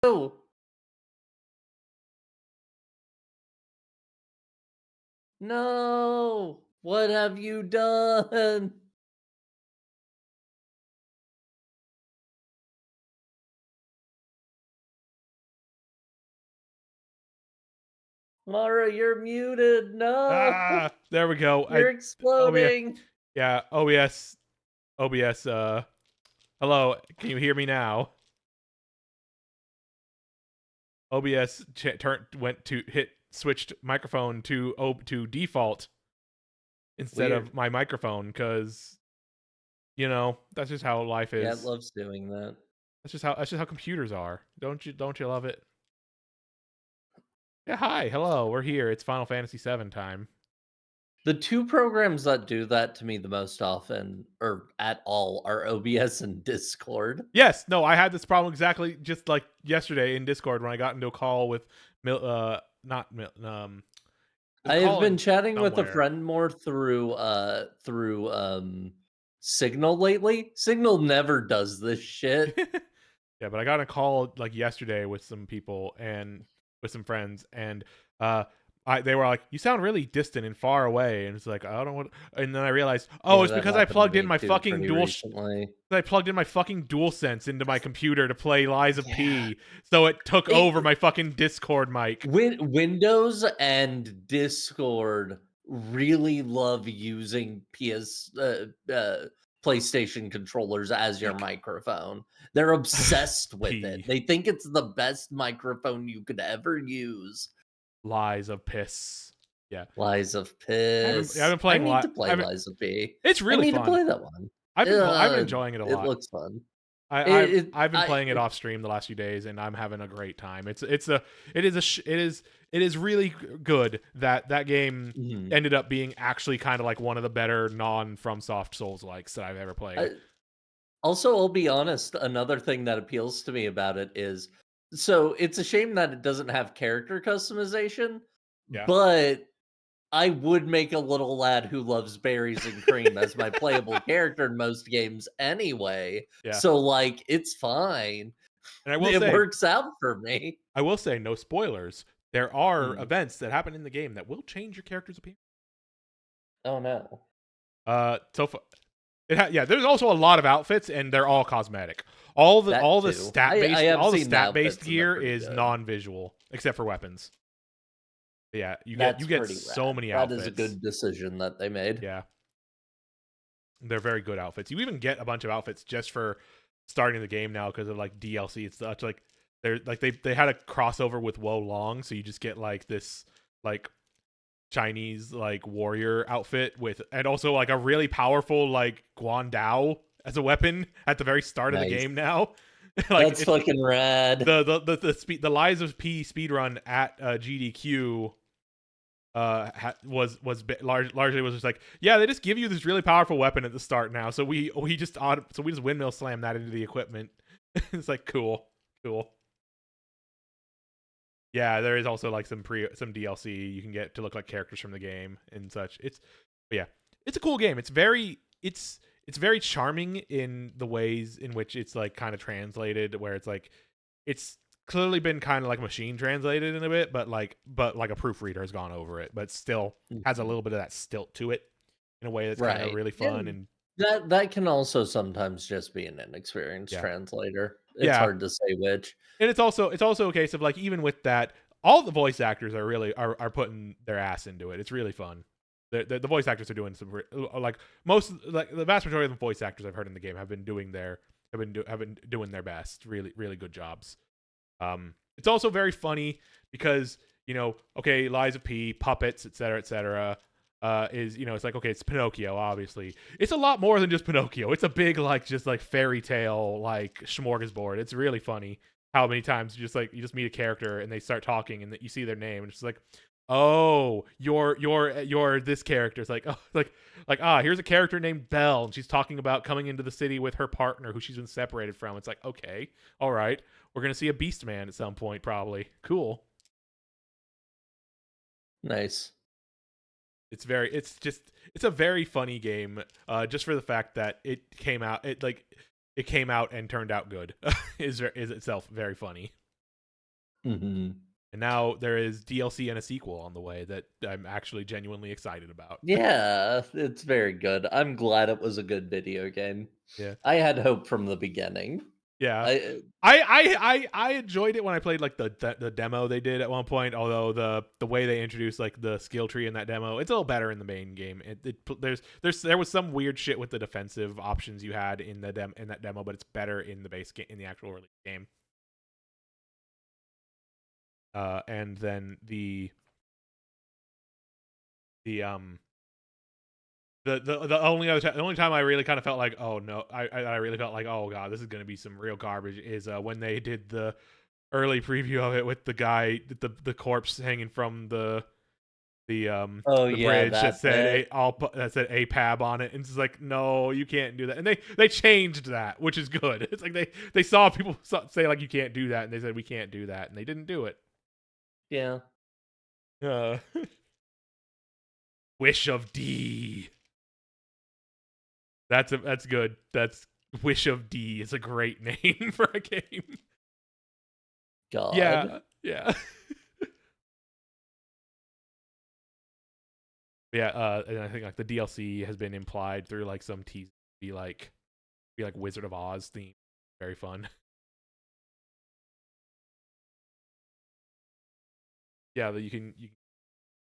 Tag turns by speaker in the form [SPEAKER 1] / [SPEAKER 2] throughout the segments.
[SPEAKER 1] No! No! What have you done? Mara, you're muted. No!
[SPEAKER 2] There we go.
[SPEAKER 1] You're
[SPEAKER 2] OBS,
[SPEAKER 1] exploding.
[SPEAKER 2] yeah, OBS. Hello, can you hear me now? OBS switched microphone to default instead
[SPEAKER 1] Weird.
[SPEAKER 2] of my microphone because that's just how life
[SPEAKER 1] Yeah, it
[SPEAKER 2] is.
[SPEAKER 1] loves doing that.
[SPEAKER 2] That's just how computers are. Don't you love it? Yeah, hi, hello, we're here. It's Final Fantasy VII time.
[SPEAKER 1] The two programs that do that to me the most often, or at all, are OBS and Discord.
[SPEAKER 2] Yes, no, I had this problem exactly just like yesterday in Discord when I got into a call with not Mil, it was a
[SPEAKER 1] I have
[SPEAKER 2] call
[SPEAKER 1] been
[SPEAKER 2] in
[SPEAKER 1] chatting with a
[SPEAKER 2] somewhere.
[SPEAKER 1] friend more through Signal lately. Signal never does this shit.
[SPEAKER 2] Yeah, but I got a call like yesterday with some people and with some friends, and uh, they were like, "You sound really distant and far away," and it's like I don't want. And then I realized, oh,
[SPEAKER 1] Yeah,
[SPEAKER 2] it's
[SPEAKER 1] that
[SPEAKER 2] because I
[SPEAKER 1] happened to
[SPEAKER 2] plugged in
[SPEAKER 1] me
[SPEAKER 2] my
[SPEAKER 1] too
[SPEAKER 2] fucking
[SPEAKER 1] pretty recently.
[SPEAKER 2] I plugged in my fucking DualSense into my computer to play Lies of
[SPEAKER 1] Yeah.
[SPEAKER 2] P, so it took over
[SPEAKER 1] It
[SPEAKER 2] my fucking Discord mic.
[SPEAKER 1] Windows and Discord really love using PlayStation controllers as your microphone. They're obsessed with it.
[SPEAKER 2] P
[SPEAKER 1] They think it's the best microphone you could ever use.
[SPEAKER 2] Lies of Piss. Yeah,
[SPEAKER 1] Lies of
[SPEAKER 2] I've
[SPEAKER 1] Piss.
[SPEAKER 2] been
[SPEAKER 1] I
[SPEAKER 2] playing
[SPEAKER 1] need
[SPEAKER 2] Li
[SPEAKER 1] to play
[SPEAKER 2] I've
[SPEAKER 1] Lies of P.
[SPEAKER 2] It's
[SPEAKER 1] I
[SPEAKER 2] really
[SPEAKER 1] need to
[SPEAKER 2] fun.
[SPEAKER 1] play that one.
[SPEAKER 2] I've been enjoying it a
[SPEAKER 1] It
[SPEAKER 2] lot.
[SPEAKER 1] looks fun.
[SPEAKER 2] I've been playing it
[SPEAKER 1] It
[SPEAKER 2] off stream the last few days, and I'm having a great time. It is really good that that game
[SPEAKER 1] mhm.
[SPEAKER 2] ended up being actually kind of like one of the better non FromSoft Souls likes that I've ever played.
[SPEAKER 1] I, Also, I'll be honest, another thing that appeals to me about it is so it's a shame that it doesn't have character customization,
[SPEAKER 2] Yeah,
[SPEAKER 1] but I would make a little lad who loves berries and cream as my playable character in most games anyway.
[SPEAKER 2] yeah.
[SPEAKER 1] So, like, it's fine.
[SPEAKER 2] And
[SPEAKER 1] It works out for me.
[SPEAKER 2] I will say, no spoilers. There are
[SPEAKER 1] Mm.
[SPEAKER 2] events that happen in the game that will change your character's appearance.
[SPEAKER 1] Oh no.
[SPEAKER 2] So far, yeah. There's also a lot of outfits, and they're all cosmetic.
[SPEAKER 1] That too. I have
[SPEAKER 2] All the
[SPEAKER 1] seen the
[SPEAKER 2] stat based
[SPEAKER 1] outfits and they're
[SPEAKER 2] gear
[SPEAKER 1] pretty
[SPEAKER 2] is
[SPEAKER 1] good.
[SPEAKER 2] non visual except for weapons. Yeah, you
[SPEAKER 1] That's
[SPEAKER 2] get
[SPEAKER 1] pretty
[SPEAKER 2] so
[SPEAKER 1] rad.
[SPEAKER 2] many
[SPEAKER 1] That is a
[SPEAKER 2] outfits.
[SPEAKER 1] good decision that they made.
[SPEAKER 2] Yeah, they're very good outfits. You even get a bunch of outfits just for starting the game now because of like DLC. It's such like they had a crossover with Wo Long, so you just get like this like Chinese like warrior outfit with, and also like a really powerful like Guandao as a weapon at the very start of the
[SPEAKER 1] Nice.
[SPEAKER 2] game now. Like
[SPEAKER 1] That's fucking rad.
[SPEAKER 2] the Lies of P speedrun at GDQ largely was just like, yeah, they just give you this really powerful weapon at the start now, so we just windmill slam that into the equipment. It's like cool. Yeah, there is also like some DLC you can get to look like characters from the game and such. But yeah, it's a cool game. It's very charming in the ways in which it's like kind of translated, where it's like it's clearly been kind of like machine translated in a bit, but like a proofreader has gone over it, but still has a
[SPEAKER 1] Mhm.
[SPEAKER 2] little bit of that stilt to it in a way that's kind of
[SPEAKER 1] Right.
[SPEAKER 2] really fun.
[SPEAKER 1] And
[SPEAKER 2] And
[SPEAKER 1] that can also sometimes just be an inexperienced
[SPEAKER 2] yeah,
[SPEAKER 1] translator. It's
[SPEAKER 2] yeah,
[SPEAKER 1] hard to say which.
[SPEAKER 2] and it's also a case of like, even with that, all the voice actors are really are putting their ass into it. It's really fun. The voice actors are doing some like most like the vast majority of the voice actors I've heard in the game have been doing their best. Really good jobs. It's also very funny because okay, Lies of P, puppets, etc. Is it's like, okay, it's Pinocchio. Obviously, it's a lot more than just Pinocchio. It's a big like just like fairy tale like smorgasbord. It's really funny how many times you just meet a character and they start talking and that you see their name and it's just like, oh, you're this character. It's like, oh, here's a character named Belle and she's talking about coming into the city with her partner who she's been separated from. It's like, okay, all right, we're gonna see a Beast Man at some point, probably. Cool.
[SPEAKER 1] Nice.
[SPEAKER 2] It's a very funny game, just for the fact that it came out and turned out good. Is itself very funny.
[SPEAKER 1] Mhm.
[SPEAKER 2] And now there is DLC and a sequel on the way that I'm actually genuinely excited about.
[SPEAKER 1] Yeah, it's very good. I'm glad it was a good video game.
[SPEAKER 2] Yeah.
[SPEAKER 1] I had hope from the beginning.
[SPEAKER 2] Yeah.
[SPEAKER 1] I
[SPEAKER 2] I enjoyed it when I played like the demo they did at one point. Although the way they introduced like the skill tree in that demo, it's a little better in the main game. There was some weird shit with the defensive options you had in that demo, but it's better in the base game, in the actual release game. And then the the only time I really kind of felt like, oh no, I really felt like, oh god, this is gonna be some real garbage, is when they did the early preview of it with the guy, the corpse hanging from
[SPEAKER 1] oh
[SPEAKER 2] the
[SPEAKER 1] yeah,
[SPEAKER 2] bridge that
[SPEAKER 1] that
[SPEAKER 2] said
[SPEAKER 1] bit.
[SPEAKER 2] that said APAB on it, and it's like, no, you can't do that, and they changed that, which is good. It's like they saw people say like you can't do that, and they said we can't do that, and they didn't do it.
[SPEAKER 1] Yeah.
[SPEAKER 2] Uh, Wish of D. That's good. That's Wish of D is a great name for a game.
[SPEAKER 1] God.
[SPEAKER 2] Yeah, yeah. Yeah, and I think like the DLC has been implied through like some tease be like Wizard of Oz theme. Very fun. Yeah, that you can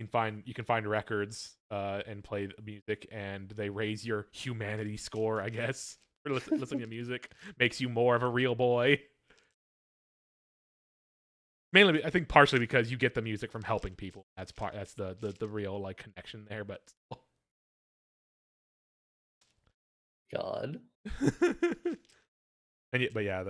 [SPEAKER 2] find records and play the music, and they raise your humanity score, I guess, for listening to music. Makes you more of a real boy. Mainly, I think partially because you get the music from helping people. That's the real like connection there, but still.
[SPEAKER 1] God.
[SPEAKER 2] But yeah,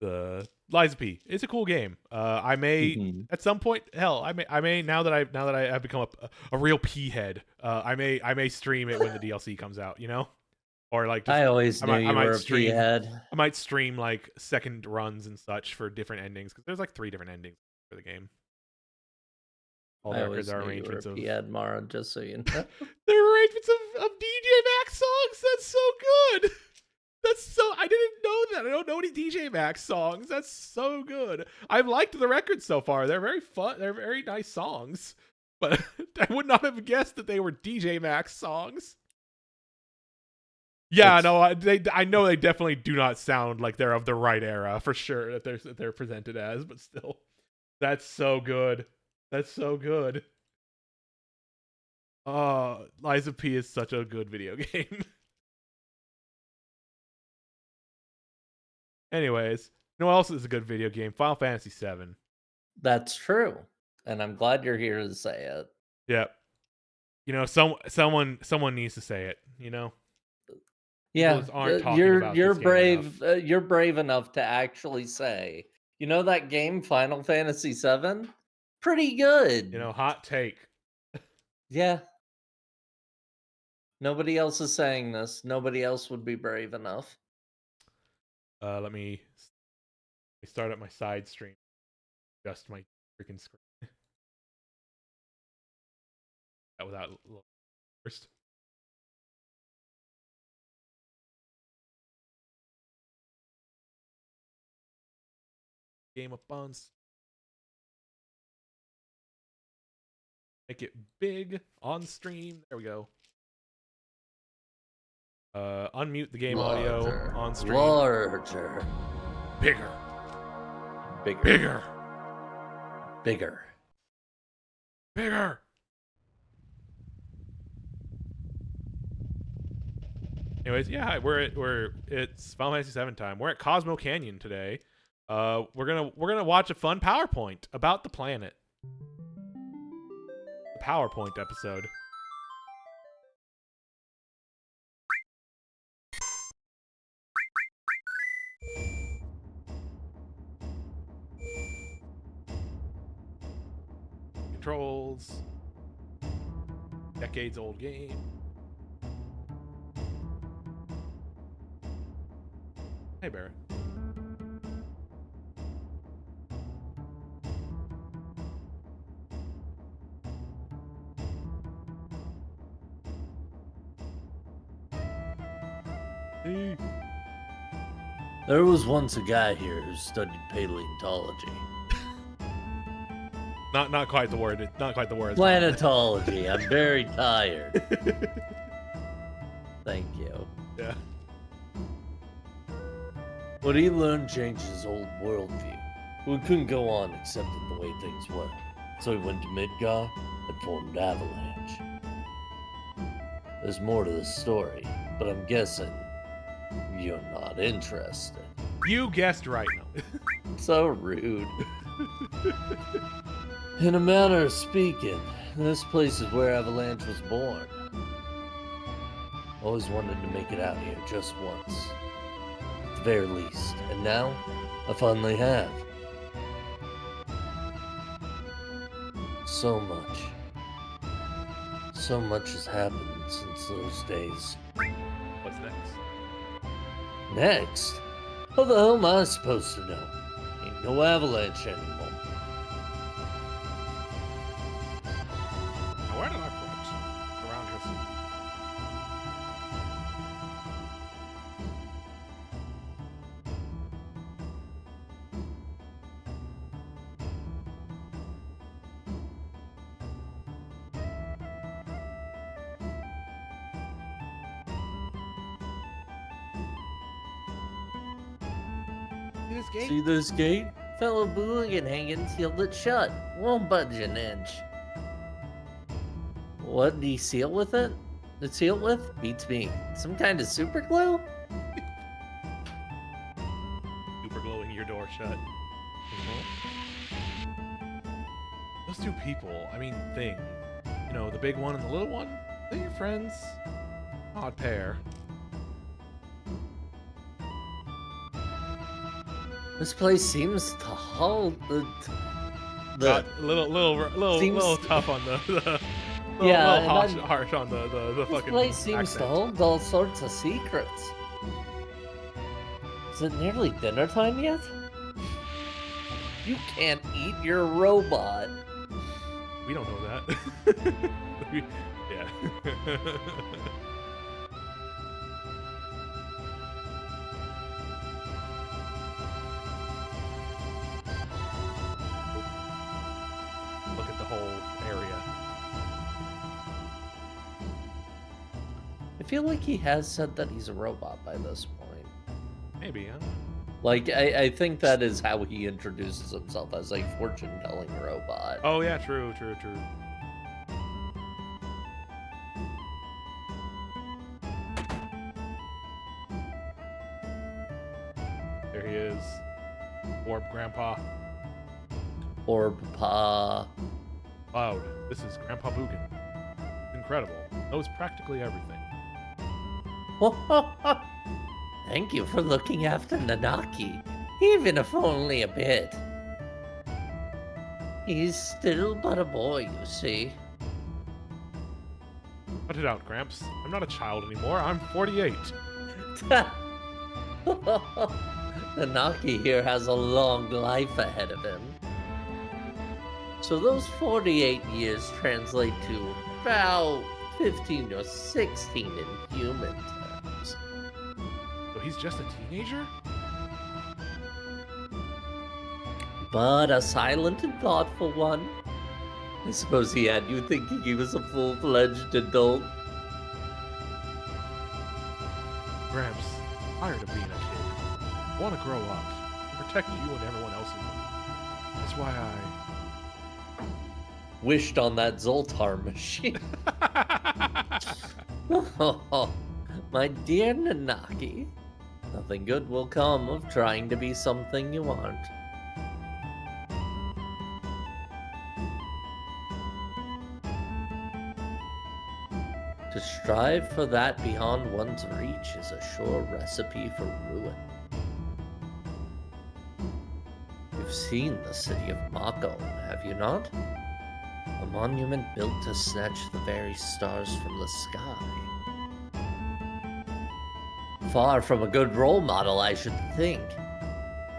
[SPEAKER 2] the Lies of P. It's a cool game. I may
[SPEAKER 1] Mhm.
[SPEAKER 2] at some point, hell, I may now that I have become a real P head. I may stream it when the DLC comes out. You know, or like just
[SPEAKER 1] I always knew
[SPEAKER 2] I
[SPEAKER 1] you
[SPEAKER 2] might
[SPEAKER 1] were a P
[SPEAKER 2] stream
[SPEAKER 1] head.
[SPEAKER 2] like second runs and such for different endings, because there's like 3 different endings for the game. All
[SPEAKER 1] I
[SPEAKER 2] there
[SPEAKER 1] always
[SPEAKER 2] are
[SPEAKER 1] knew you were a
[SPEAKER 2] arrangements
[SPEAKER 1] P
[SPEAKER 2] of
[SPEAKER 1] head, Mara, just so you know.
[SPEAKER 2] there are arrangements of DJ Max songs. That's so good. That's so. I didn't know that. I don't know any DJ Max songs. That's so good. I've liked the records so far. They're very fun. They're very nice songs. But I would not have guessed that they were DJ Max songs. Yeah,
[SPEAKER 1] It's
[SPEAKER 2] no, I know they definitely do not sound like they're of the right era for sure that they're presented as, but still, that's so good. That's so good. Oh, Liza P is such a good video game. Anyways, you know what else is a good video game? Final Fantasy VII.
[SPEAKER 1] that's true. And I'm glad you're here to say it.
[SPEAKER 2] Yep. You know, someone needs to say it. You know, people
[SPEAKER 1] Yeah,
[SPEAKER 2] just aren't talking about
[SPEAKER 1] you're
[SPEAKER 2] this game enough.
[SPEAKER 1] brave. You're brave enough to actually say, you know, that game Final Fantasy VII, pretty
[SPEAKER 2] You
[SPEAKER 1] good.
[SPEAKER 2] know, hot take.
[SPEAKER 1] Yeah, nobody else is saying this. Nobody else would be brave enough.
[SPEAKER 2] Let me start up my side stream. Adjust my freaking screen. That without first. Game of buns. Make it big on stream. There we go. Unmute the game audio
[SPEAKER 1] Larger,
[SPEAKER 2] on stream.
[SPEAKER 1] larger,
[SPEAKER 2] Bigger,
[SPEAKER 1] bigger,
[SPEAKER 2] bigger,
[SPEAKER 1] bigger.
[SPEAKER 2] bigger. Anyways, yeah, it's Final Fantasy VII time. We're at Cosmo Canyon today. We're gonna watch a fun PowerPoint about the planet. The PowerPoint episode. Controls. Decades old game. Hey Barrett. Hey.
[SPEAKER 1] There was once a guy here who studied paleontology.
[SPEAKER 2] Not quite the word. Not quite the words.
[SPEAKER 1] Planetology. I'm very tired. Thank you.
[SPEAKER 2] Yeah.
[SPEAKER 1] What he learned changed his whole worldview. We couldn't go on accepting the way things were. So he went to Midgar and formed Avalanche. There's more to the story, but I'm guessing you're not interested.
[SPEAKER 2] You guessed right. No.
[SPEAKER 1] So rude. In a manner of speaking, this place is where Avalanche was born. Always wanted to make it out here just once. At the very least. And now, I finally have. So much. So much has happened since those days.
[SPEAKER 2] What's next?
[SPEAKER 1] Next? How the hell am I supposed to know? Ain't no Avalanche anymore.
[SPEAKER 2] Now, where did I put it? Around here somewhere. See this gate?
[SPEAKER 1] See this gate? Fellow Booligan hanging sealed it shut. Won't budge an inch. What did he seal with it? The seal with? Beats me. Some kind of super glue?
[SPEAKER 2] Super glowing your door shut. Those two people, I mean things. You know, the big one and the little one? They're your friends. Odd pair.
[SPEAKER 1] This place seems to hold the
[SPEAKER 2] Got a little
[SPEAKER 1] seems-
[SPEAKER 2] tough on the
[SPEAKER 1] Yeah,
[SPEAKER 2] little
[SPEAKER 1] and
[SPEAKER 2] harsh on the
[SPEAKER 1] this
[SPEAKER 2] fucking
[SPEAKER 1] place seems to
[SPEAKER 2] accent.
[SPEAKER 1] hold all sorts of secrets. Is it nearly dinner time yet? You can't eat your robot.
[SPEAKER 2] We don't know that. Yeah. Look at the whole area.
[SPEAKER 1] I feel like he has said that he's a robot by this point.
[SPEAKER 2] Maybe, huh?
[SPEAKER 1] Like, I think that is how he introduces himself, as a fortune-telling robot.
[SPEAKER 2] Oh yeah, true. There he is. Orb Grandpa.
[SPEAKER 1] Or Pa.
[SPEAKER 2] Cloud. This is Grandpa Boogan. Incredible. Knows practically everything.
[SPEAKER 1] Thank you for looking after Nanaki, even if only a bit. He's still but a boy, you see.
[SPEAKER 2] Cut it out, Gramps. I'm not a child anymore. I'm 48.
[SPEAKER 1] Nanaki here has a long life ahead of him. So those 48 years translate to about 15 or 16 in human terms.
[SPEAKER 2] So he's just a teenager?
[SPEAKER 1] But a silent and thoughtful one. I suppose he had you thinking he was a full-fledged adult.
[SPEAKER 2] Gramps, I'm tired of being a kid. I want to grow up and protect you and everyone else in them. That's why
[SPEAKER 1] Wished on that Zoltar machine. My dear Nanaki, nothing good will come of trying to be something you aren't. To strive for that beyond one's reach is a sure recipe for ruin. You've seen the city of Mako, have you not? A monument built to snatch the very stars from the sky. Far from a good role model, I should think.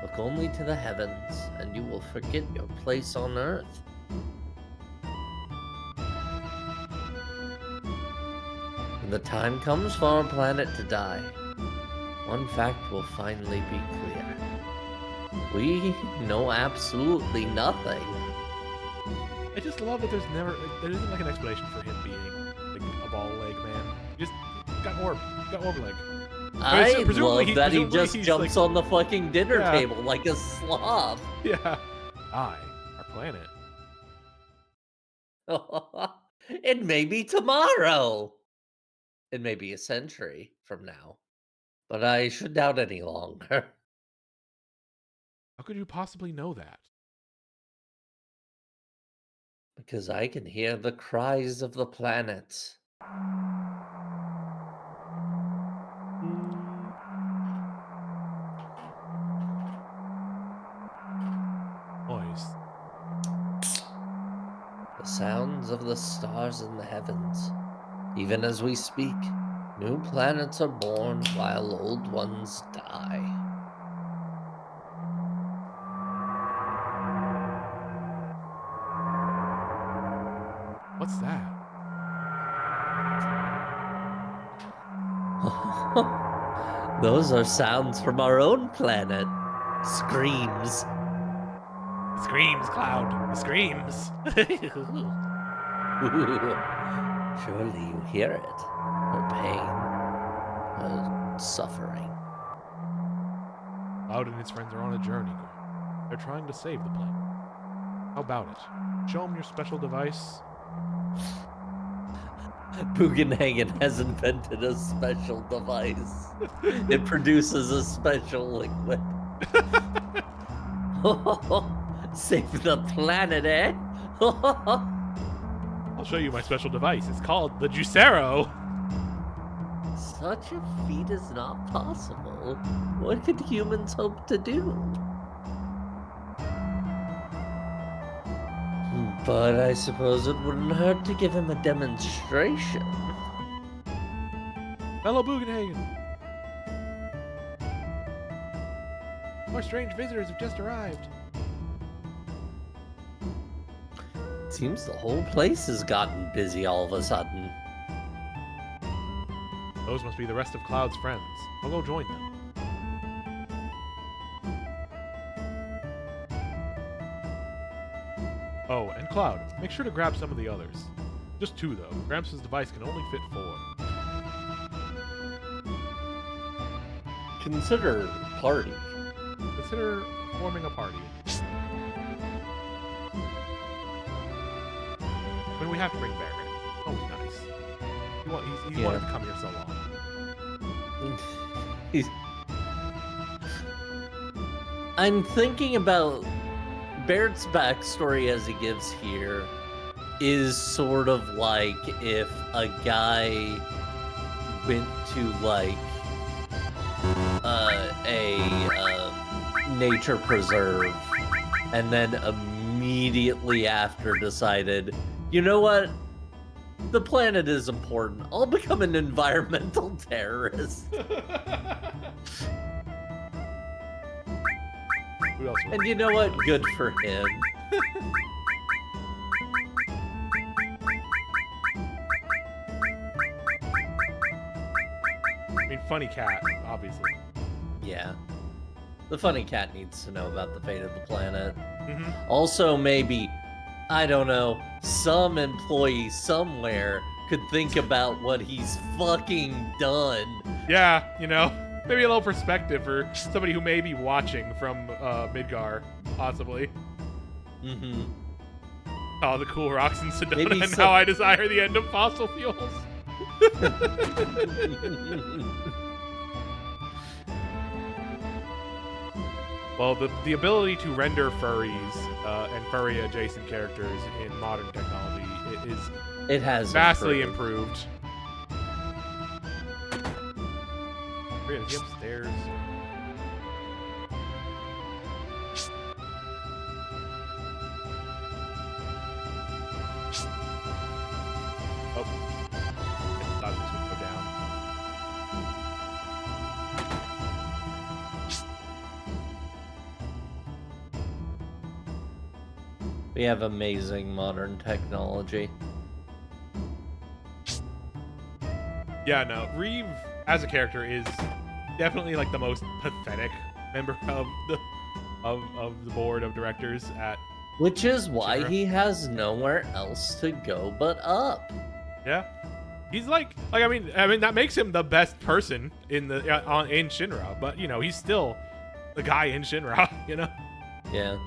[SPEAKER 1] Look only to the heavens, and you will forget your place on Earth. When the time comes for our planet to die, one fact will finally be clear. We know absolutely nothing.
[SPEAKER 2] I just love that there isn't like an explanation for him being like a ball leg man. He just got orb leg.
[SPEAKER 1] I
[SPEAKER 2] presumably
[SPEAKER 1] love that he
[SPEAKER 2] presumably
[SPEAKER 1] just
[SPEAKER 2] he's,
[SPEAKER 1] jumps
[SPEAKER 2] like,
[SPEAKER 1] on the fucking dinner
[SPEAKER 2] Yeah.
[SPEAKER 1] table like a slob.
[SPEAKER 2] Yeah. Our planet.
[SPEAKER 1] It may be tomorrow. It may be a century from now. But I should doubt any longer.
[SPEAKER 2] How could you possibly know that?
[SPEAKER 1] Because I can hear the cries of the planets.
[SPEAKER 2] Noise.
[SPEAKER 1] The sounds of the stars in the heavens. Even as we speak, new planets are born while old ones die.
[SPEAKER 2] What's that?
[SPEAKER 1] Those are sounds from our own planet. Screams.
[SPEAKER 2] The screams, Cloud. The screams.
[SPEAKER 1] Surely you hear it. Her pain. Her suffering.
[SPEAKER 2] Cloud and his friends are on a journey, Grim. They're trying to save the planet. How about it? Show them your special device.
[SPEAKER 1] Bugenhagen has invented a special device. It produces a special liquid. Save the planet, eh?
[SPEAKER 2] I'll show you my special device. It's called the Juicero.
[SPEAKER 1] Such a feat is not possible. What could humans hope to do? But I suppose it wouldn't hurt to give him a demonstration.
[SPEAKER 2] Fellow Bugenhagen. More strange visitors have just arrived.
[SPEAKER 1] Seems the whole place has gotten busy all of a sudden.
[SPEAKER 2] Those must be the rest of Cloud's friends. I'll go join them. Oh, and Cloud, make sure to grab some of the others. Just 2, though. Gramps' device can only fit 4.
[SPEAKER 1] Consider party.
[SPEAKER 2] Consider forming a party. When we have to bring Barrett. Oh, nice. He
[SPEAKER 1] Yeah.
[SPEAKER 2] wanted to come here so long.
[SPEAKER 1] I'm thinking about Barrett's backstory as he gives here is sort of like if a guy went to like a nature preserve and then immediately after decided, you know what? The planet is important. I'll become an environmental terrorist.
[SPEAKER 2] Who else?
[SPEAKER 1] And you know what? Good for him.
[SPEAKER 2] I mean, funny cat, obviously.
[SPEAKER 1] Yeah. The funny cat needs to know about the fate of the planet.
[SPEAKER 2] Mm-hmm.
[SPEAKER 1] Also, maybe, I don't know, some employee somewhere could think about what he's fucking done.
[SPEAKER 2] Yeah, you know, maybe a little perspective for somebody who may be watching from Midgar, possibly.
[SPEAKER 1] Mm-hmm.
[SPEAKER 2] Oh, the cool rocks in Sedona,
[SPEAKER 1] Maybe
[SPEAKER 2] and
[SPEAKER 1] some-
[SPEAKER 2] how I desire the end of fossil fuels. Well, the ability to render furries and furry adjacent characters in modern technology is
[SPEAKER 1] It has
[SPEAKER 2] vastly
[SPEAKER 1] improved.
[SPEAKER 2] Is he upstairs? Oh, I thought this would go down.
[SPEAKER 1] We have amazing modern technology.
[SPEAKER 2] Yeah, no, Reeve as a character is definitely like the most pathetic member of the board of directors at.
[SPEAKER 1] Which is why
[SPEAKER 2] Sure.
[SPEAKER 1] he has nowhere else to go but up.
[SPEAKER 2] Yeah, he's like I mean that makes him the best person in the in Shinra, but you know he's still the guy in Shinra. You know.
[SPEAKER 1] Yeah.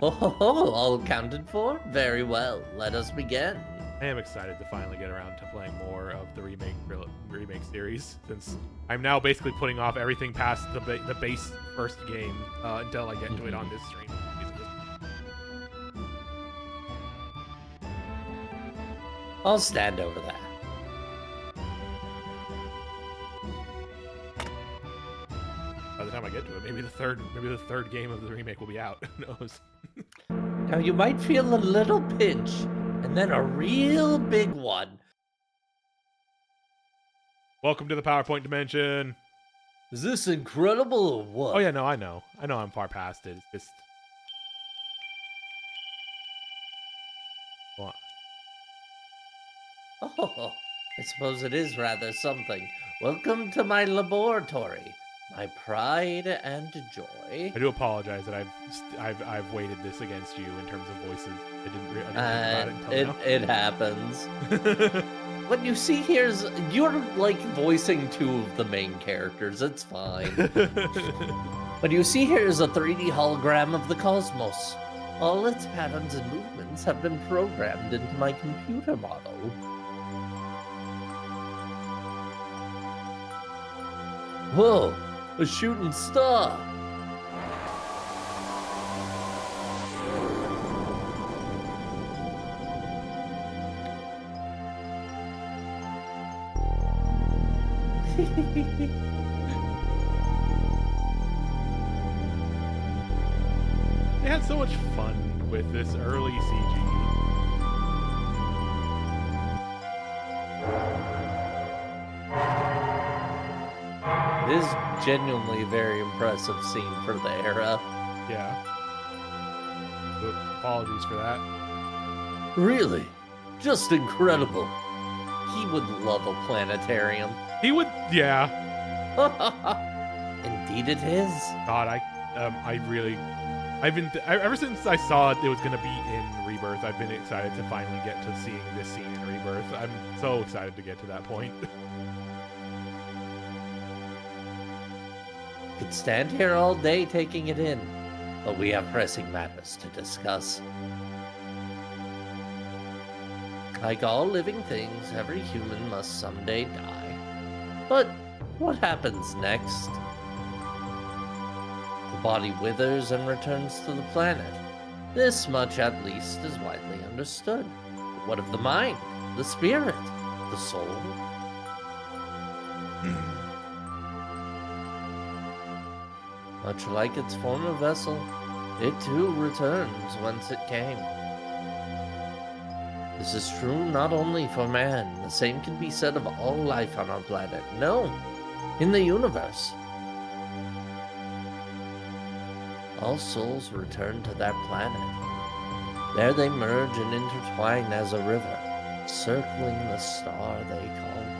[SPEAKER 1] Oh, all accounted for? Very well. Let us begin.
[SPEAKER 2] I am excited to finally get around to playing more of the remake series, since I'm now basically putting off everything past the base first game until I get to it on this stream.
[SPEAKER 1] I'll stand over that.
[SPEAKER 2] By the time I get to it, maybe the third game of the remake will be out. Who knows?
[SPEAKER 1] Now you might feel a little pinch, and then a real big one.
[SPEAKER 2] Welcome to the PowerPoint dimension.
[SPEAKER 1] Is this incredible or what?
[SPEAKER 2] Oh yeah, no, I know I'm far past it. It's just what?
[SPEAKER 1] Oh, I suppose it is rather something. Welcome to my laboratory, my pride and joy.
[SPEAKER 2] I do apologize that I've weighted this against you in terms of voices. I didn't think about it until now.
[SPEAKER 1] It happens. What you see here is you're like voicing two of the main characters. It's fine. What you see here is a 3D hologram of the cosmos. All its patterns and movements have been programmed into my computer model. Whoa, a shooting star!
[SPEAKER 2] They had so much fun with this early CG.
[SPEAKER 1] It is genuinely a very impressive scene for the era.
[SPEAKER 2] Yeah. Apologies for that.
[SPEAKER 1] Really? Just incredible. He would love a planetarium.
[SPEAKER 2] He would, yeah.
[SPEAKER 1] Indeed it is.
[SPEAKER 2] God, ever since I saw it was gonna be in Rebirth, I've been excited to finally get to seeing this scene in Rebirth. I'm so excited to get to that point.
[SPEAKER 1] Could stand here all day taking it in, but we have pressing matters to discuss. Like all living things, every human must someday die. But what happens next? The body withers and returns to the planet. This much, at least, is widely understood. But what of the mind, the spirit, the soul? Much like its former vessel, it too returns whence it came. This is true not only for man, the same can be said of all life on our planet. No, in the universe. All souls return to that planet. There they merge and intertwine as a river, circling the star they call home.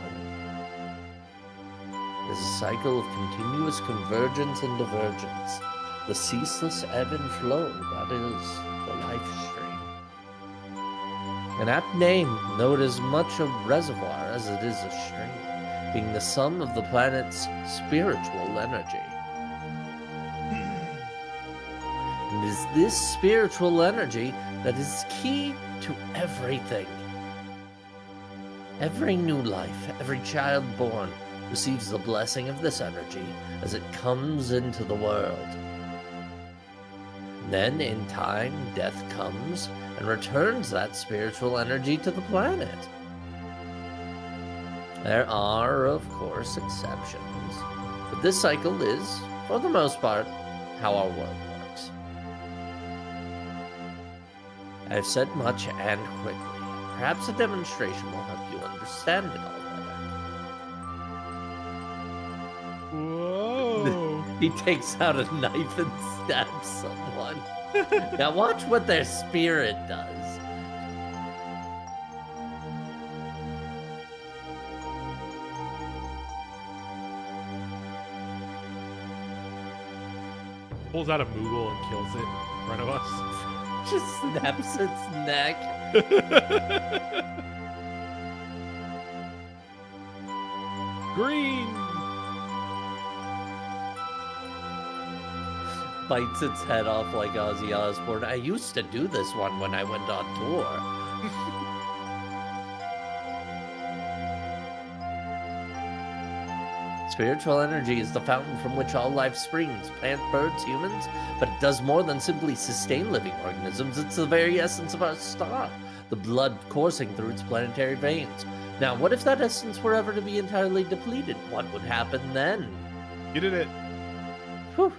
[SPEAKER 1] It is a cycle of continuous convergence and divergence, the ceaseless ebb and flow that is the life stream. An apt name, though it is much a reservoir as it is a stream, being the sum of the planet's spiritual energy. And it is this spiritual energy that is key to everything. Every new life, every child born, receives the blessing of this energy as it comes into the world. Then, in time, death comes and returns that spiritual energy to the planet. There are, of course, exceptions, but this cycle is, for the most part, how our world works. I've said much and quickly. Perhaps a demonstration will help you understand it all better.
[SPEAKER 2] Whoa.
[SPEAKER 1] He takes out a knife and stabs someone. Now watch what their spirit does.
[SPEAKER 2] pulls out a Moogle and kills it in front of us.
[SPEAKER 1] Just snaps its neck.
[SPEAKER 2] Green.
[SPEAKER 1] Bites its head off like Ozzy Osbourne. I used to do this one when I went on tour. Spiritual energy is the fountain from which all life springs, plant, birds, humans, but it does more than simply sustain living organisms. It's the very essence of our star, the blood coursing through its planetary veins. Now, what if that essence were ever to be entirely depleted? What would happen then?
[SPEAKER 2] You did it.
[SPEAKER 1] Whew.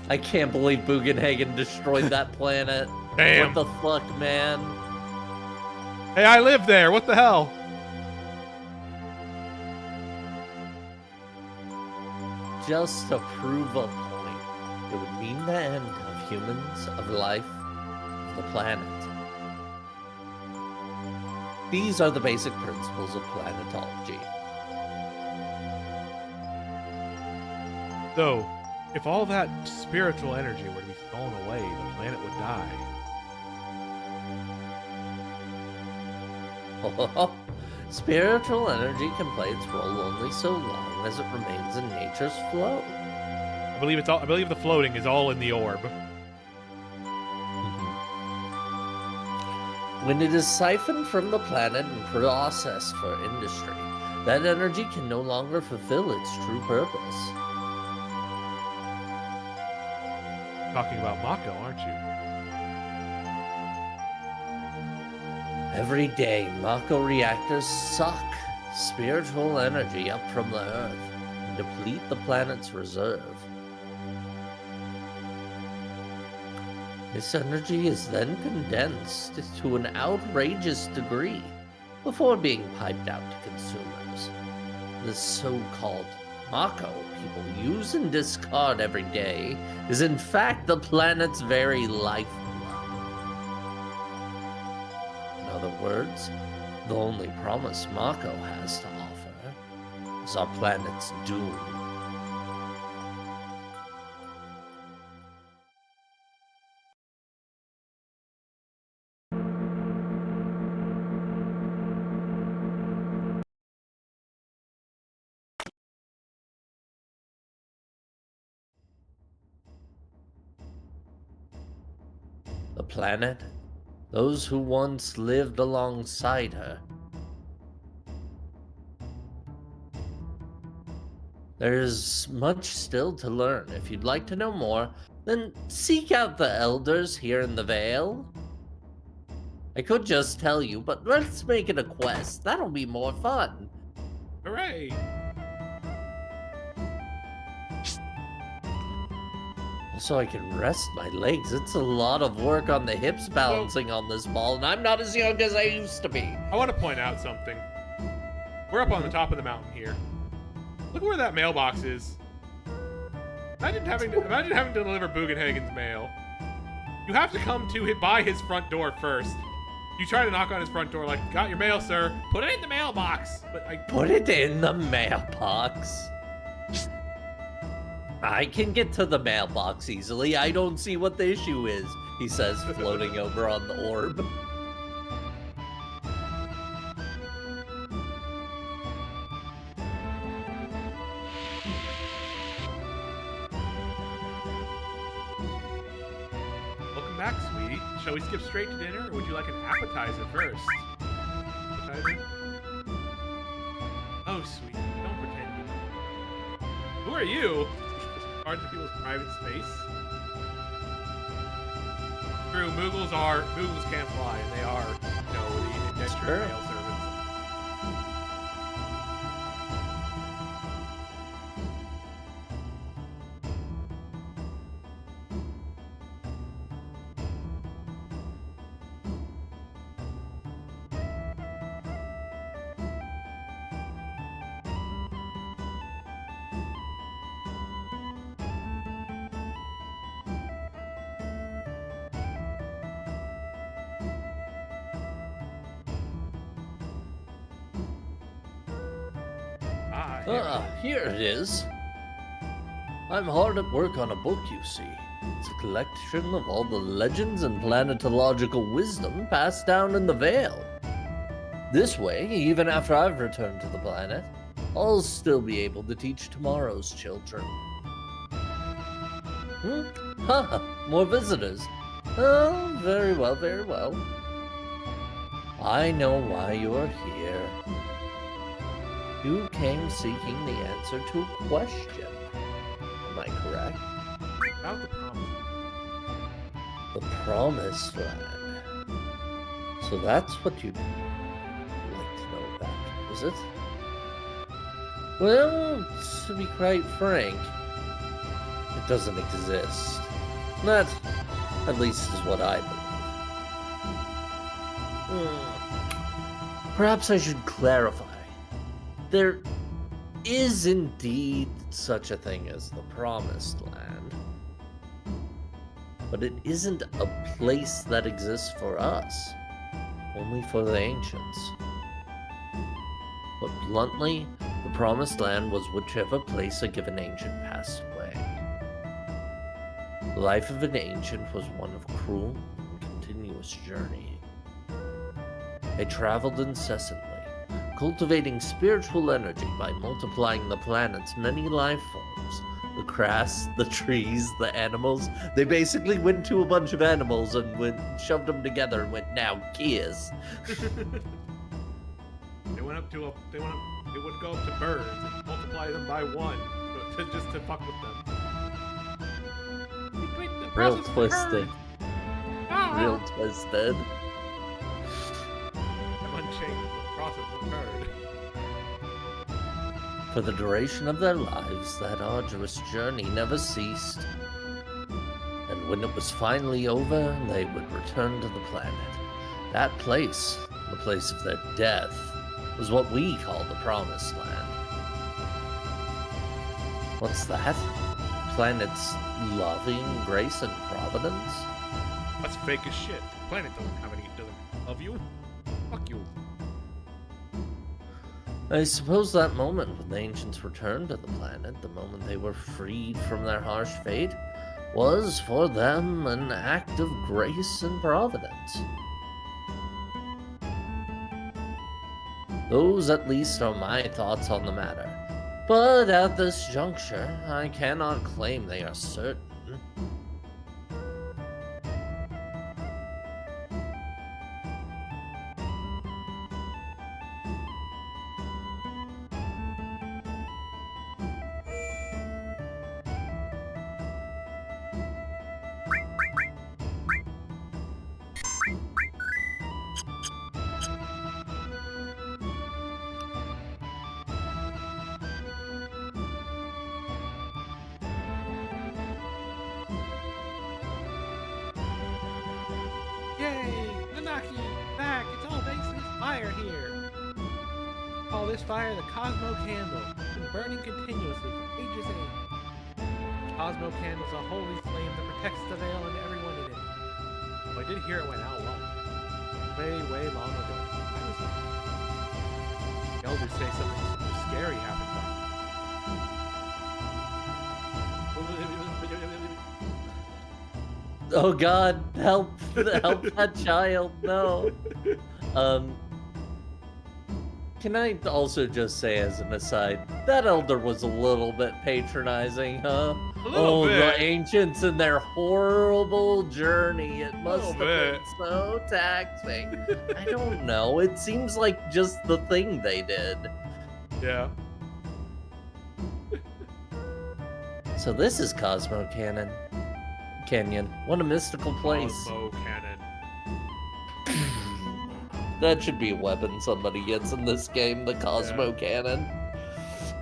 [SPEAKER 1] I can't believe Bugenhagen destroyed that planet.
[SPEAKER 2] Damn.
[SPEAKER 1] What the fuck, man?
[SPEAKER 2] Hey, I live there. What the hell?
[SPEAKER 1] Just to prove a point, it would mean the end of humans, of life, of the planet. These are the basic principles of planetology.
[SPEAKER 2] So, if all that spiritual energy were to be stolen away, the planet would die.
[SPEAKER 1] Spiritual energy can play its role only so long as it remains in nature's flow.
[SPEAKER 2] I believe the floating is all in the orb.
[SPEAKER 1] When it is siphoned from the planet and processed for industry, that energy can no longer fulfill its true purpose.
[SPEAKER 2] Talking about Mako, aren't you?
[SPEAKER 1] Every day, Mako reactors suck spiritual energy up from the Earth and deplete the planet's reserve. This energy is then condensed to an outrageous degree before being piped out to consumers. This so-called Mako people use and discard every day is in fact the planet's very lifeblood. In other words, the only promise Mako has to offer is our planet's doom. The planet, those who once lived alongside her. There's much still to learn. If you'd like to know more, then seek out the elders here in the Vale. I could just tell you, but let's make it a quest. That'll be more fun.
[SPEAKER 2] Hooray!
[SPEAKER 1] So I can rest my legs. It's a lot of work on the hips balancing on this ball, and I'm not as young as I used to be.
[SPEAKER 2] I want to point out something. We're up on the top of the mountain here. Look where that mailbox is. Imagine having to deliver Bugenhagen's mail. You have to come by his front door first. You try to knock on his front door like, "Got your mail, sir. Put it in the mailbox." But
[SPEAKER 1] Put it in the mailbox. I can get to the mailbox easily. I don't see what the issue is, he says, floating over on the orb.
[SPEAKER 2] Welcome back, sweetie. Shall we skip straight to dinner, or would you like an appetizer first? Appetizer? Oh, sweet. Don't pretend you know. Who are you? Part of people's private space. True, Moogles can't fly, and they are, the indentured
[SPEAKER 1] Sure.
[SPEAKER 2] mail servants.
[SPEAKER 1] Here it is. I'm hard at work on a book, you see. It's a collection of all the legends and planetological wisdom passed down in the Vale. This way, even after I've returned to the planet, I'll still be able to teach tomorrow's children. More visitors. Oh, very well, very well. I know why you are here. You came seeking the answer to a question. Am I correct?
[SPEAKER 2] About the promise.
[SPEAKER 1] The Promised Land. So that's what you'd like to know about, is it? Well, to be quite frank, it doesn't exist. That, at least, is what I believe. Perhaps I should clarify. There is indeed such a thing as the Promised Land, but it isn't a place that exists for us, only for the ancients. But bluntly, the Promised Land was whichever place a given ancient passed away. The life of an ancient was one of cruel and continuous journeying. They traveled incessantly, cultivating spiritual energy by multiplying the planet's many life forms. The grass, the trees, the animals. They basically went to a bunch of animals and shoved them together and went, now kiss.
[SPEAKER 2] They would go up to birds and multiply them by one just to fuck with them.
[SPEAKER 1] Real twisted. Real twisted.
[SPEAKER 2] I'm unchained with the process of the bird.
[SPEAKER 1] For the duration of their lives, that arduous journey never ceased. And when it was finally over, they would return to the planet. That place, the place of their death, was what we call the Promised Land. What's that? The planet's loving grace and providence?
[SPEAKER 2] That's fake as shit. The planet doesn't love you. Fuck you.
[SPEAKER 1] I suppose that moment when the ancients returned to the planet, the moment they were freed from their harsh fate, was for them an act of grace and providence. Those, at least, are my thoughts on the matter. But at this juncture, I cannot claim they are certain.
[SPEAKER 2] This fire the Cosmo Candle, been burning continuously for ages age. Cosmo Candle is a holy flame that protects the Vale and everyone in it. Oh, I did hear it went out long. Way long ago. The elders say something super scary happened back.
[SPEAKER 1] Oh God, help that child, no. Can I also just say as an aside, that elder was a little bit patronizing, huh?
[SPEAKER 2] Oh, bit.
[SPEAKER 1] The ancients and their horrible journey. It must have been so taxing. I don't know. It seems like just the thing they did.
[SPEAKER 2] Yeah.
[SPEAKER 1] So this is Cosmo Canyon. What a mystical place.
[SPEAKER 2] Cosmo Canyon.
[SPEAKER 1] That should be a weapon somebody gets in this game, the Cosmo Cannon.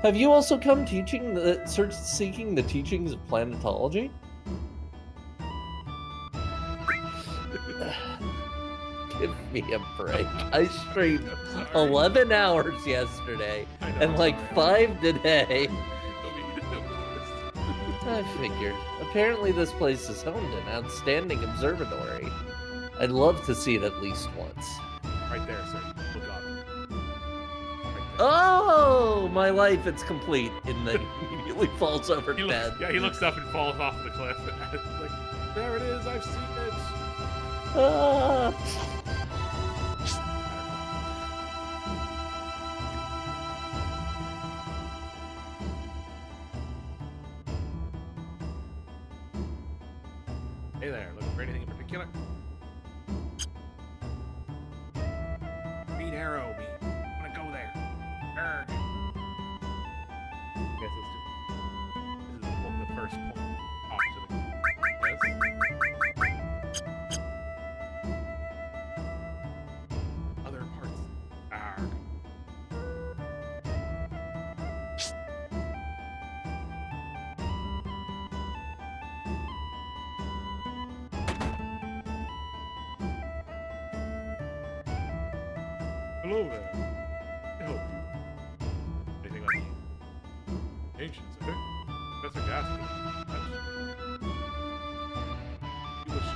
[SPEAKER 1] Have you also come seeking the teachings of planetology? Give me a break. I streamed 11 hours yesterday and like 5 today. I figured. Apparently this place is home to an outstanding observatory. I'd love to see it at least once.
[SPEAKER 2] Right there, sir. Look up. Right there.
[SPEAKER 1] Oh! oh, my life, it's complete. And then he immediately falls over
[SPEAKER 2] He
[SPEAKER 1] dead.
[SPEAKER 2] he looks up and falls off the cliff. Like, there it is, I've seen it.
[SPEAKER 1] Ah.
[SPEAKER 2] Hey there, looking for anything in particular? Green arrow, me. I wanna go there. Arrgh. Guess this is the first point. Talk to the yes. Other parts. Arrgh. Hello there. I help you. Anything I need? Ancients, eh? Professor Gaston. That's... You wish...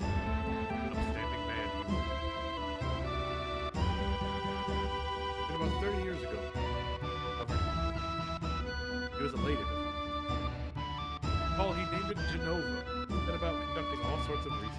[SPEAKER 2] An upstanding man you were. Been about 30 years ago. However, he was elated. Paul, he named it Genova. Set about conducting all sorts of research.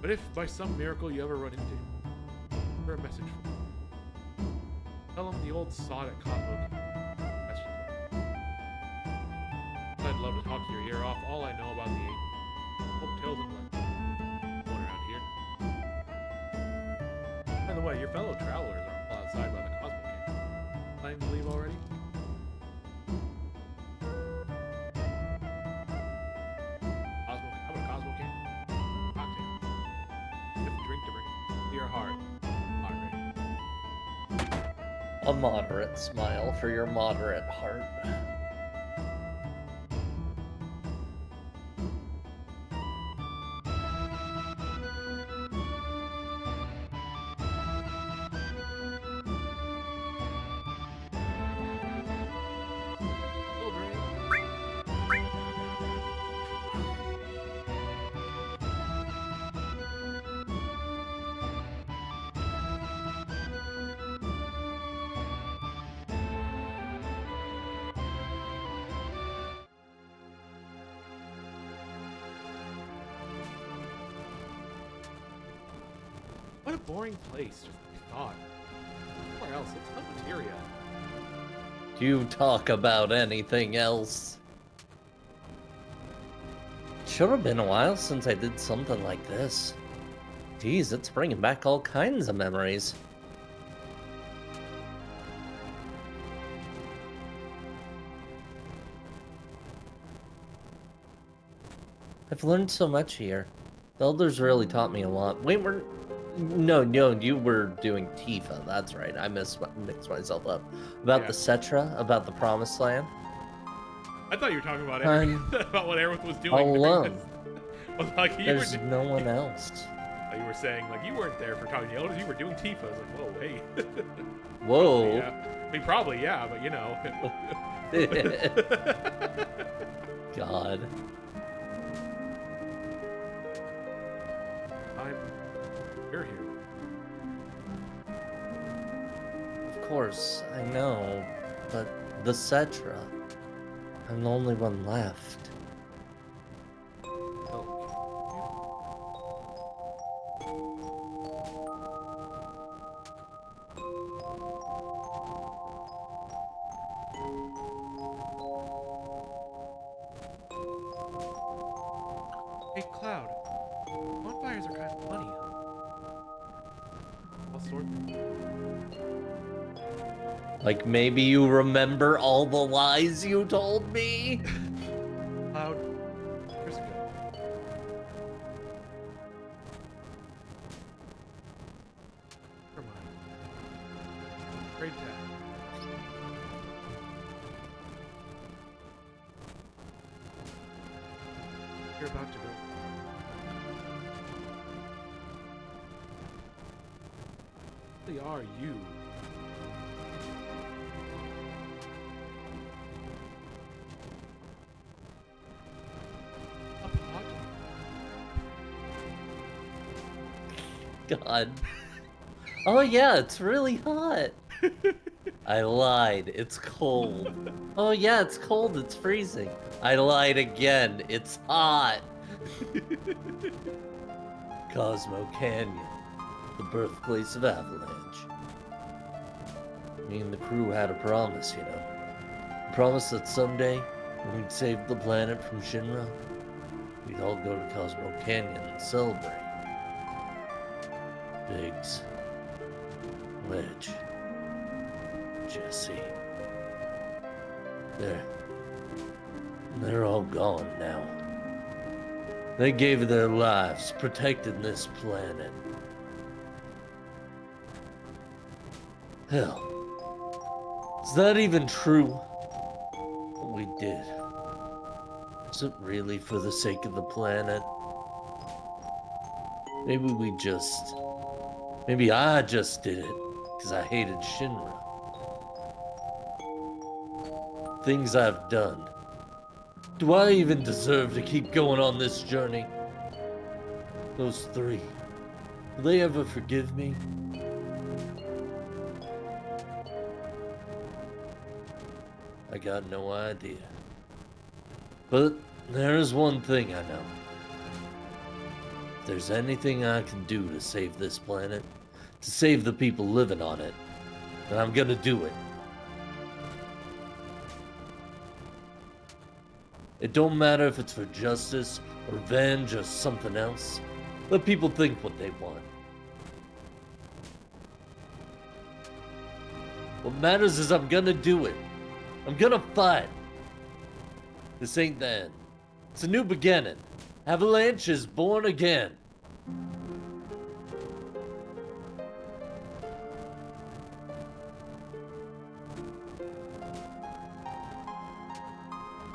[SPEAKER 2] But if by some miracle you ever run into him, for a message from him. Tell him the old sod at Cotloki. That's just I'd love to talk your ear off. All I know about the ancient folk tales and legends going around here. By the way, your fellow travelers are all outside by the Cosmo King. Planning to leave already? Cosmo, how about a Cosmo King? Cocktail. If a drink to bring to your heart. Moderate.
[SPEAKER 1] A moderate smile for your moderate heart.
[SPEAKER 2] What a boring place, just like I thought. Somewhere else, it's no materia.
[SPEAKER 1] Do you talk about anything else? Should have been a while since I did something like this. Geez, it's bringing back all kinds of memories. I've learned so much here. The elders really taught me a lot. Wait, No, you were doing Tifa. That's right. I mixed myself up. About
[SPEAKER 2] Yeah.
[SPEAKER 1] the Cetra, about the Promised Land.
[SPEAKER 2] I thought you were talking about Aerith, about what Aerith was doing.
[SPEAKER 1] Alone.
[SPEAKER 2] Well, like
[SPEAKER 1] There's no one else.
[SPEAKER 2] You were saying, like, you weren't there for talking to the elders, you were doing Tifa. I was like, whoa, hey.
[SPEAKER 1] Whoa.
[SPEAKER 2] Yeah. I mean, probably, yeah, but you know.
[SPEAKER 1] God.
[SPEAKER 2] You're here.
[SPEAKER 1] Of course, I know, but the Cetra. I'm the only one left.
[SPEAKER 2] Hey, Cloud. Bonfires are kind of funny, huh? All sorts.
[SPEAKER 1] Like maybe you remember all the lies you told me?
[SPEAKER 2] Cloud. Here's good. Never mind. Great tag. You're about to go. Who are you?
[SPEAKER 1] God. Oh yeah, it's really hot. I lied. It's cold. Oh yeah, it's cold. It's freezing. I lied again. It's hot. Cosmo Canyon, the birthplace of Avalanche. Me and the crew had a promise, you know. A promise that someday, when we'd save the planet from Shinra, we'd all go to Cosmo Canyon and celebrate. Biggs, Ledge, Jesse. They're all gone now. They gave their lives protecting this planet. Hell, is that even true? What we did, is it really for the sake of the planet? Maybe I just did it because I hated Shinra. Things I've done. Do I even deserve to keep going on this journey? Those three, will they ever forgive me? I got no idea. But there is one thing I know. If there's anything I can do to save this planet, to save the people living on it, then I'm gonna do it. It don't matter if it's for justice, or revenge, or something else. Let people think what they want. What matters is I'm gonna do it. I'm gonna fight. This ain't the end. It's a new beginning. Avalanche is born again.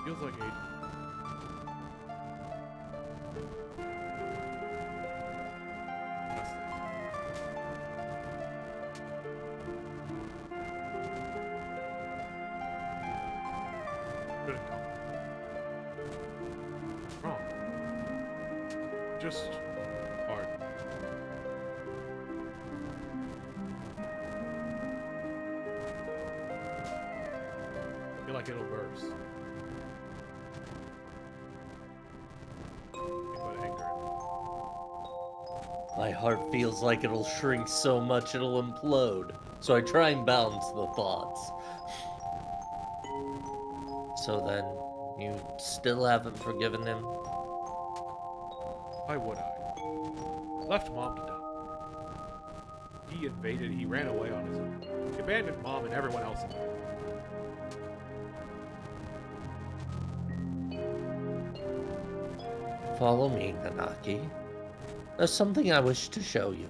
[SPEAKER 2] Feels like age. Couldn't come. Wrong. Just hard. I feel like it'll burst. But anger.
[SPEAKER 1] My heart feels like it'll shrink so much it'll implode. So I try and balance the thoughts. So then, you still haven't forgiven him?
[SPEAKER 2] Why would I? Left Mom to die. He invaded, he ran away on his own. He abandoned Mom and everyone else in there.
[SPEAKER 1] Follow me, Nanaki. There's something I wish to show you.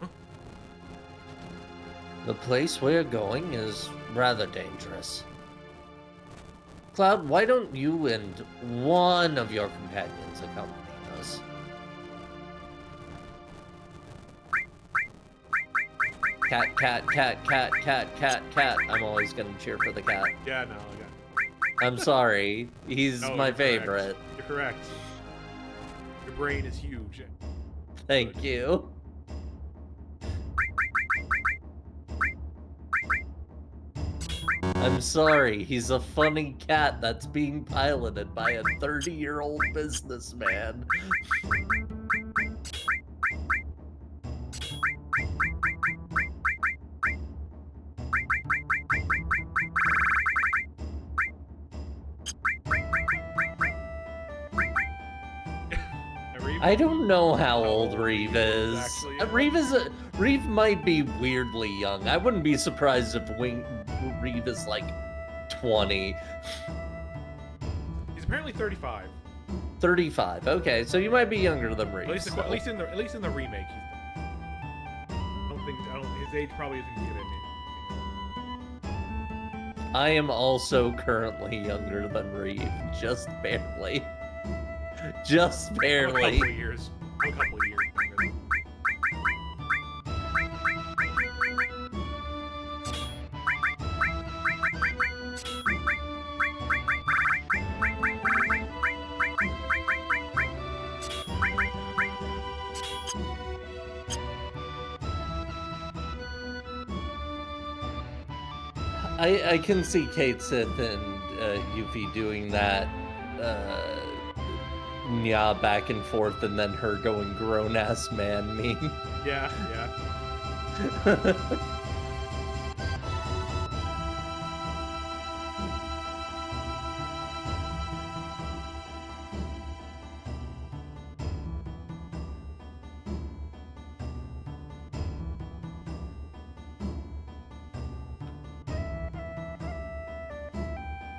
[SPEAKER 2] Huh?
[SPEAKER 1] The place we're going is rather dangerous. Cloud, why don't you and one of your companions accompany us? Cat, cat, cat, cat, cat, cat, cat. I'm always gonna cheer for the cat.
[SPEAKER 2] Yeah, no, I got it.
[SPEAKER 1] I'm sorry. He's
[SPEAKER 2] No,
[SPEAKER 1] my
[SPEAKER 2] you're
[SPEAKER 1] favorite.
[SPEAKER 2] correct. You're correct. Your brain is huge.
[SPEAKER 1] Thank you. I'm sorry, he's a funny cat that's being piloted by a 30-year-old businessman. I don't know how old Reeve is. Reeve might be weirdly young. I wouldn't be surprised if Reeve is like 20.
[SPEAKER 2] He's apparently 35.
[SPEAKER 1] 35. Okay, so you might be younger than Reeve.
[SPEAKER 2] At least in the remake, he's. I don't. His age probably isn't given.
[SPEAKER 1] I am also currently younger than Reeve, just barely. Just barely.
[SPEAKER 2] A couple of years. A couple of years.
[SPEAKER 1] I can see Kate Sith and Yuffie doing that nya back and forth, and then her going grown ass man meme.
[SPEAKER 2] Yeah, yeah.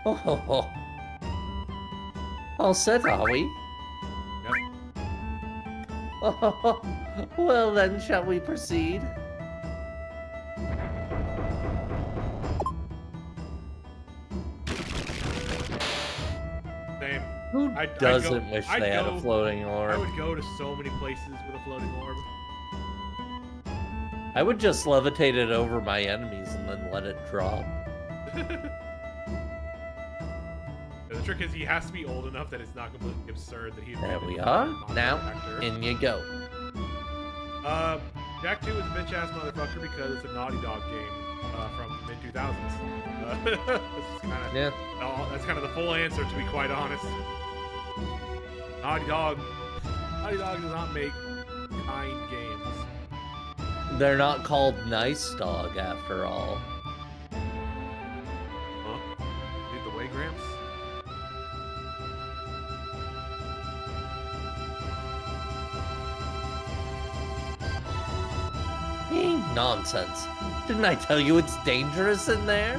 [SPEAKER 1] Oh, all set, are we?
[SPEAKER 2] Yep.
[SPEAKER 1] Oh, well then, shall we proceed?
[SPEAKER 2] Same.
[SPEAKER 1] Who doesn't wish they had a floating
[SPEAKER 2] I
[SPEAKER 1] orb?
[SPEAKER 2] would go to so many places with a floating orb.
[SPEAKER 1] I would just levitate it over my enemies and then let it drop.
[SPEAKER 2] The trick is he has to be old enough that it's not completely absurd that he'd
[SPEAKER 1] There
[SPEAKER 2] be
[SPEAKER 1] we
[SPEAKER 2] a
[SPEAKER 1] are.
[SPEAKER 2] monster
[SPEAKER 1] Now,
[SPEAKER 2] actor.
[SPEAKER 1] in you go.
[SPEAKER 2] Jack 2 is a bitch ass motherfucker because it's a Naughty Dog game from mid 2000s.
[SPEAKER 1] Yeah.
[SPEAKER 2] That's kind of the full answer, to be quite honest. Naughty Dog does not make kind games.
[SPEAKER 1] They're not called Nice Dog after all.
[SPEAKER 2] Huh? Lead the way, Gramps?
[SPEAKER 1] Nonsense. Didn't I tell you it's dangerous in there?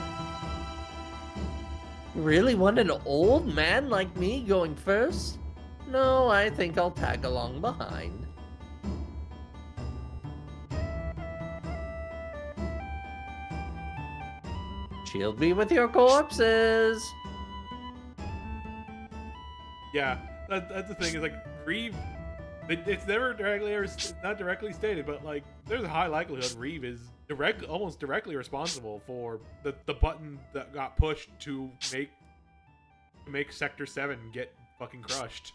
[SPEAKER 1] You really want an old man like me going first? No, I think I'll tag along behind. Shield me with your corpses.
[SPEAKER 2] Yeah, that's the thing. Is like Reeve. It's never not directly stated, but like there's a high likelihood Reeve is almost directly responsible for the button that got pushed to make Sector 7 get fucking crushed.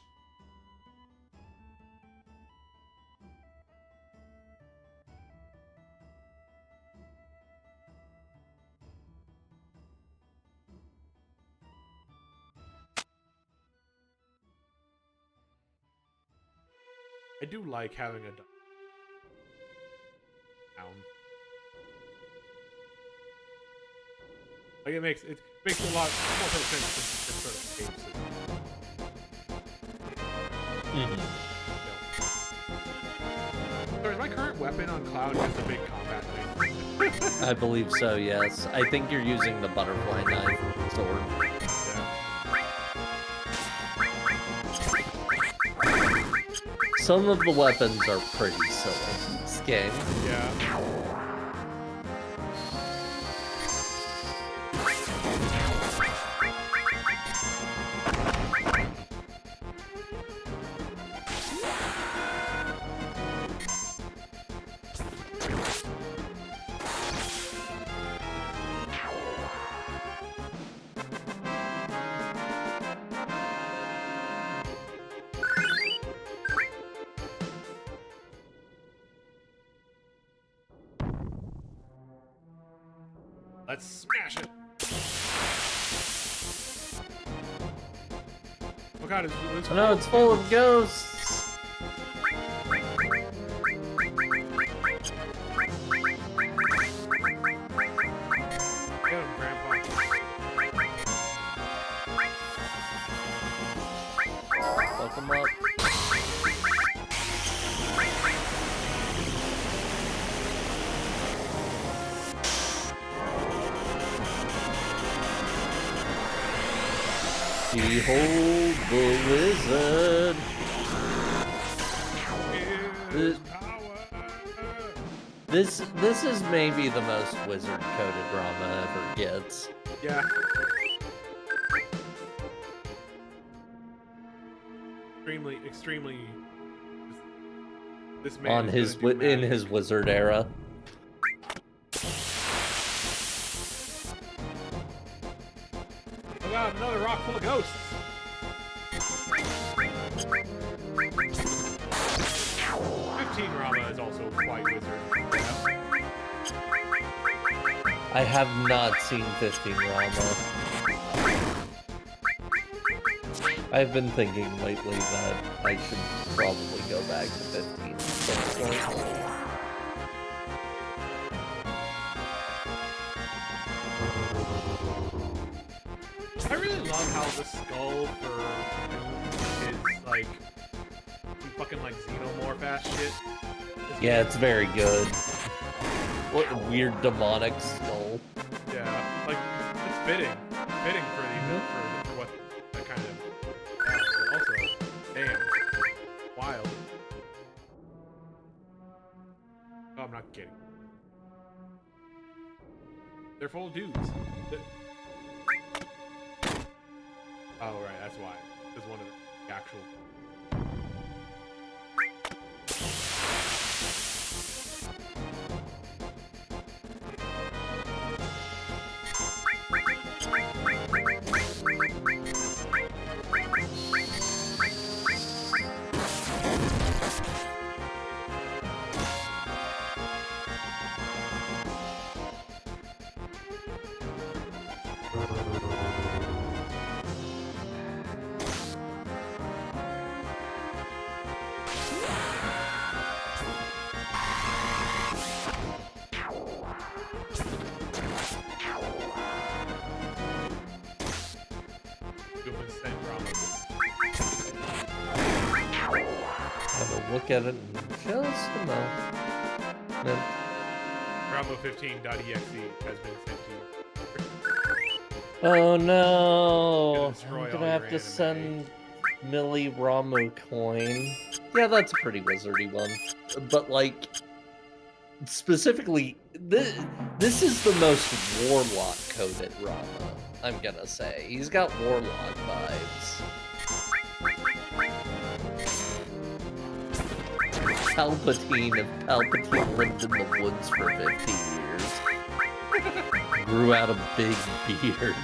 [SPEAKER 2] I do like having a down. Like it makes a lot more sense than sort of escapes it. So is my current weapon on Cloud just a big combat thing?
[SPEAKER 1] I believe so, yes. I think you're using the butterfly knife sword. Some of the weapons are pretty silly. This game.
[SPEAKER 2] Yeah. Let's smash it. Oh god, it's
[SPEAKER 1] No, it's full of ghosts.
[SPEAKER 2] Get him, Grandpa.
[SPEAKER 1] Fuck 'em up. Behold the wizard. This is maybe the most wizard coded Rama ever gets.
[SPEAKER 2] Yeah. Extremely. This man
[SPEAKER 1] On
[SPEAKER 2] is gonna do
[SPEAKER 1] in
[SPEAKER 2] magic.
[SPEAKER 1] his wizard era.
[SPEAKER 2] Oh god, another rock full of ghosts. 15 Rama is also quite wizard. Yeah.
[SPEAKER 1] I have not seen 15 Rama. I've been thinking lately that I should probably go back to 15 at some point.
[SPEAKER 2] I really love how the skull for Doom is like fucking like xenomorph ass shit.
[SPEAKER 1] Yeah, it's very good. What a weird demonic skull.
[SPEAKER 2] Yeah, like it's fitting for for what that kind of. But also, damn, wild. Oh, I'm not kidding. They're full of dudes. Oh, right, that's why. Because one of the actual.
[SPEAKER 1] Look at it in just a moment.
[SPEAKER 2] Bravo15.exe has been sent to you.
[SPEAKER 1] Oh no!
[SPEAKER 2] Destroy
[SPEAKER 1] I'm
[SPEAKER 2] all
[SPEAKER 1] gonna have
[SPEAKER 2] your
[SPEAKER 1] to
[SPEAKER 2] anime.
[SPEAKER 1] send Millie Ramu coin. Yeah, that's a pretty wizardy one. But like, specifically, this is the most warlock coded Rama. I'm gonna say he's got warlock vibes. Palpatine, if Palpatine lived in the woods for 50 years. Grew out a big beard.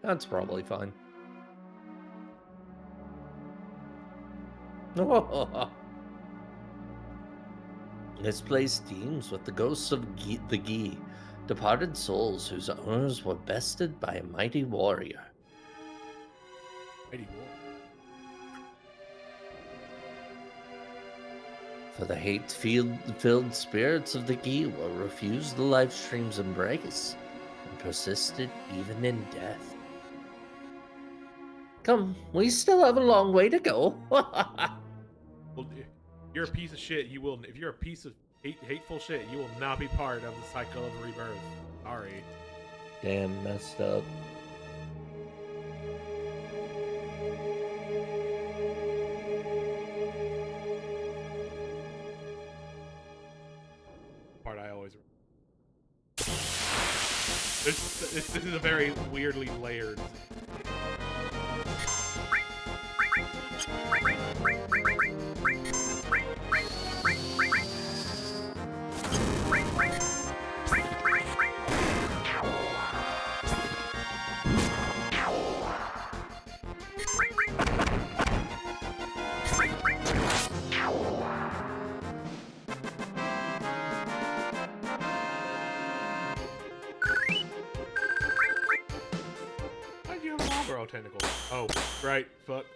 [SPEAKER 1] That's probably fine. This place teems with the ghosts of the Ghee, departed souls whose owners were bested by a mighty warrior.
[SPEAKER 2] Mighty warrior.
[SPEAKER 1] For the hate-filled spirits of the Ghee will refuse the lifestream's embrace and persisted even in death. Come, we still have a long way to go.
[SPEAKER 2] Well, if you're a piece of shit, you will. If you're a piece of hateful shit, you will not be part of the cycle of rebirth. Sorry.
[SPEAKER 1] Damn, messed up.
[SPEAKER 2] Part I always. This is a very weirdly layered. Tentacles. Oh, right. Fuck.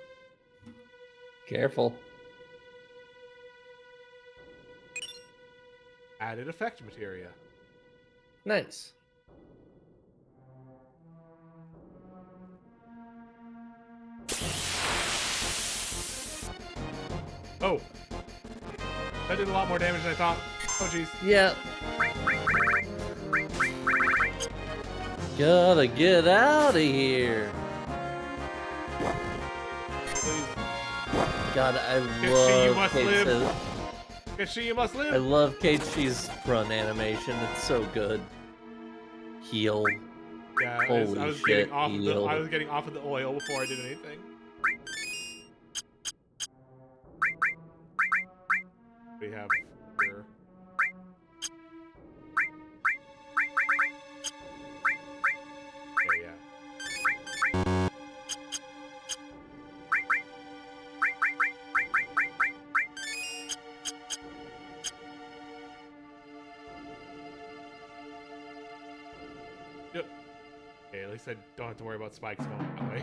[SPEAKER 1] Careful.
[SPEAKER 2] Added effect materia.
[SPEAKER 1] Nice.
[SPEAKER 2] Oh. That did a lot more damage than I thought. Oh, jeez.
[SPEAKER 1] Yeah. Gotta get out of here.
[SPEAKER 2] Please.
[SPEAKER 1] God, I
[SPEAKER 2] She, you
[SPEAKER 1] love
[SPEAKER 2] must
[SPEAKER 1] Kate's.
[SPEAKER 2] live. She, you must live.
[SPEAKER 1] I love Keiichi's run animation. It's so good. Heal.
[SPEAKER 2] Yeah,
[SPEAKER 1] Holy
[SPEAKER 2] I was
[SPEAKER 1] shit,
[SPEAKER 2] getting off of
[SPEAKER 1] heal.
[SPEAKER 2] I was getting off of the oil before I did anything. We have here. Okay, yeah. Yep. Okay, at least I don't have to worry about spikes going that way.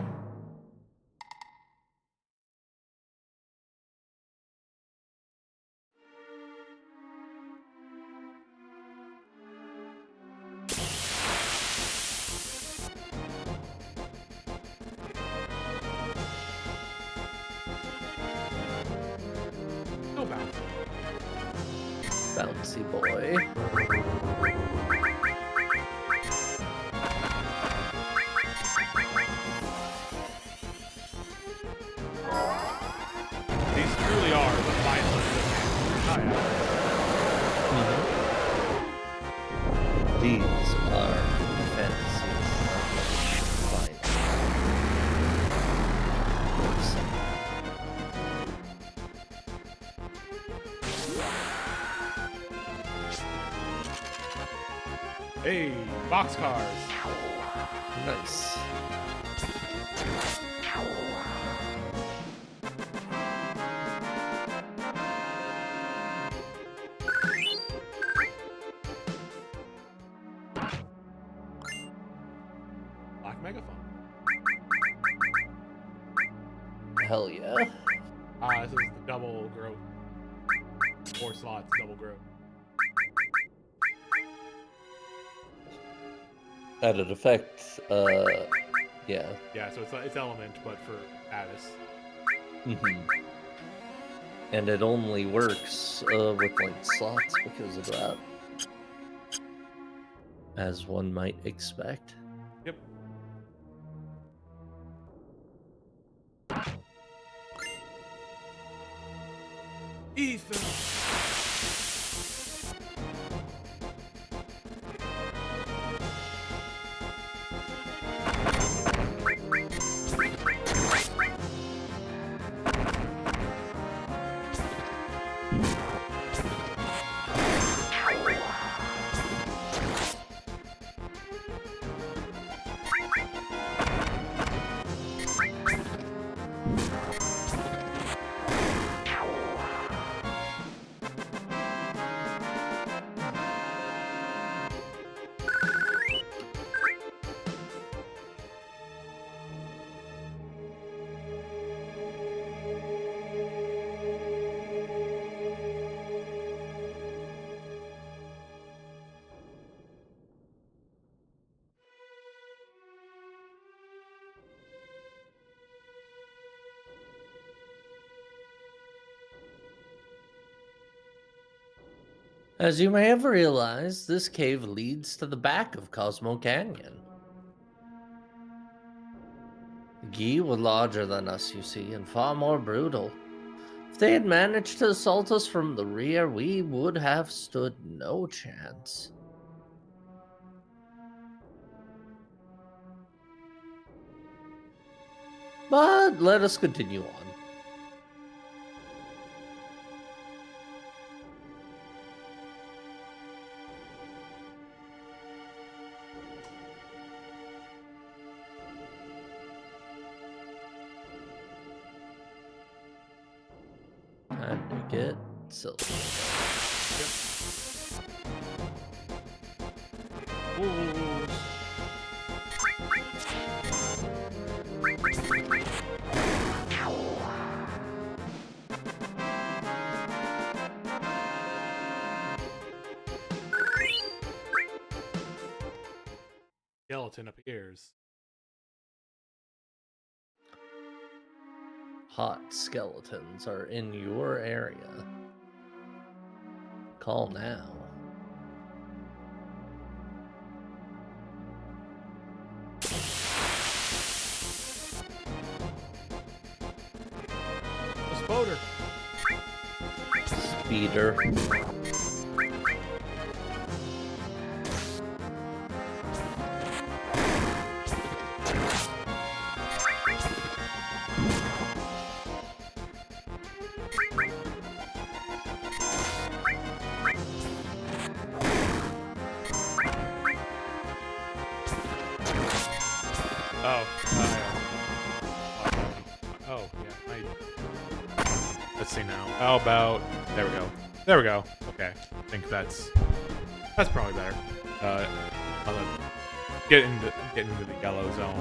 [SPEAKER 2] No bounce.
[SPEAKER 1] Bouncy boy.
[SPEAKER 2] These truly are the finest of
[SPEAKER 1] These are fantasies of
[SPEAKER 2] Hey, boxcars.
[SPEAKER 1] Nice.
[SPEAKER 2] Black megaphone.
[SPEAKER 1] Hell yeah.
[SPEAKER 2] This is the double growth. 4 slots, double growth.
[SPEAKER 1] Added effect, yeah.
[SPEAKER 2] Yeah, so it's element, but for status.
[SPEAKER 1] And it only works with like slots because of that. As one might expect.
[SPEAKER 2] Yep. Ethan.
[SPEAKER 1] As you may have realized, this cave leads to the back of Cosmo Canyon. The Gi were larger than us, you see, and far more brutal. If they had managed to assault us from the rear, we would have stood no chance. But let us continue on. Time to get silver.
[SPEAKER 2] Ooh. Skeleton appears.
[SPEAKER 1] Hot skeletons are in your area. Call now.
[SPEAKER 2] Boater.
[SPEAKER 1] Speeder.
[SPEAKER 2] Oh, yeah. Let's see now. How about... There we go. There we go. Okay. I think that's probably better. I'll get into the yellow zone.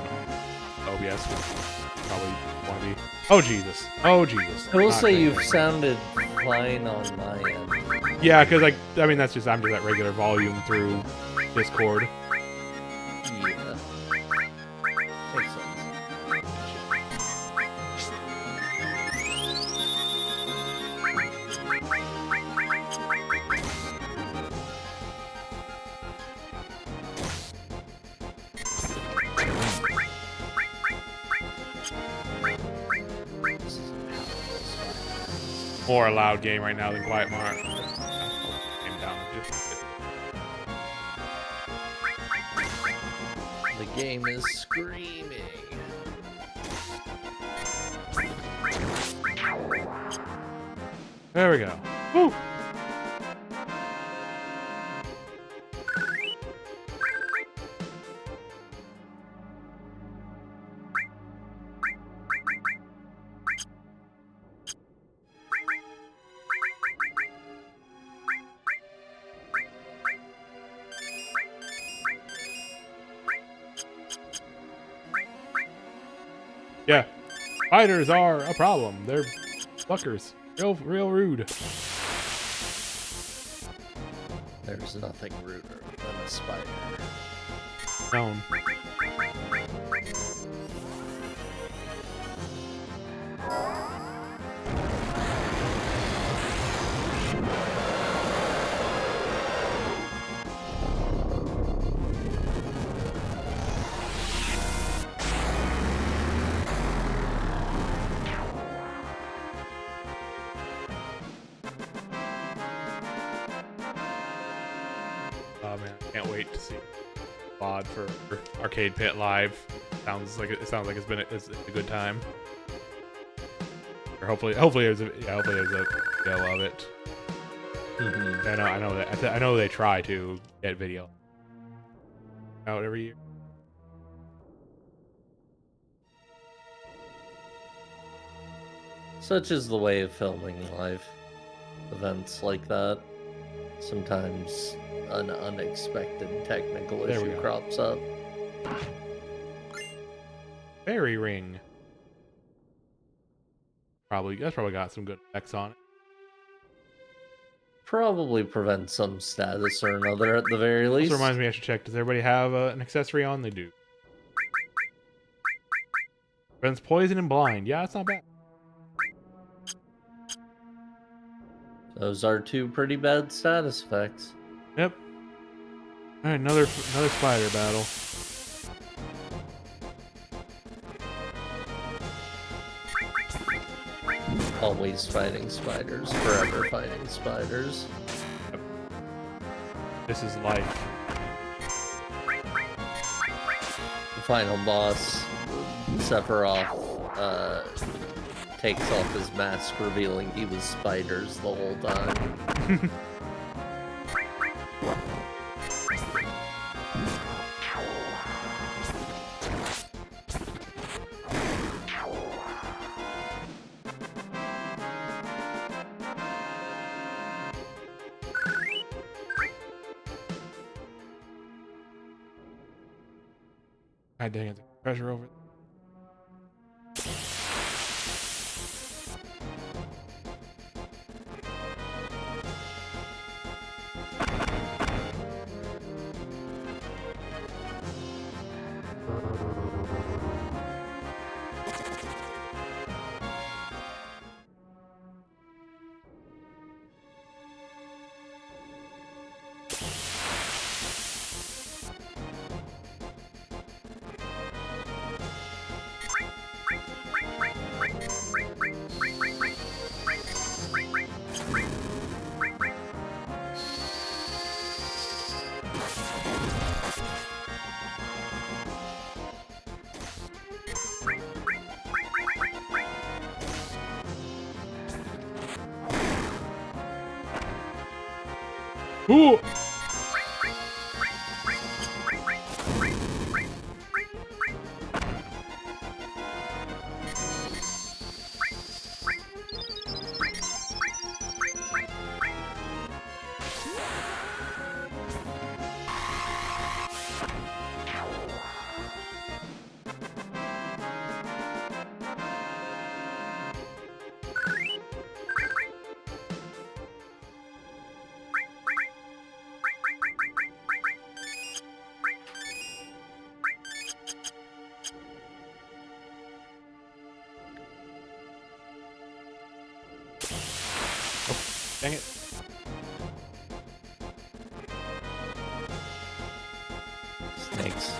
[SPEAKER 2] OBS would probably want to be... Oh, Jesus. Oh, Jesus.
[SPEAKER 1] I will
[SPEAKER 2] Not
[SPEAKER 1] say
[SPEAKER 2] great.
[SPEAKER 1] you've sounded fine on my end.
[SPEAKER 2] Yeah, because I mean, I'm just at regular volume through Discord.
[SPEAKER 1] Yeah. Makes sense.
[SPEAKER 2] More a loud game right now than Quiet Mart. Came down just a
[SPEAKER 1] The game is screaming.
[SPEAKER 2] There we go. Woo! Yeah, spiders are a problem. They're fuckers. Real rude.
[SPEAKER 1] There's nothing ruder than a spider.
[SPEAKER 2] Known. Oh man, I can't wait to see VOD for Arcade Pit Live. It sounds like it's been a good time. Or hopefully there's a video of it.
[SPEAKER 1] Mm-hmm.
[SPEAKER 2] I know they try to get video out every year.
[SPEAKER 1] Such is the way of filming live events like that. Sometimes an unexpected technical
[SPEAKER 2] There we
[SPEAKER 1] issue
[SPEAKER 2] go.
[SPEAKER 1] crops up.
[SPEAKER 2] Fairy ring. That's probably got some good effects on it.
[SPEAKER 1] Probably prevents some status or another at the very
[SPEAKER 2] Also
[SPEAKER 1] least.
[SPEAKER 2] reminds me I should check. Does everybody have an accessory on? They do. Prevents poison and blind. Yeah, that's not bad.
[SPEAKER 1] Those are two pretty bad status effects.
[SPEAKER 2] Yep. All right, another spider battle.
[SPEAKER 1] Always fighting spiders, forever fighting spiders.
[SPEAKER 2] Yep. This is life.
[SPEAKER 1] The final boss, Sephiroth, takes off his mask, revealing he was spiders the whole time.
[SPEAKER 2] God dang it, the treasure over. Ooh. Dang it.
[SPEAKER 1] Snakes.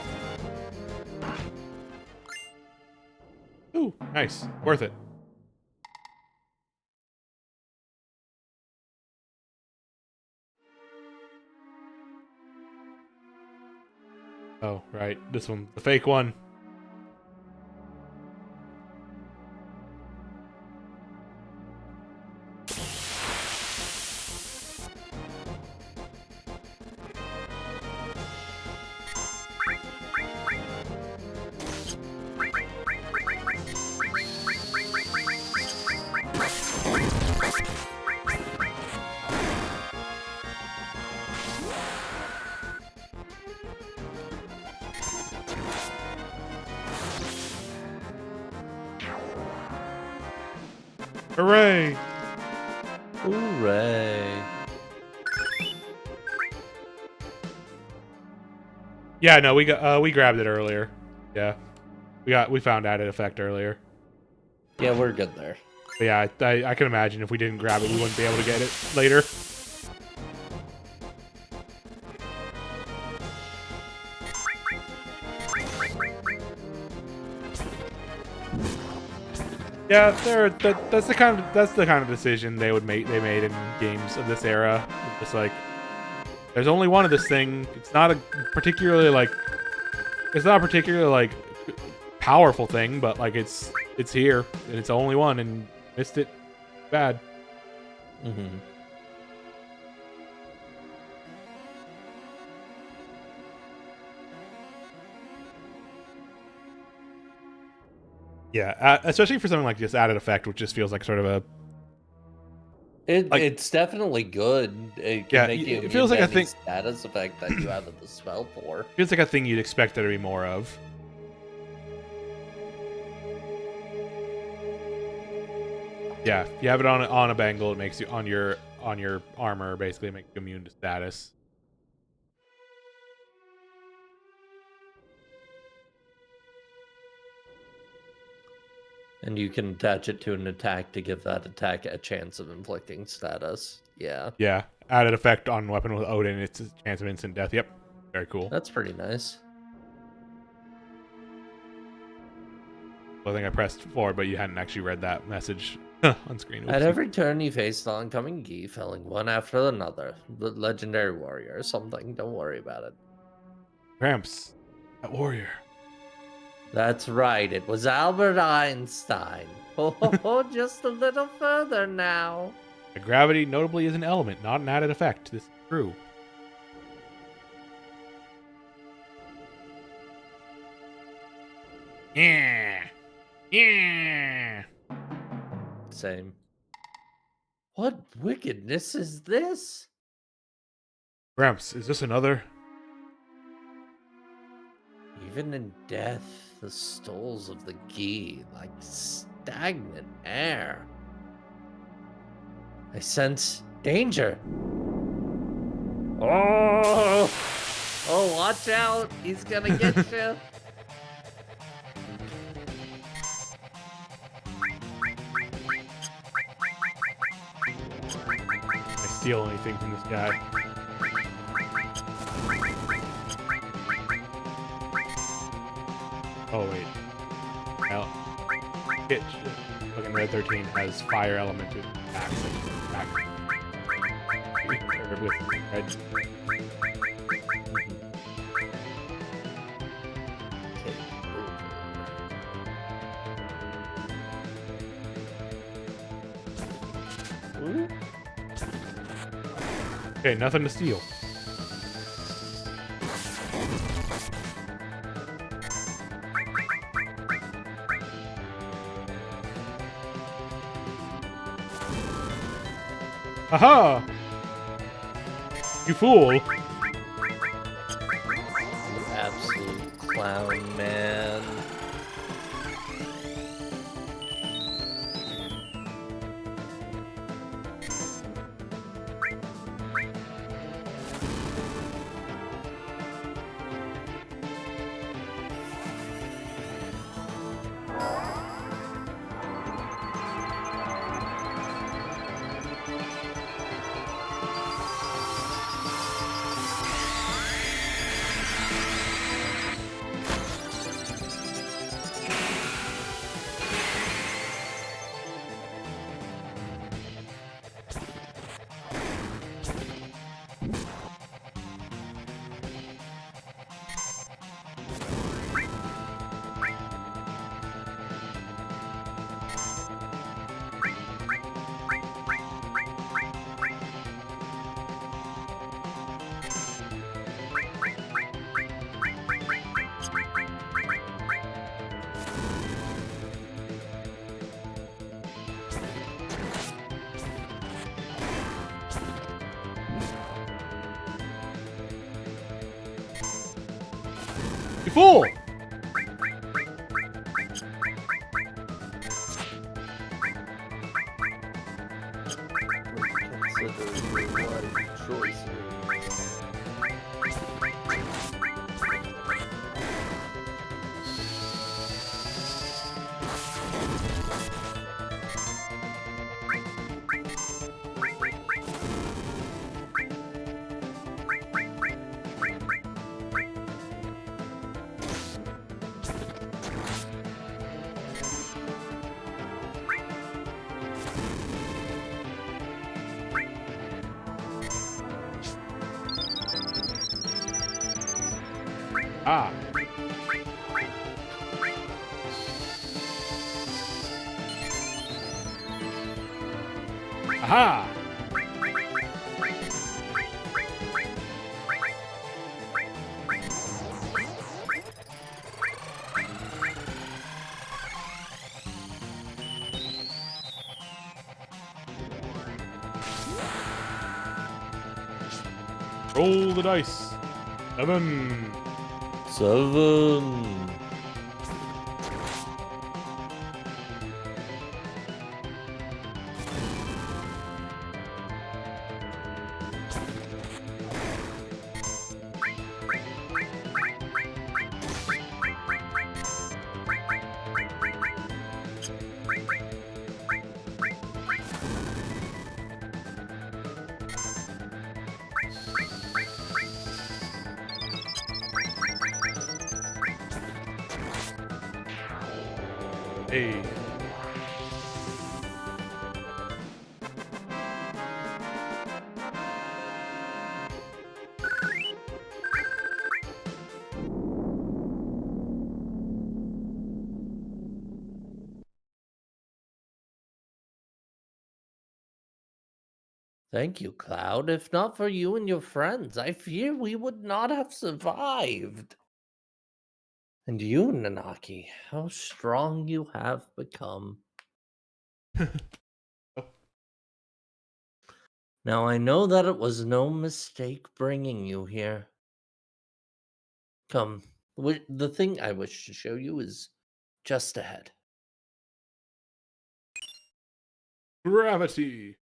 [SPEAKER 2] Ooh, nice. Worth it. Oh, right. This one. The fake one. Hooray!
[SPEAKER 1] Hooray.
[SPEAKER 2] Yeah, no, we grabbed it earlier. Yeah, we found added effect earlier.
[SPEAKER 1] Yeah, we're good there.
[SPEAKER 2] But yeah, I can imagine if we didn't grab it, we wouldn't be able to get it later. Yeah, that's the kind of decision they made in games of this era. It's like there's only one of this thing. It's not a particularly powerful thing, but like it's here and it's only one, and missed it. Bad.
[SPEAKER 1] Mm-hmm.
[SPEAKER 2] Yeah, especially for something like this added effect, which just feels like sort of a.
[SPEAKER 1] It's definitely good. It can make you
[SPEAKER 2] it feels like a thing.
[SPEAKER 1] Status effect that you added the spell for.
[SPEAKER 2] Feels like a thing you'd expect there to be more of. Yeah, if you have it on a bangle, it makes you on your armor basically makes you immune to status.
[SPEAKER 1] And you can attach it to an attack to give that attack a chance of inflicting status. Yeah.
[SPEAKER 2] Yeah, added effect on weapon with Odin. It's a chance of instant death. Yep, very cool.
[SPEAKER 1] That's pretty nice.
[SPEAKER 2] I think I pressed forward, but you hadn't actually read that message on screen.
[SPEAKER 1] At every turn, you face the oncoming Gi, felling one after another. The legendary warrior or something. Don't worry about it.
[SPEAKER 2] Gramps, that warrior.
[SPEAKER 1] That's right. It was Albert Einstein. Oh, just a little further now.
[SPEAKER 2] The gravity notably is an element, not an added effect. This is true. Yeah. Yeah.
[SPEAKER 1] Same. What wickedness is this?
[SPEAKER 2] Gramps, is this another?
[SPEAKER 1] Even in death, the stoles of the Gi, like stagnant air. I sense danger. Oh, watch out. He's gonna get you.
[SPEAKER 2] I steal anything from this guy. Oh wait. Well, Hitch, fucking Red 13 has fire element to attack. Or with red. Okay, nothing to steal. Aha! You fool!
[SPEAKER 1] You absolute clown, man.
[SPEAKER 2] You fool!
[SPEAKER 1] Consider your life choices.
[SPEAKER 2] Ah. Aha! Roll the dice. 7.
[SPEAKER 1] 7.
[SPEAKER 2] Hey.
[SPEAKER 1] Thank you, Cloud. If not for you and your friends, I fear we would not have survived. And you, Nanaki, how strong you have become. Now I know that it was no mistake bringing you here. Come, the thing I wish to show you is just ahead.
[SPEAKER 2] Gravity.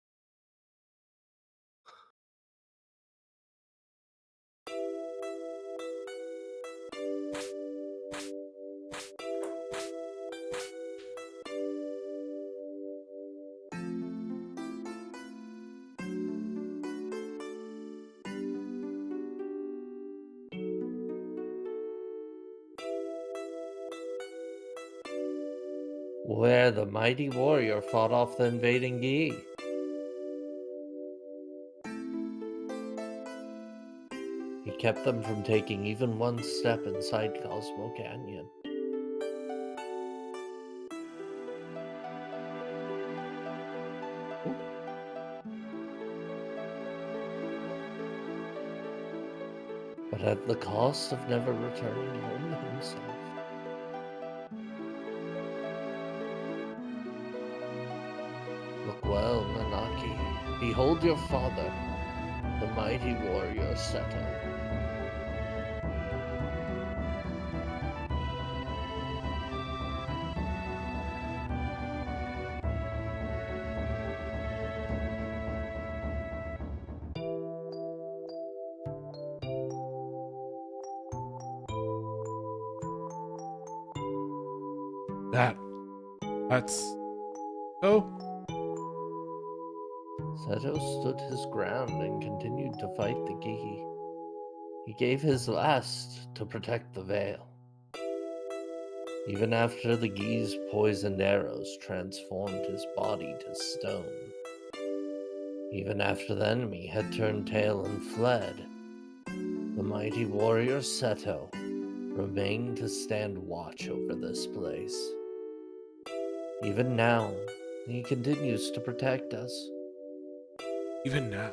[SPEAKER 1] Where the mighty warrior fought off the invading Gi. He kept them from taking even one step inside Cosmo Canyon. but at the cost of never returning home himself. Look well, Nanaki. Behold your father, the mighty warrior Seto.
[SPEAKER 2] That's oh.
[SPEAKER 1] Seto stood his ground and continued to fight the Gi. He gave his last to protect the Veil. Even after the Gi's poisoned arrows transformed his body to stone. Even after the enemy had turned tail and fled, the mighty warrior Seto remained to stand watch over this place. Even now, he continues to protect us.
[SPEAKER 2] Even now.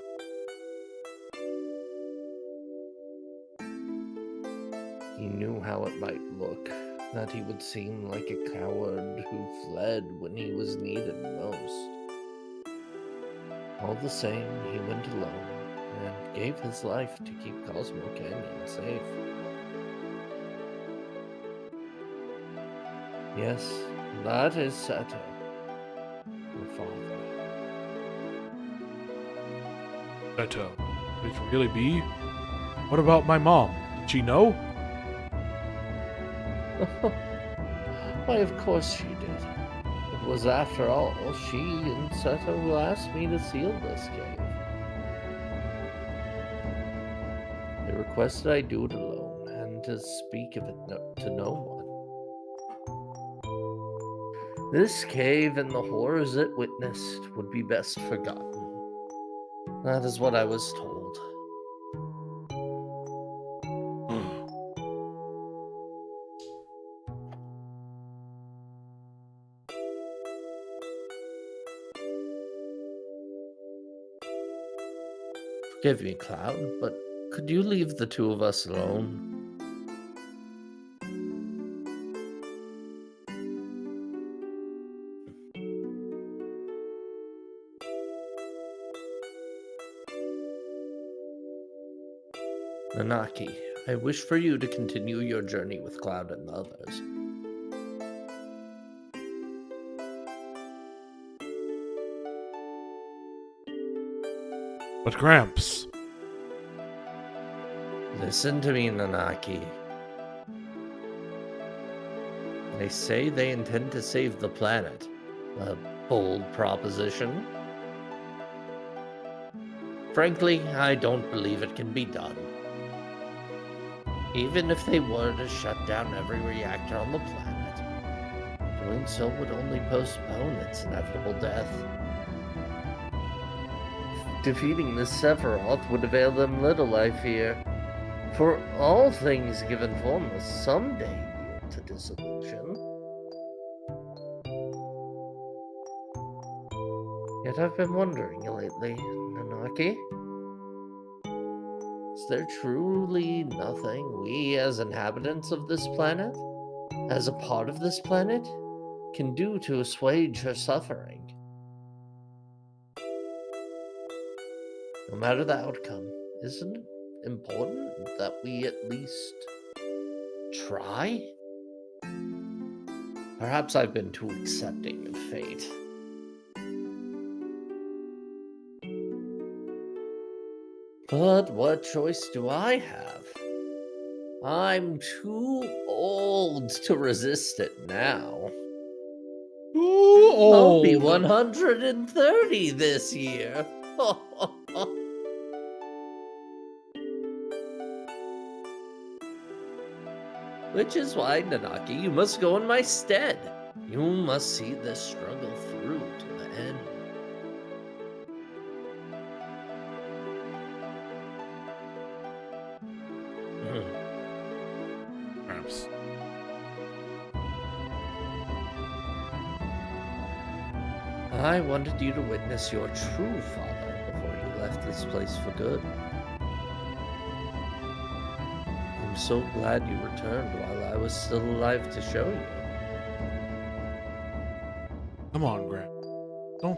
[SPEAKER 1] He knew how it might look, that he would seem like a coward who fled when he was needed most. All the same, he went alone and gave his life to keep Cosmo Canyon safe. Yes, that is Seto, your father.
[SPEAKER 2] Seto. Could it really be? What about my mom? Did she know?
[SPEAKER 1] Why, of course she did. It was, after all, she and Seto who asked me to seal this cave. They requested I do it alone, and to speak of it to no one. This cave and the horrors it witnessed would be best forgotten. That is what I was told. Forgive me, Cloud, but could you leave the two of us alone? Nanaki, I wish for you to continue your journey with Cloud and the others.
[SPEAKER 2] But Gramps.
[SPEAKER 1] Listen to me, Nanaki. They say they intend to save the planet. A bold proposition. Frankly, I don't believe it can be done. Even if they were to shut down every reactor on the planet, doing so would only postpone its inevitable death. Defeating the Sephiroth would avail them little, I fear. For all things given form must someday yield to dissolution. Yet I've been wondering lately, Nanaki. Is there truly nothing we as inhabitants of this planet, as a part of this planet, can do to assuage her suffering? No matter the outcome, isn't it important that we at least try? Perhaps I've been too accepting of fate. But what choice do I have? I'm too old to resist it now.
[SPEAKER 2] Too old.
[SPEAKER 1] I'll be 130 this year. Which is why, Nanaki, you must go in my stead. You must see this struggle through to the end.
[SPEAKER 2] Gramps.
[SPEAKER 1] I wanted you to witness your true father before you left this place for good. so glad you returned while I was still alive to show you.
[SPEAKER 2] Come on, Graham. I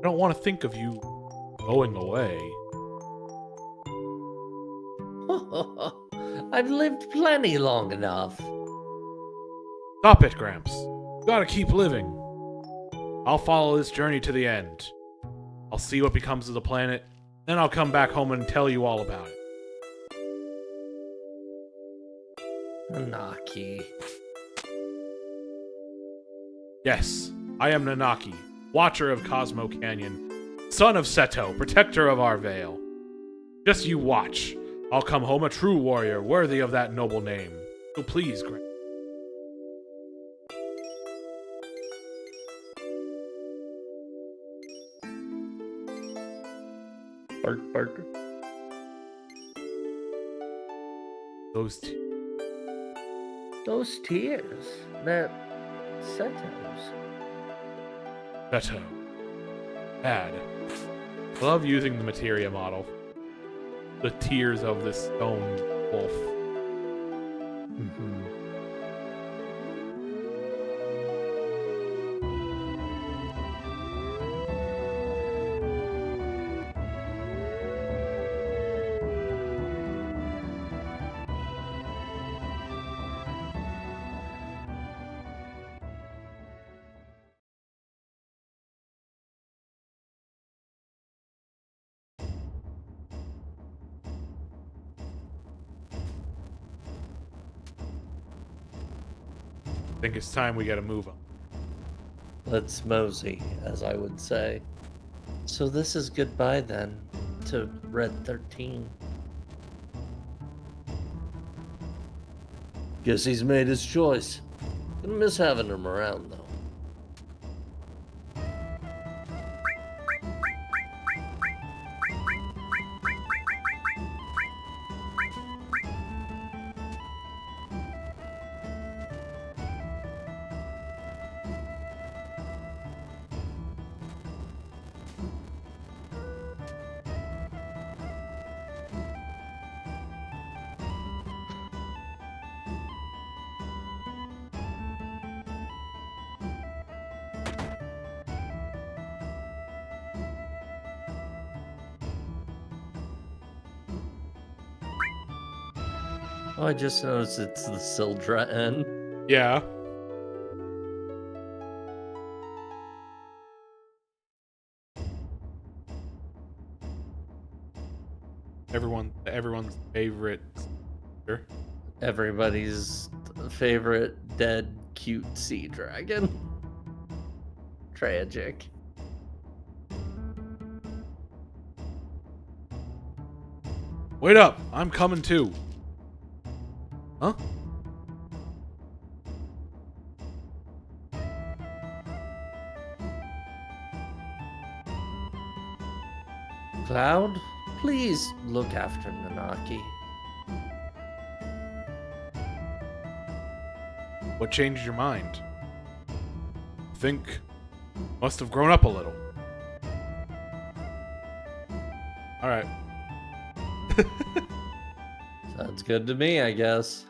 [SPEAKER 2] don't want to think of you going away.
[SPEAKER 1] I've lived plenty long enough.
[SPEAKER 2] Stop it, Gramps. You gotta keep living. I'll follow this journey to the end. I'll see what becomes of the planet, then I'll come back home and tell you all about it.
[SPEAKER 1] Nanaki.
[SPEAKER 2] Yes, I am Nanaki, Watcher of Cosmo Canyon, son of Seto, protector of our Vale. Just you watch. I'll come home a true warrior, worthy of that noble name. So please, Gramps.
[SPEAKER 1] Bark, bark.
[SPEAKER 2] Those
[SPEAKER 1] tears. They're Seto's.
[SPEAKER 2] Seto. Bad. I love using the materia model. The tears of this stone wolf.
[SPEAKER 1] Mm-hmm.
[SPEAKER 2] I think it's time we get a move on.
[SPEAKER 1] Let's mosey, as I would say. So this is goodbye then to Red 13. Guess he's made his choice. Gonna miss having him around though. Oh, I just noticed it's the Sildra N.
[SPEAKER 2] Yeah. Everyone's favorite.
[SPEAKER 1] Everybody's favorite dead cute sea dragon. Tragic.
[SPEAKER 2] Wait up! I'm coming too. Huh?
[SPEAKER 1] Cloud, please look after Nanaki.
[SPEAKER 2] What changed your mind? Think must have grown up a little. All right.
[SPEAKER 1] Sounds good to me, I guess.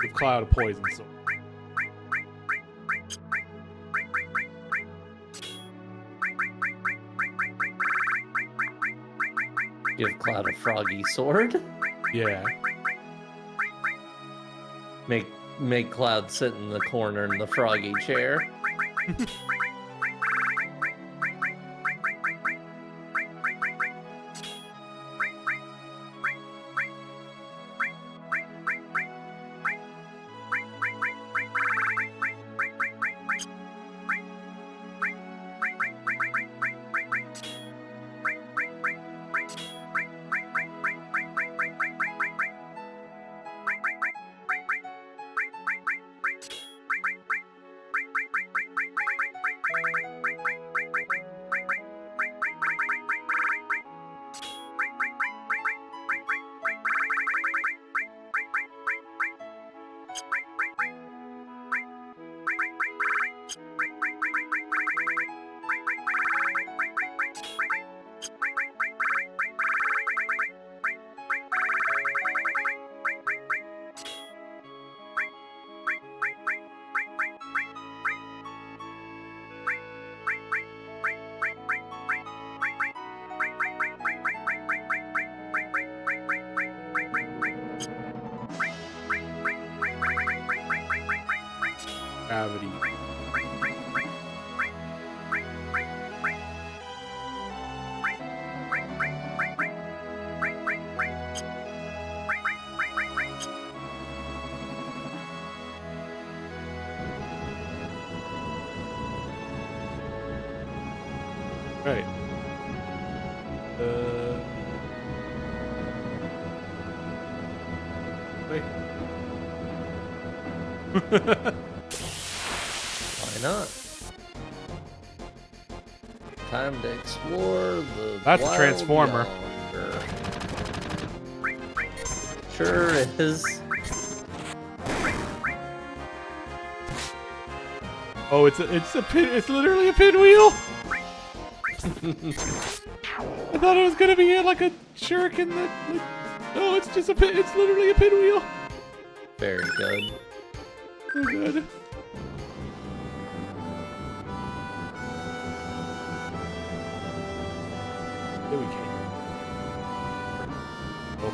[SPEAKER 2] Give Cloud a poison sword.
[SPEAKER 1] Give Cloud a froggy sword.
[SPEAKER 2] Yeah.
[SPEAKER 1] Make Cloud sit in the corner in the froggy chair.
[SPEAKER 2] Gravity. Right. Wait.
[SPEAKER 1] Why not? Time to explore the
[SPEAKER 2] That's a
[SPEAKER 1] wild
[SPEAKER 2] transformer.
[SPEAKER 1] yonder. Sure is.
[SPEAKER 2] Oh, it's a pin. It's literally a pinwheel. I thought it was gonna be like a shuriken. No, it's just a pin. It's literally a pinwheel.
[SPEAKER 1] Very good.
[SPEAKER 2] Oh god. There we go. Oh.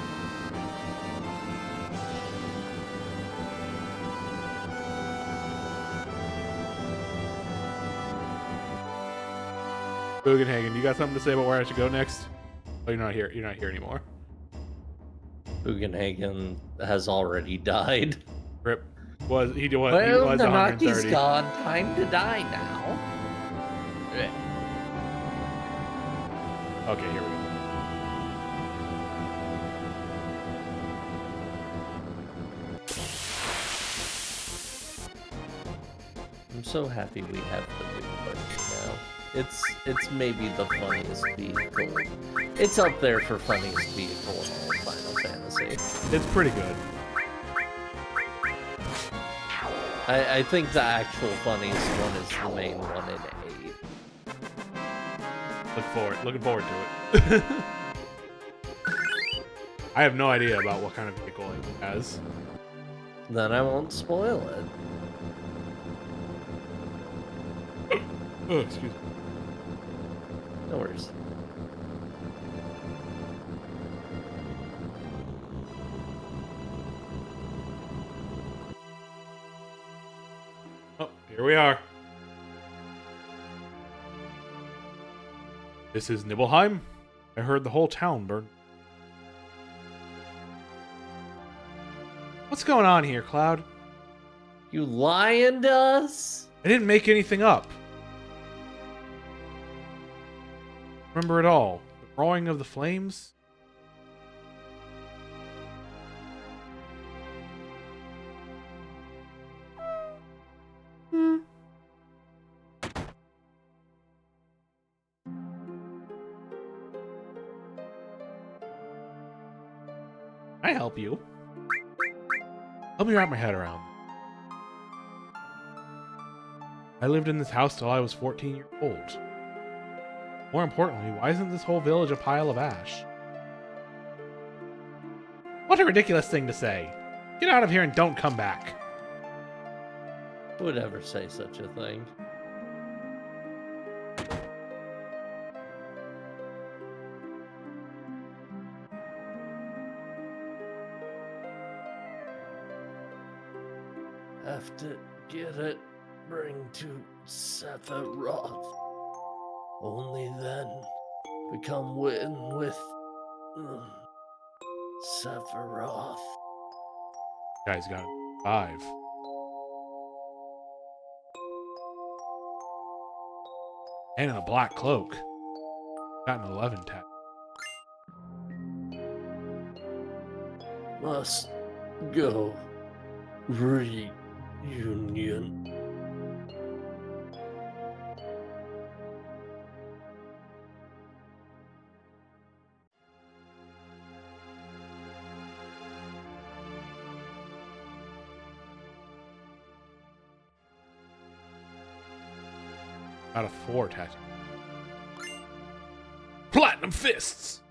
[SPEAKER 2] Bugenhagen, you got something to say about where I should go next? Oh, you're not here. You're not here anymore.
[SPEAKER 1] Bugenhagen has already died.
[SPEAKER 2] Rip. Well, he was
[SPEAKER 1] Nanaki's
[SPEAKER 2] 130.
[SPEAKER 1] gone. Time to die now.
[SPEAKER 2] Okay, here we go.
[SPEAKER 1] I'm so happy we have the new buggy now. It's maybe the funniest vehicle. It's up there for funniest vehicle in all of Final Fantasy.
[SPEAKER 2] It's pretty good.
[SPEAKER 1] I think the actual funniest one is the main one in 8.
[SPEAKER 2] Looking forward to it. I have no idea about what kind of vehicle it has.
[SPEAKER 1] Then I won't spoil it.
[SPEAKER 2] Oh, excuse me.
[SPEAKER 1] No worries.
[SPEAKER 2] Oh, here we are. This is Nibelheim. I heard the whole town burned. What's going on here, Cloud?
[SPEAKER 1] You lying to us?
[SPEAKER 2] I didn't make anything up. Remember it all. The roaring of the flames? I help you. Help me wrap my head around. I lived in this house till I was 14 years old. More importantly, why isn't this whole village a pile of ash? What a ridiculous thing to say. Get out of here and don't come back.
[SPEAKER 1] Who would ever say such a thing? have to get it, bring to Sephiroth. Only then become one with Sephiroth.
[SPEAKER 2] Guy's got 5. And in a black cloak. Got an 11 tap.
[SPEAKER 1] Must go. Reunion.
[SPEAKER 2] Got a 4 tattoo. Platinum fists!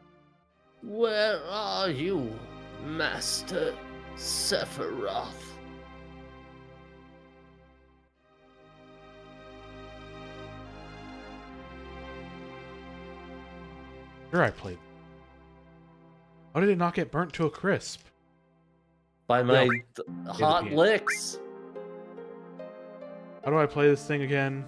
[SPEAKER 1] Where are you, Master Sephiroth?
[SPEAKER 2] Sure, I played. How did it not get burnt to a crisp?
[SPEAKER 1] By my
[SPEAKER 2] Yeah,
[SPEAKER 1] hot
[SPEAKER 2] the
[SPEAKER 1] licks.
[SPEAKER 2] How do I play this thing again?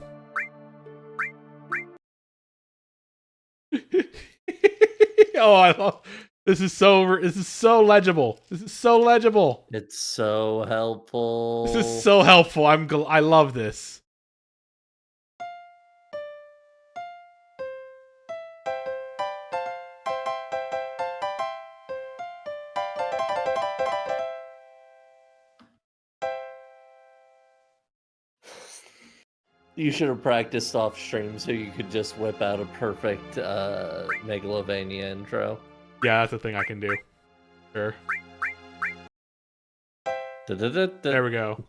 [SPEAKER 2] Oh, I love this. Is so legible. This is so legible.
[SPEAKER 1] It's so helpful.
[SPEAKER 2] This is so helpful. I love this.
[SPEAKER 1] You should have practiced off stream so you could just whip out a perfect Megalovania intro.
[SPEAKER 2] Yeah, that's a thing I can do. Sure. There we go.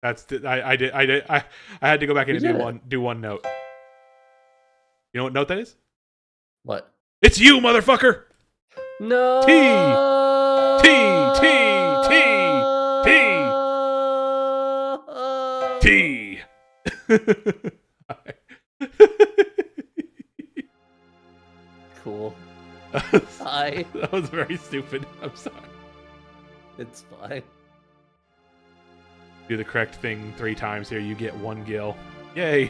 [SPEAKER 2] That's I had to go back in and do one note. You know what note that is?
[SPEAKER 1] What?
[SPEAKER 2] It's you, motherfucker!
[SPEAKER 1] No.
[SPEAKER 2] T
[SPEAKER 1] Cool.
[SPEAKER 2] Hi. That was very stupid. I'm sorry.
[SPEAKER 1] It's fine.
[SPEAKER 2] Do the correct thing 3 times here. You get 1 gil. Yay.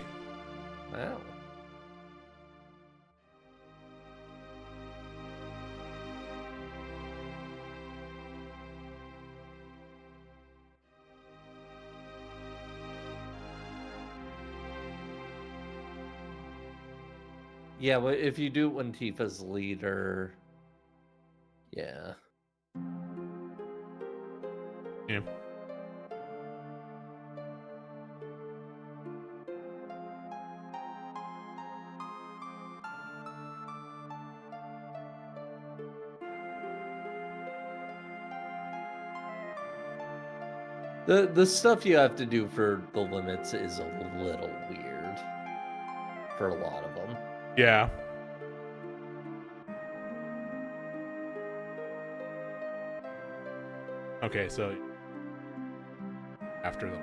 [SPEAKER 1] Wow. Yeah, but if you do it when Tifa's leader, yeah.
[SPEAKER 2] Yeah.
[SPEAKER 1] The stuff you have to do for the limits is a little weird for a lot of them.
[SPEAKER 2] Yeah. Okay, so after the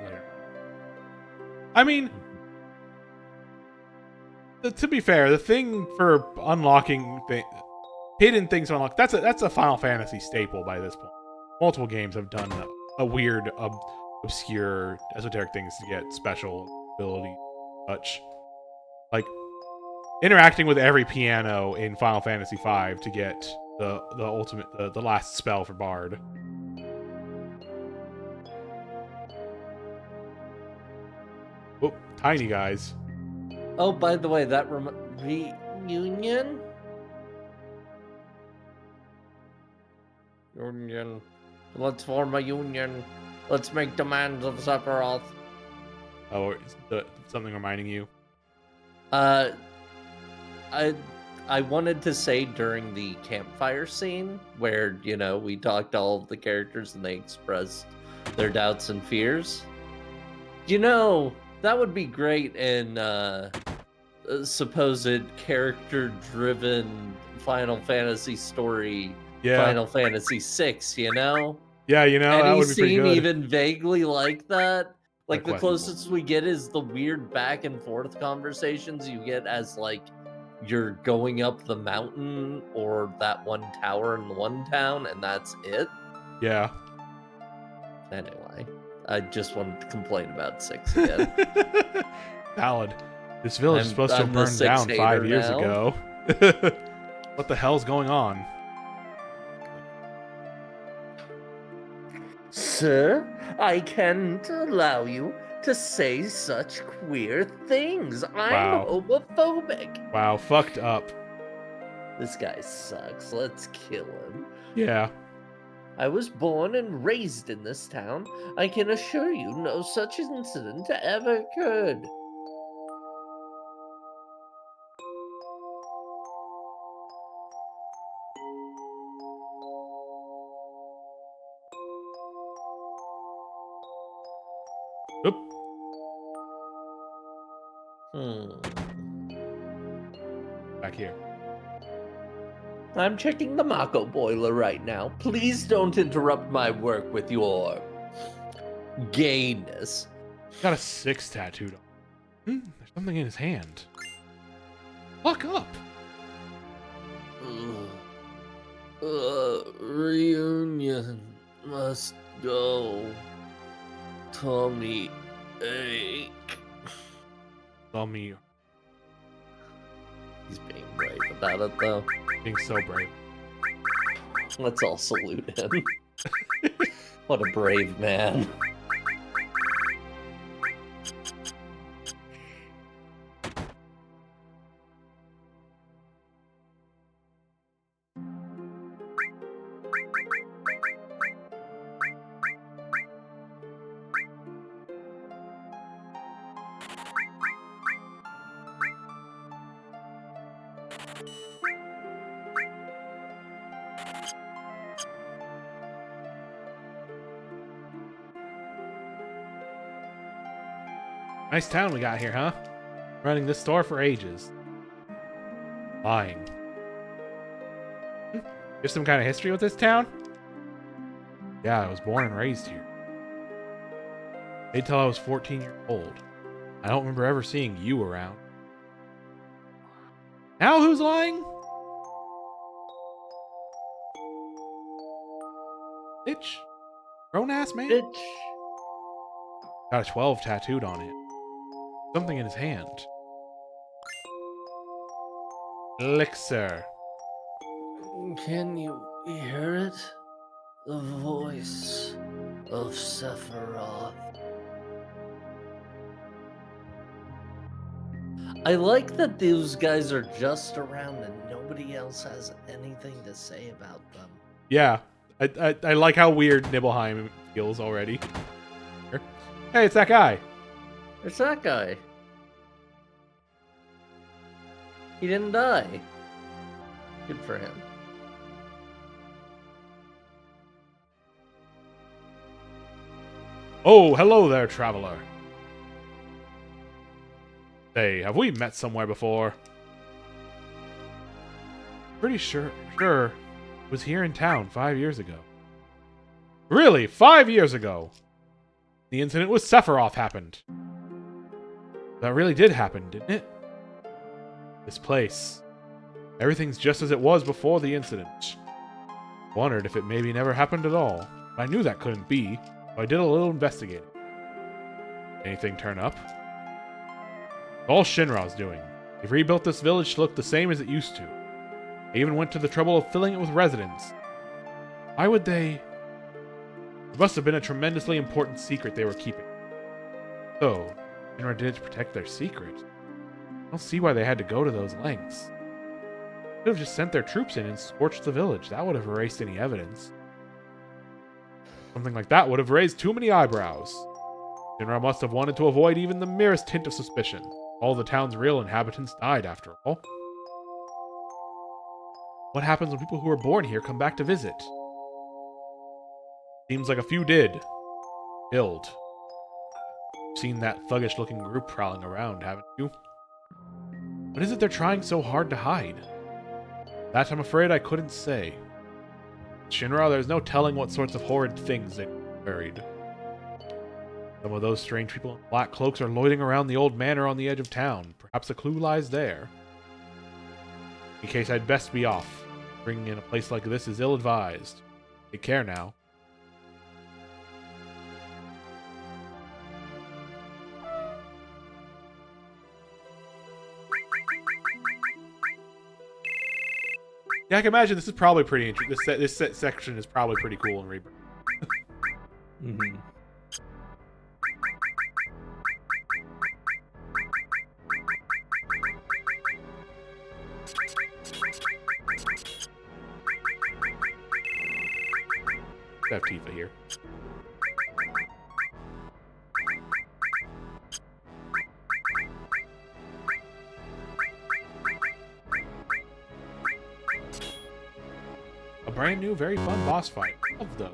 [SPEAKER 2] later. I mean, to be fair, the thing for unlocking hidden things to unlock, that's a Final Fantasy staple by this point. Multiple games have done a weird, obscure, esoteric things to get special ability, such like interacting with every piano in Final Fantasy V to get the ultimate the last spell for Bard. Oh, tiny guys.
[SPEAKER 1] Oh, by the way, that reunion. Union. Let's form a union. Let's make demands of Sephiroth.
[SPEAKER 2] Oh, is something reminding you?
[SPEAKER 1] I wanted to say during the campfire scene where, you know, we talked to all of the characters and they expressed their doubts and fears. You know, that would be great in supposed character-driven Final Fantasy story.
[SPEAKER 2] Yeah.
[SPEAKER 1] Final Fantasy VI, you know?
[SPEAKER 2] Yeah, you know,
[SPEAKER 1] Any
[SPEAKER 2] that would be pretty
[SPEAKER 1] scene
[SPEAKER 2] good.
[SPEAKER 1] even vaguely like that? Like the
[SPEAKER 2] what?
[SPEAKER 1] closest we get is the weird back and forth conversations you get as like you're going up the mountain or that one tower in the one town, and that's it.
[SPEAKER 2] Yeah.
[SPEAKER 1] Anyway, I just wanted to complain about 6 again.
[SPEAKER 2] Valid. This village is supposed to have
[SPEAKER 1] I'm the
[SPEAKER 2] burned down
[SPEAKER 1] 6
[SPEAKER 2] 5
[SPEAKER 1] hater
[SPEAKER 2] years
[SPEAKER 1] now.
[SPEAKER 2] ago. What the hell's going on?
[SPEAKER 1] Sir, I can't allow you to say such queer things. I'm
[SPEAKER 2] Wow.
[SPEAKER 1] homophobic.
[SPEAKER 2] Wow, fucked up.
[SPEAKER 1] This guy sucks. Let's kill him.
[SPEAKER 2] Yeah.
[SPEAKER 1] I was born and raised in this town. I can assure you no such incident ever occurred.
[SPEAKER 2] Oop. Back here.
[SPEAKER 1] I'm checking the Mako boiler right now. Please don't interrupt my work with your gayness.
[SPEAKER 2] Got a 6 tattooed on. There's something in his hand. Fuck up.
[SPEAKER 1] Reunion must go. Tummy ache.
[SPEAKER 2] Tell me
[SPEAKER 1] He's being brave about it, though.
[SPEAKER 2] being so brave.
[SPEAKER 1] Let's all salute him. What a brave man.
[SPEAKER 2] Nice town we got here, huh? Running this store for ages. Lying. There's some kind of history with this town? Yeah, I was born and raised here. Stayed till I was 14 years old. I don't remember ever seeing you around. Now who's lying? Bitch. Grown-ass man?
[SPEAKER 1] Bitch.
[SPEAKER 2] Got a 12 tattooed on it. Something in his hand. Elixir.
[SPEAKER 1] Can you hear it? The voice of Sephiroth. I like that those guys are just around and nobody else has anything to say about them.
[SPEAKER 2] Yeah. I like how weird Nibelheim feels already. Hey, it's that guy.
[SPEAKER 1] It's that guy. He didn't die. Good for him.
[SPEAKER 2] Oh, hello there, traveler. Say, have we met somewhere before? Pretty sure was here in town 5 years ago. Really? 5 years ago? The incident with Sephiroth happened. That really did happen, didn't it? This place. Everything's just as it was before the incident. Wondered if it maybe never happened at all. But I knew that couldn't be, so I did a little investigating. Anything turn up? All Shinra's doing. They've rebuilt this village to look the same as it used to. They even went to the trouble of filling it with residents. Why would they? It must have been a tremendously important secret they were keeping. So, Shinra did it to protect their secret. I don't see why they had to go to those lengths. They could have just sent their troops in and scorched the village. That would have erased any evidence. Something like that would have raised too many eyebrows. Shinra must have wanted to avoid even the merest hint of suspicion. All the town's real inhabitants died, after all. What happens when people who were born here come back to visit? Seems like a few did. Killed. You've seen that thuggish-looking group prowling around, haven't you? What is it they're trying so hard to hide? That I'm afraid I couldn't say. Shinra, there's no telling what sorts of horrid things they buried. Some of those strange people in black cloaks are loitering around the old manor on the edge of town. Perhaps a clue lies there. In case I'd best be off. Bringing in a place like this is ill-advised. Take care now. Yeah, I can imagine this is probably pretty interesting. This section is probably pretty cool in Rebirth.
[SPEAKER 1] Mm-hmm.
[SPEAKER 2] I have Tifa here. A brand new, very fun boss fight. Love those.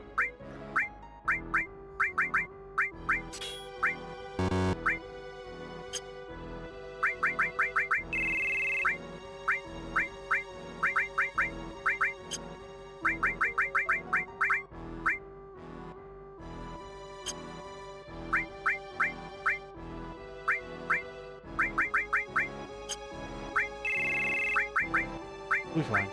[SPEAKER 2] We'll be fine.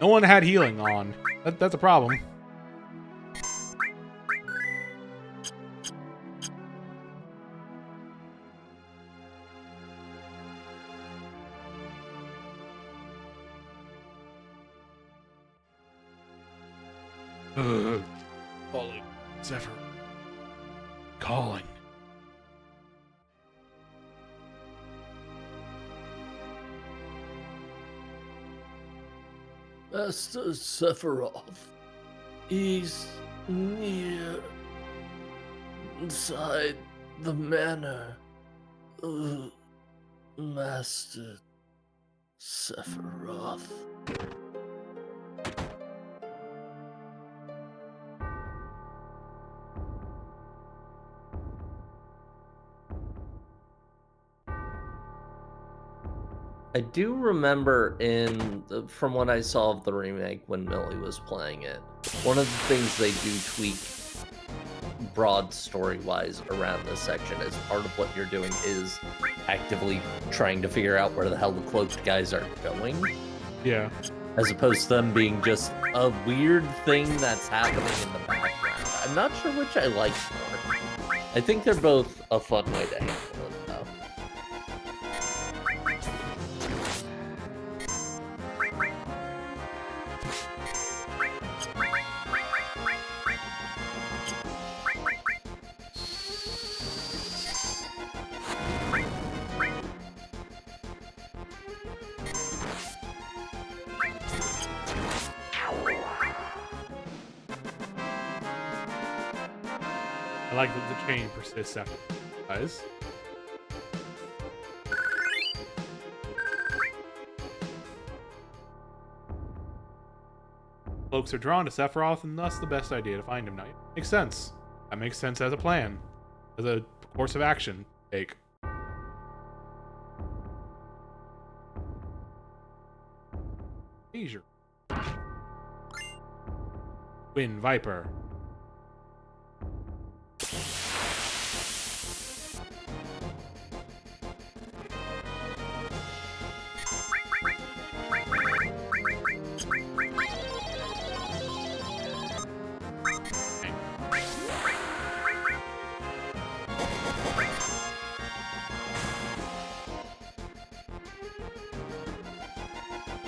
[SPEAKER 2] No one had healing on. That's a problem. Calling. Zephyr. Calling.
[SPEAKER 1] Master Sephiroth, he's near inside the manor. Master Sephiroth. I do remember from what I saw of the remake when Millie was playing it, one of the things they do tweak broad story-wise around this section is part of what you're doing is actively trying to figure out where the hell the cloaked guys are going.
[SPEAKER 2] Yeah.
[SPEAKER 1] As opposed to them being just a weird thing that's happening in the background. I'm not sure which I like more. I think they're both a fun way to handle it, though.
[SPEAKER 2] I like that the chain persists after guys. Folks are drawn to Sephiroth, and thus the best idea to find him now. Makes sense. That makes sense as a plan, as a course of action. Take. Seizure. Wind Viper.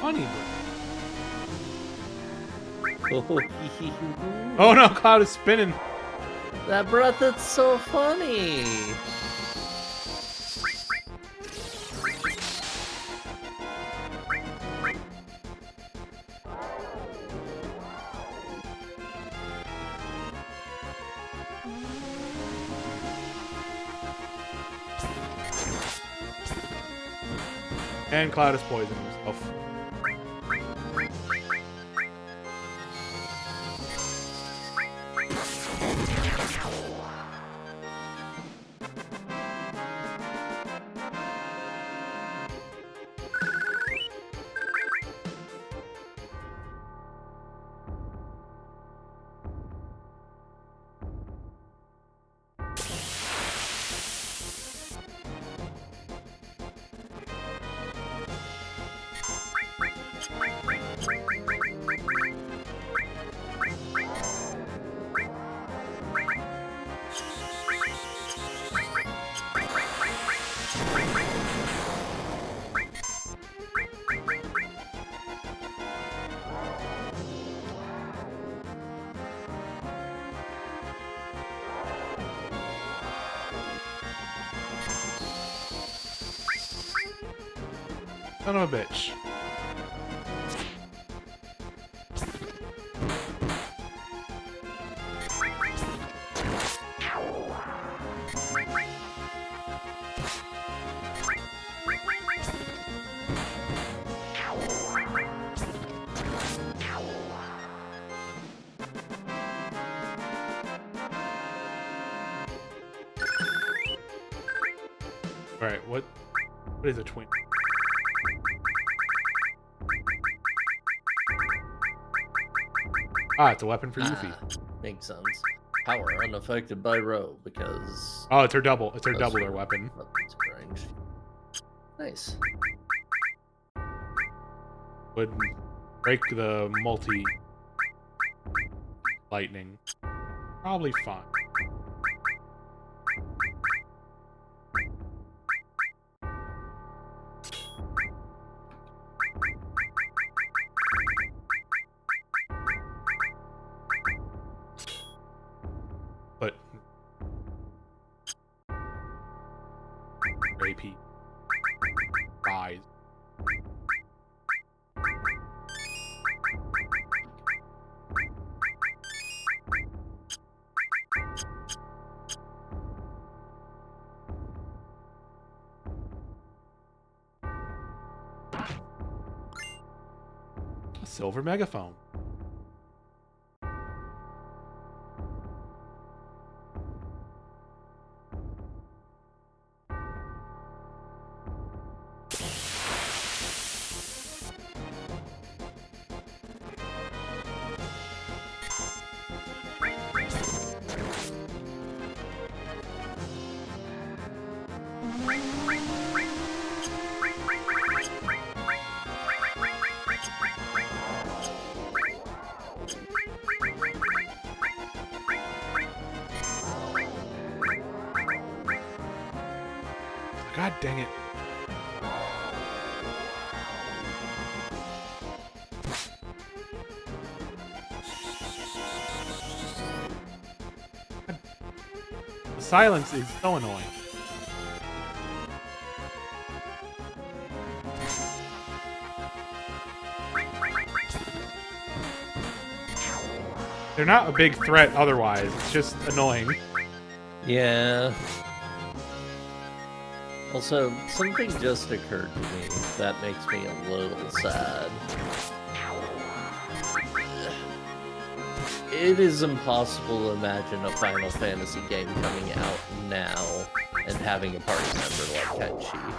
[SPEAKER 2] Honey. Oh no, Cloud is spinning.
[SPEAKER 1] That breath, it's so funny.
[SPEAKER 2] And Cloud is poisoning himself. Son of a bitch. Alright, what is a twin? Ah, it's a weapon for Yuffie.
[SPEAKER 1] Makes sense. Power unaffected by row because
[SPEAKER 2] Oh, it's her double. It's her double her weapon.
[SPEAKER 1] weapons range. Nice.
[SPEAKER 2] Would break the multi lightning. Probably fine. But AP rise. A silver megaphone. God dang it. The silence is so annoying. They're not a big threat otherwise, it's just annoying.
[SPEAKER 1] Yeah. Also, something just occurred to me that makes me a little sad. It is impossible to imagine a Final Fantasy game coming out now and having a party member like Tenchi.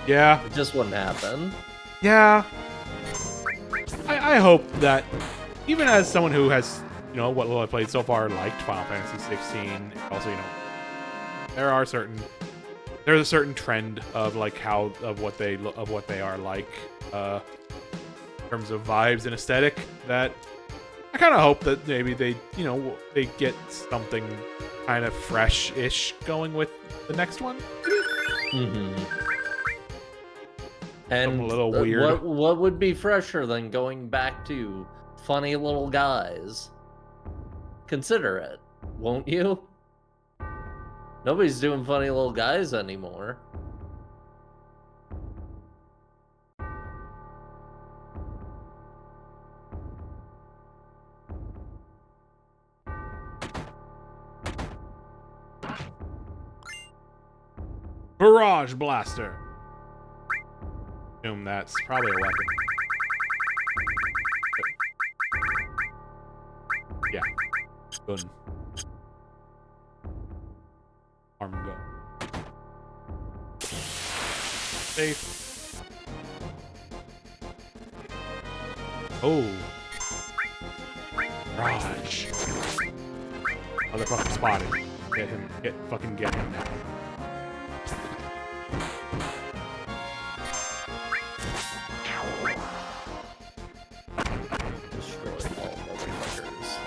[SPEAKER 2] Yeah.
[SPEAKER 1] It just wouldn't happen.
[SPEAKER 2] Yeah. I hope that, even as someone who has, you know, what little I played so far, liked Final Fantasy 16, also, you know, there's a certain trend of like what they are like, in terms of vibes and aesthetic, that I kind of hope that maybe they get something kind of fresh-ish going with the next one.
[SPEAKER 1] Mm-hmm. And
[SPEAKER 2] a little weird.
[SPEAKER 1] What would be fresher than going back to funny little guys. Consider it, won't you? Nobody's doing funny little guys anymore.
[SPEAKER 2] Barrage blaster. Assume that's probably a weapon. Yeah. Good. Arm gun. Safe. Oh. Barrage. Motherfucker spotted. Get him. Get him now.
[SPEAKER 1] Destroy all motherfuckers.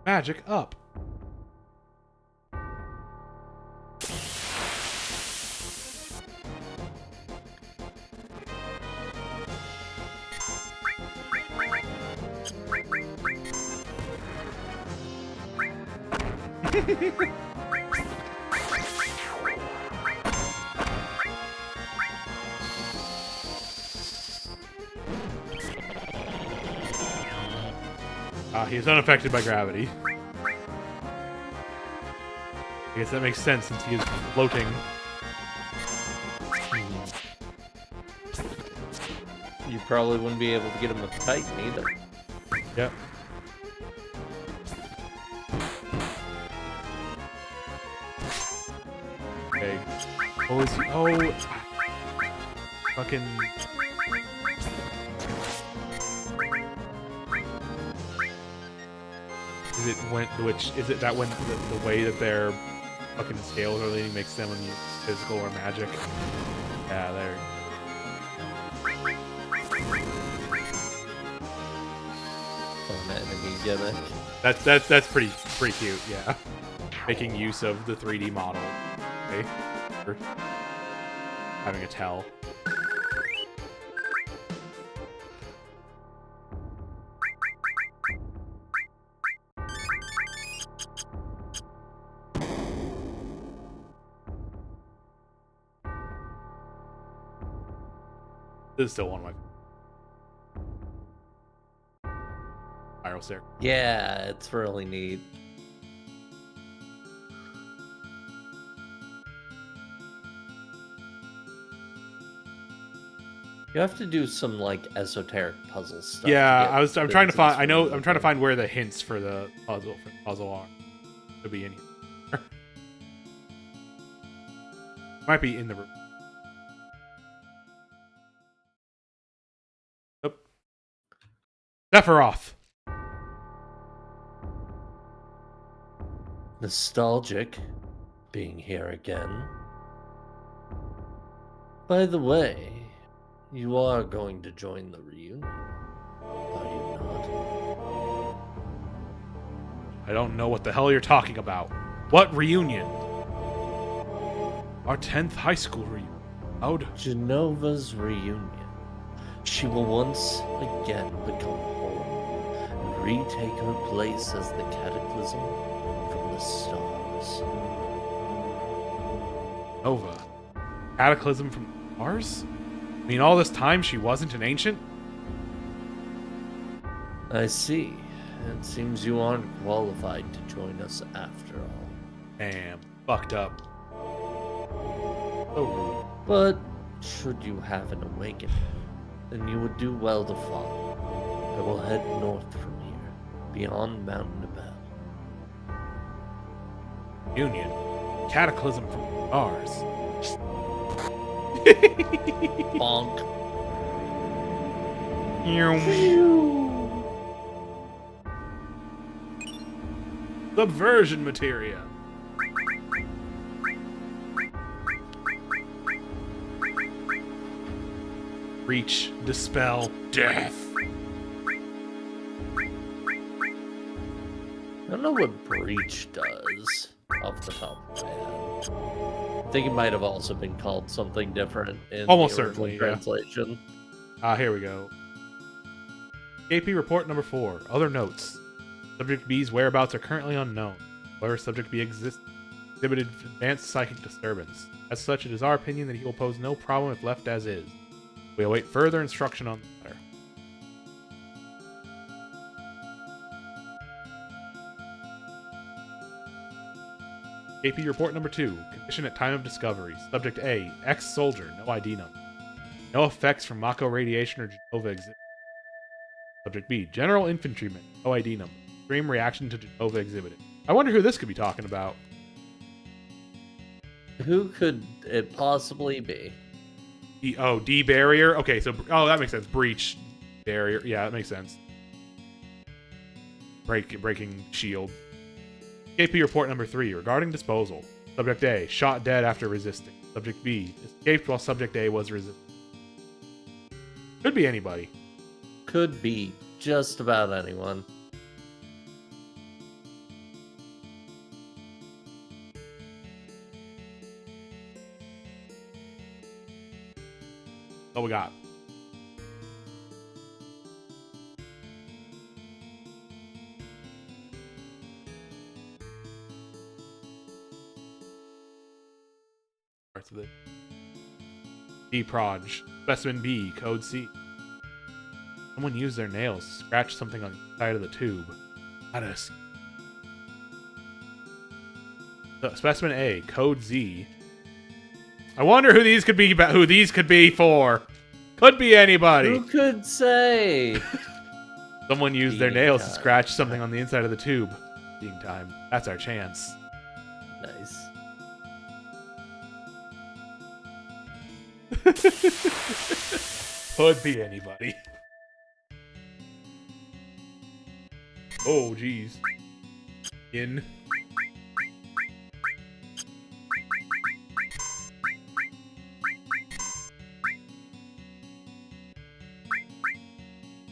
[SPEAKER 2] Magic up. He's unaffected by gravity. I guess that makes sense since he is floating.
[SPEAKER 1] You probably wouldn't be able to get him with Titan either.
[SPEAKER 2] Yep. Okay. What was he? Oh, fucking. Is it when the way that their fucking scales are leaning makes them immune to physical or magic? Yeah, there.
[SPEAKER 1] Fun enemy gimmick.
[SPEAKER 2] That's pretty cute. Yeah, making use of the 3D model. Okay, for having a tell. This is still one of my spiral stair.
[SPEAKER 1] Yeah, it's really neat. You have to do some like esoteric puzzle stuff.
[SPEAKER 2] Yeah, I'm trying to find. I'm trying to find where the hints for the puzzle are. To be in here. Might be in the room. Nope. Sephiroth.
[SPEAKER 1] Nostalgic being here again. By the way, you are going to join the reunion, are you not?
[SPEAKER 2] I don't know what the hell you're talking about. What reunion? Our 10th high school reunion. How'd...
[SPEAKER 1] Genova's reunion. She will once again become whole and retake her place as the cataclysm from the stars.
[SPEAKER 2] Nova. Cataclysm from the stars? I mean, all this time she wasn't an ancient?
[SPEAKER 1] I see. It seems you aren't qualified to join us after all.
[SPEAKER 2] Damn. Fucked up. Oh.
[SPEAKER 1] But should you have an awakening, then you would do well to follow. I will head north from here, beyond Mountain Abel.
[SPEAKER 2] Union. Cataclysm from Mars.
[SPEAKER 1] Bonk.
[SPEAKER 2] Subversion materia. Reach, dispel, death.
[SPEAKER 1] I don't know what breach does off the top of my head. I think it might have also been called something different in
[SPEAKER 2] Almost
[SPEAKER 1] the original
[SPEAKER 2] certainly, yeah.
[SPEAKER 1] translation.
[SPEAKER 2] Here we go. KP report number 4. Other notes. Subject B's whereabouts are currently unknown. Where Subject B exhibited advanced psychic disturbance. As such, it is our opinion that he will pose no problem if left as is. We await further instruction on the matter. KP report number 2. Condition at time of discovery. Subject A. Ex-soldier. No ID number. No effects from Mako radiation or Genova exhibit. Subject B. General infantryman. No ID number. Extreme reaction to Genova exhibited. I wonder who this could be talking about.
[SPEAKER 1] Who could it possibly be?
[SPEAKER 2] D barrier. Okay, so that makes sense. Breach barrier. Yeah, that makes sense. Breaking shield. KP report number 3 regarding disposal. Subject A shot dead after resisting. Subject B escaped while Subject A was resisting. Could be anybody.
[SPEAKER 1] Could be just about anyone.
[SPEAKER 2] What we got? Parts of it. D Proj. Specimen B, code C. Someone used their nails to scratch something on the side of the tube. Specimen A, code Z. I wonder who these could be. Who these could be for? Could be anybody.
[SPEAKER 1] Who could say?
[SPEAKER 2] Someone used their nails to scratch something on the inside of the tube. Being time. That's our chance.
[SPEAKER 1] Nice.
[SPEAKER 2] Could be anybody. Oh, jeez. In.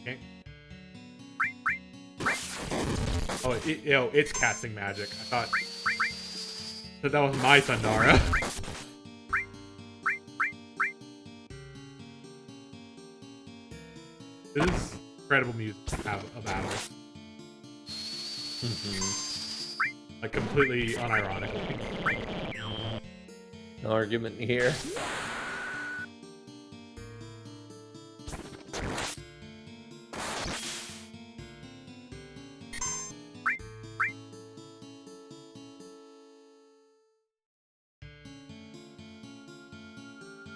[SPEAKER 2] Okay. Oh, it's casting magic. I thought that was my Sundara. This is incredible music to have a battle. Like, completely unironically.
[SPEAKER 1] No argument here.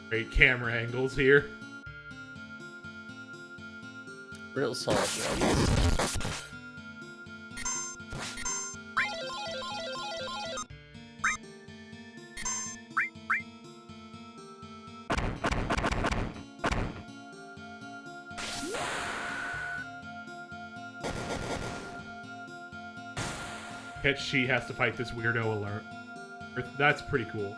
[SPEAKER 2] Great camera angles here.
[SPEAKER 1] Real solid ones.
[SPEAKER 2] She has to fight this weirdo alert. That's pretty cool.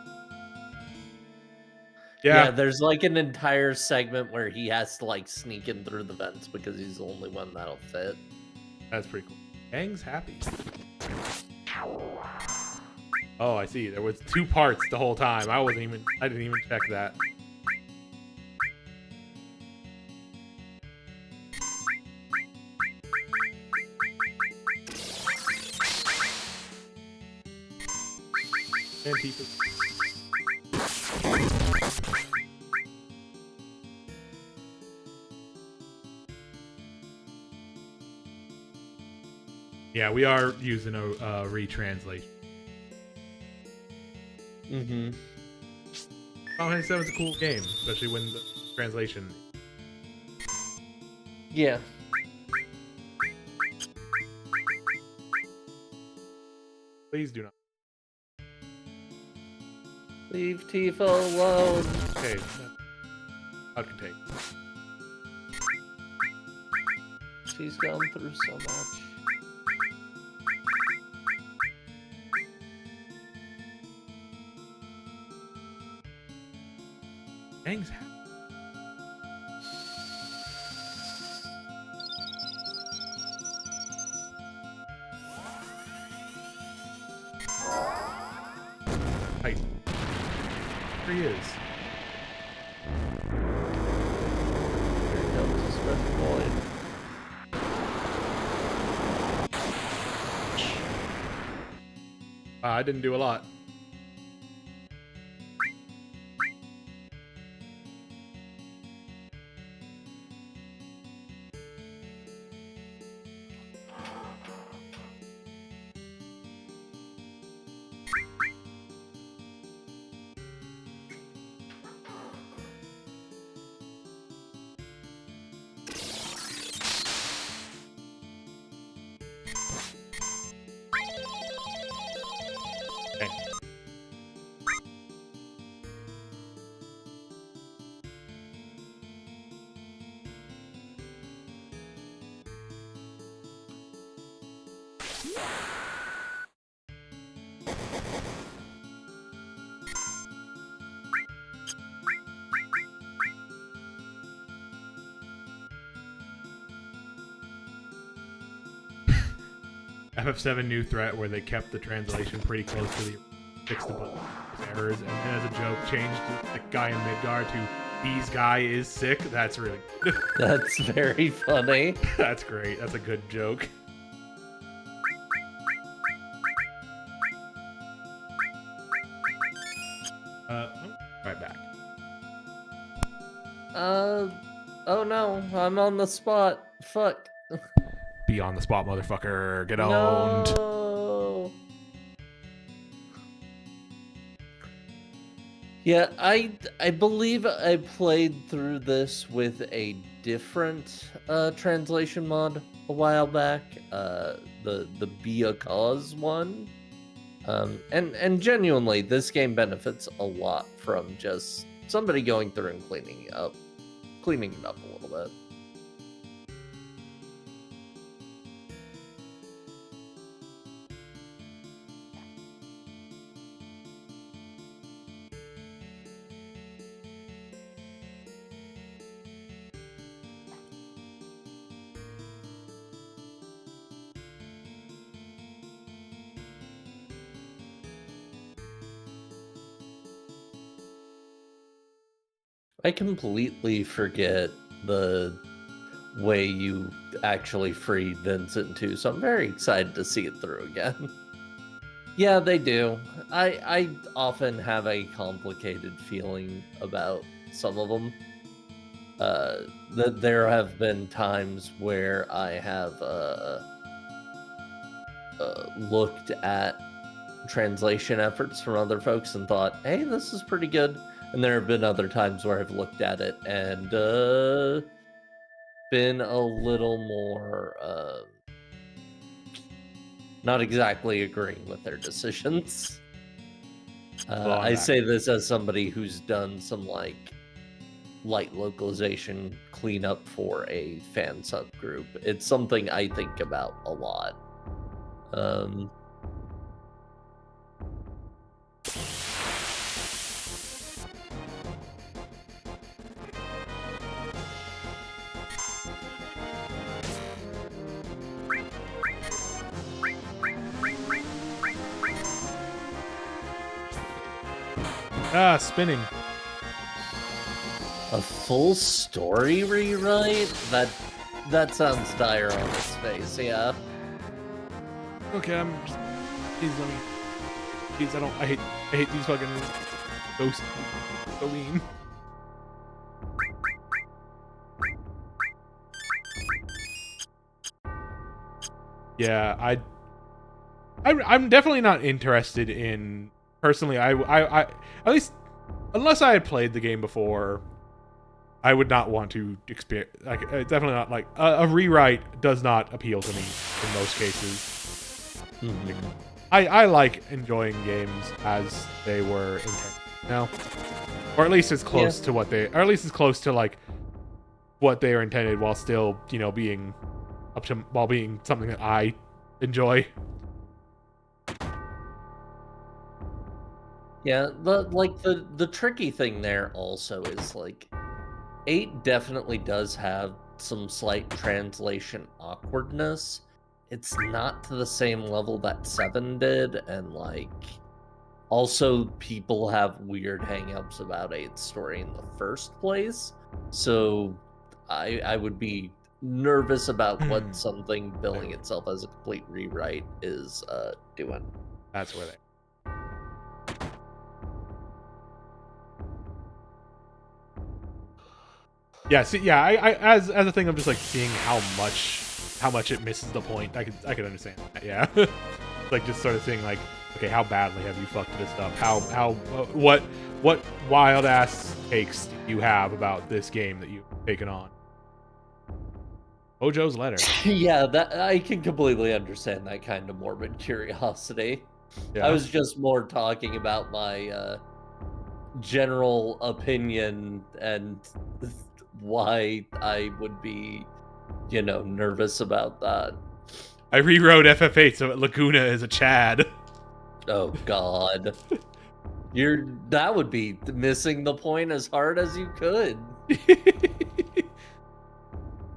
[SPEAKER 1] Yeah, there's like an entire segment where he has to like sneak in through the vents because he's the only one that'll fit.
[SPEAKER 2] That's pretty cool. Aang's happy. Oh, I see. There was 2 parts the whole time. I didn't even check that. Antifa. Yeah, we are using a retranslation.
[SPEAKER 1] Mm-hmm.
[SPEAKER 2] Final Fantasy VII is a cool game, especially when the translation.
[SPEAKER 1] Yeah.
[SPEAKER 2] Please do not.
[SPEAKER 1] Leave Tifa alone.
[SPEAKER 2] Okay. Cloud can take.
[SPEAKER 1] She's gone through so much.
[SPEAKER 2] Dang's Right. There he is.
[SPEAKER 1] Here comes the Smith Void.
[SPEAKER 2] I didn't do a lot. Okay. FF7 new threat where they kept the translation pretty close to the fixed a bunch of errors and then as a joke changed the guy in Midgar to "These guy is sick." That's really good.
[SPEAKER 1] That's very funny.
[SPEAKER 2] That's great. That's a good joke. I'm right back.
[SPEAKER 1] Oh no, I'm on the spot. Fuck.
[SPEAKER 2] Be on the spot, motherfucker. Get owned.
[SPEAKER 1] No. Yeah, I believe I played through this with a different translation mod a while back. The Be a Cause one. And genuinely, this game benefits a lot from just somebody going through and cleaning it up a little bit. I completely forget the way you actually freed Vincent too, so I'm very excited to see it through again. Yeah, they do. I often have a complicated feeling about some of them. There have been times where I have looked at translation efforts from other folks and thought, hey, this is pretty good. And there have been other times where I've looked at it and been a little more not exactly agreeing with their decisions. I say this as somebody who's done some like light localization cleanup for a fan subgroup. It's something I think about a lot.
[SPEAKER 2] Spinning.
[SPEAKER 1] A full story rewrite? That sounds dire on its face, yeah.
[SPEAKER 2] Okay, I'm just... Please let me... Please, I hate these fucking ghosts. So mean. Yeah, I'm definitely not interested in... Personally, I at least... Unless I had played the game before, I would not want to experience... Like, it's definitely not like... a rewrite does not appeal to me in most cases.
[SPEAKER 1] Mm-hmm.
[SPEAKER 2] I like enjoying games as they were intended. No, or at least as close to what they, or at least as close to like what they are intended, while still, you know, being up to, while being something that I enjoy.
[SPEAKER 1] Yeah, the tricky thing there also is like 8 definitely does have some slight translation awkwardness. It's not to the same level that 7 did, and like also people have weird hangups about 8's story in the first place. So I would be nervous about what something billing itself as a complete rewrite is doing.
[SPEAKER 2] That's where they. Yeah, see, yeah, I as a thing, I'm just like seeing how much it misses the point. I could understand that. Yeah, like just sort of seeing like, okay, how badly have you fucked this up? What wild ass takes do you have about this game that you've taken on? Hojo's letter.
[SPEAKER 1] Yeah, that I can completely understand that kind of morbid curiosity.
[SPEAKER 2] Yeah.
[SPEAKER 1] I was just more talking about my general opinion and why I would be, nervous about that.
[SPEAKER 2] I rewrote FF8 so Laguna is a Chad.
[SPEAKER 1] Oh God. That would be missing the point as hard as you could.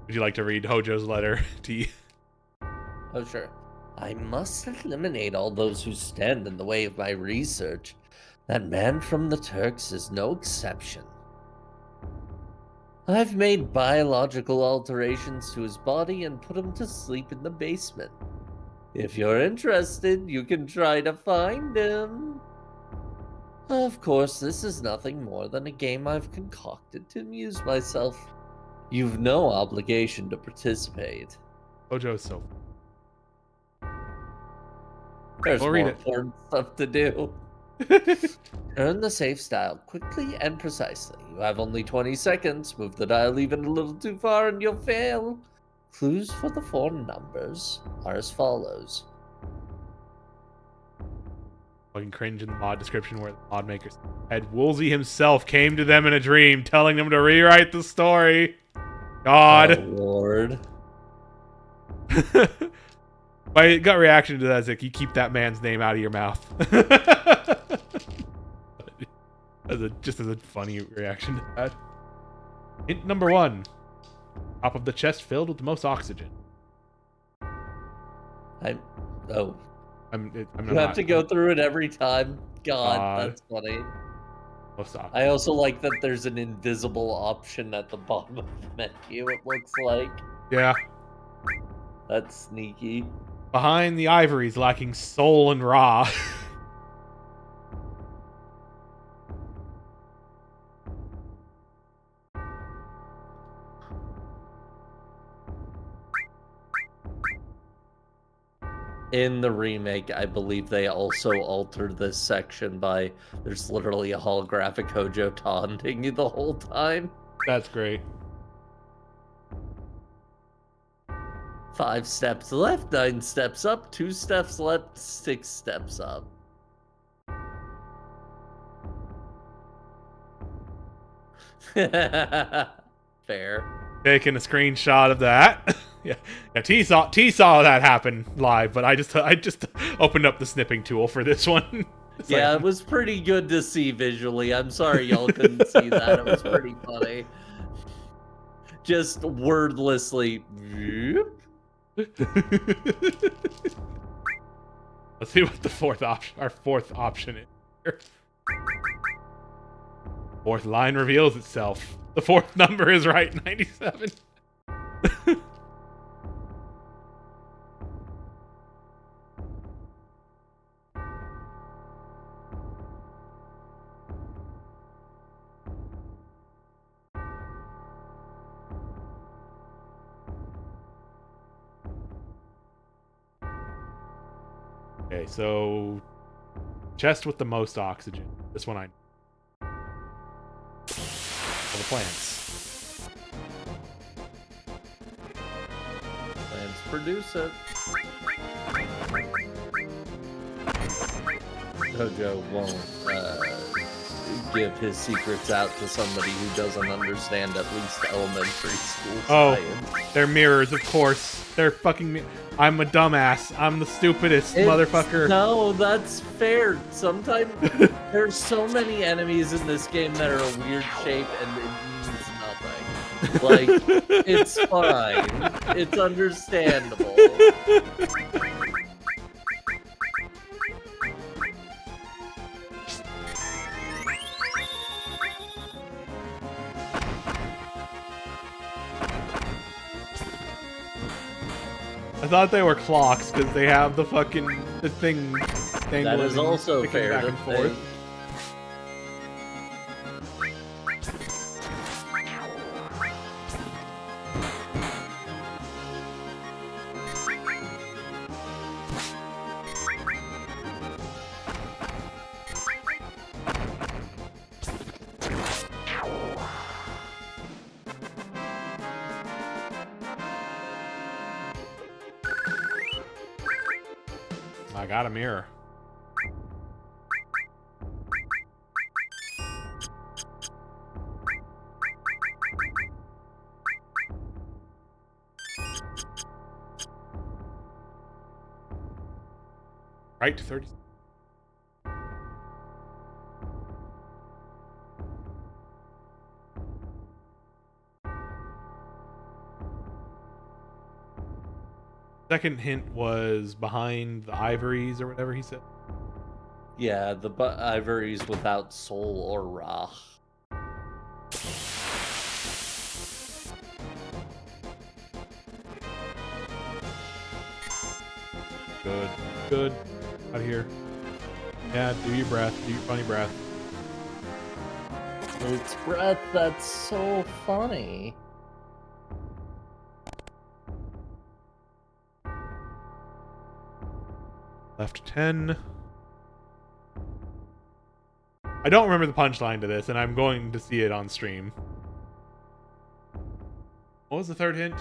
[SPEAKER 2] Would you like to read Hojo's letter, T?
[SPEAKER 1] Oh, sure. I must eliminate all those who stand in the way of my research. That man from the Turks is no exception. I've made biological alterations to his body and put him to sleep in the basement. If you're interested, you can try to find him. Of course, this is nothing more than a game I've concocted to amuse myself. You've no obligation to participate.
[SPEAKER 2] Hojo is so.
[SPEAKER 1] There's
[SPEAKER 2] We'll
[SPEAKER 1] more
[SPEAKER 2] read it.
[SPEAKER 1] important stuff to do. Turn the save dial quickly and precisely. You have only 20 seconds. Move the dial even a little too far and you'll fail. Clues for the 4 numbers are as follows.
[SPEAKER 2] Fucking cringe in the mod description where the mod maker said Woolsey himself came to them in a dream, telling them to rewrite the story. God.
[SPEAKER 1] Oh, Lord.
[SPEAKER 2] My gut reaction to that is like, you keep that man's name out of your mouth. Just as a funny reaction to that. Hint number 1. Top of the chest filled with the most oxygen.
[SPEAKER 1] You
[SPEAKER 2] I'm
[SPEAKER 1] have to go through it every time. God, that's funny.
[SPEAKER 2] Most oxygen.
[SPEAKER 1] I also like that there's an invisible option at the bottom of the menu, it looks like.
[SPEAKER 2] Yeah.
[SPEAKER 1] That's sneaky.
[SPEAKER 2] Behind the ivories lacking soul and raw.
[SPEAKER 1] In the remake, I believe they also altered this section by there's literally a holographic Hojo taunting you the whole time.
[SPEAKER 2] That's great.
[SPEAKER 1] 5 steps left, 9 steps up, 2 steps left, 6 steps up. Fair.
[SPEAKER 2] Taking a screenshot of that. Yeah, T saw that happen live, but I just opened up the snipping tool for this one.
[SPEAKER 1] Yeah, it was pretty good to see visually. I'm sorry y'all couldn't see that. It was pretty funny. Just wordlessly.
[SPEAKER 2] Let's see what the our fourth option is here. Fourth line reveals itself. The 4th number is right, 97. Okay, so chest with the most oxygen. This one I know. For the plants.
[SPEAKER 1] Plants produce it. Hojo won't give his secrets out to somebody who doesn't understand at least elementary school
[SPEAKER 2] Oh,
[SPEAKER 1] science.
[SPEAKER 2] they're mirrors, of course. They're fucking. I'm a dumbass. I'm the stupidest motherfucker.
[SPEAKER 1] No, that's fair. Sometimes there's so many enemies in this game that are a weird shape and it means nothing. Like, it's fine. It's understandable.
[SPEAKER 2] I thought they were clocks because they have the fucking thing dangling.
[SPEAKER 1] That is also
[SPEAKER 2] sticking
[SPEAKER 1] fair
[SPEAKER 2] back
[SPEAKER 1] to
[SPEAKER 2] and forth.
[SPEAKER 1] think.
[SPEAKER 2] I got a mirror. Right, 30. Second hint was behind the ivories or whatever he said.
[SPEAKER 1] Yeah, the ivories without soul or Ra.
[SPEAKER 2] Good. Good. Out of here. Yeah, do your breath. Do your funny breath.
[SPEAKER 1] It's breath that's so funny.
[SPEAKER 2] Left 10. I don't remember the punchline to this, and I'm going to see it on stream. What was the third hint?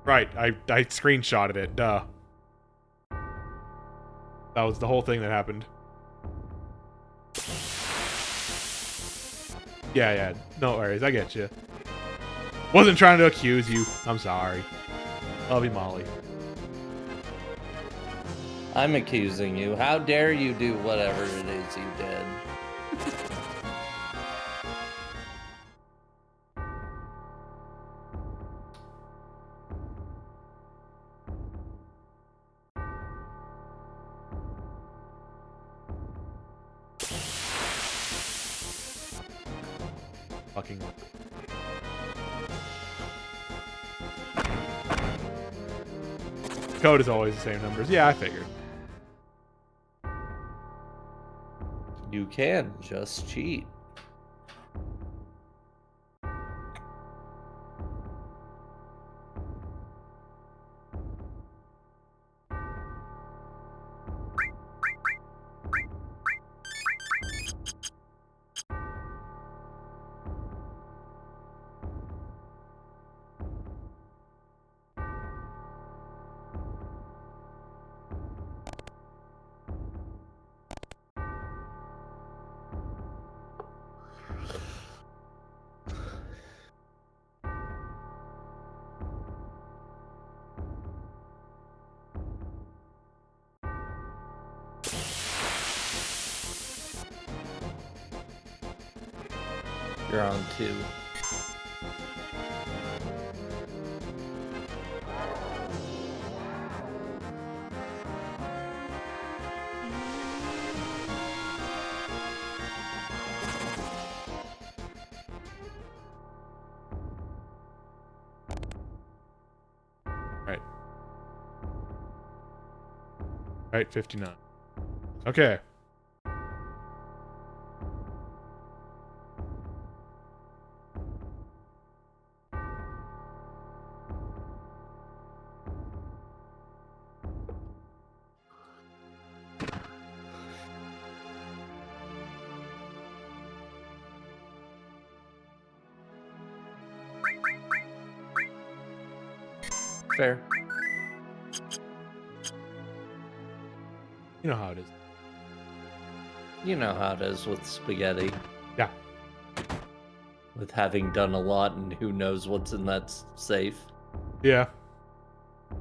[SPEAKER 2] Right, I screenshotted it. Duh. That was the whole thing that happened. Yeah, no worries, I get you. Wasn't trying to accuse you. I'm sorry. Love you, Molly.
[SPEAKER 1] I'm accusing you. How dare you do whatever it is you did?
[SPEAKER 2] Fucking. Code is always the same numbers. Yeah, I figured.
[SPEAKER 1] You can just cheat. You're on 2.
[SPEAKER 2] Right, 59. Okay.
[SPEAKER 1] Fair.
[SPEAKER 2] You know how it is.
[SPEAKER 1] You know how it is with spaghetti.
[SPEAKER 2] Yeah.
[SPEAKER 1] With having done a lot and who knows what's in that safe.
[SPEAKER 2] Yeah.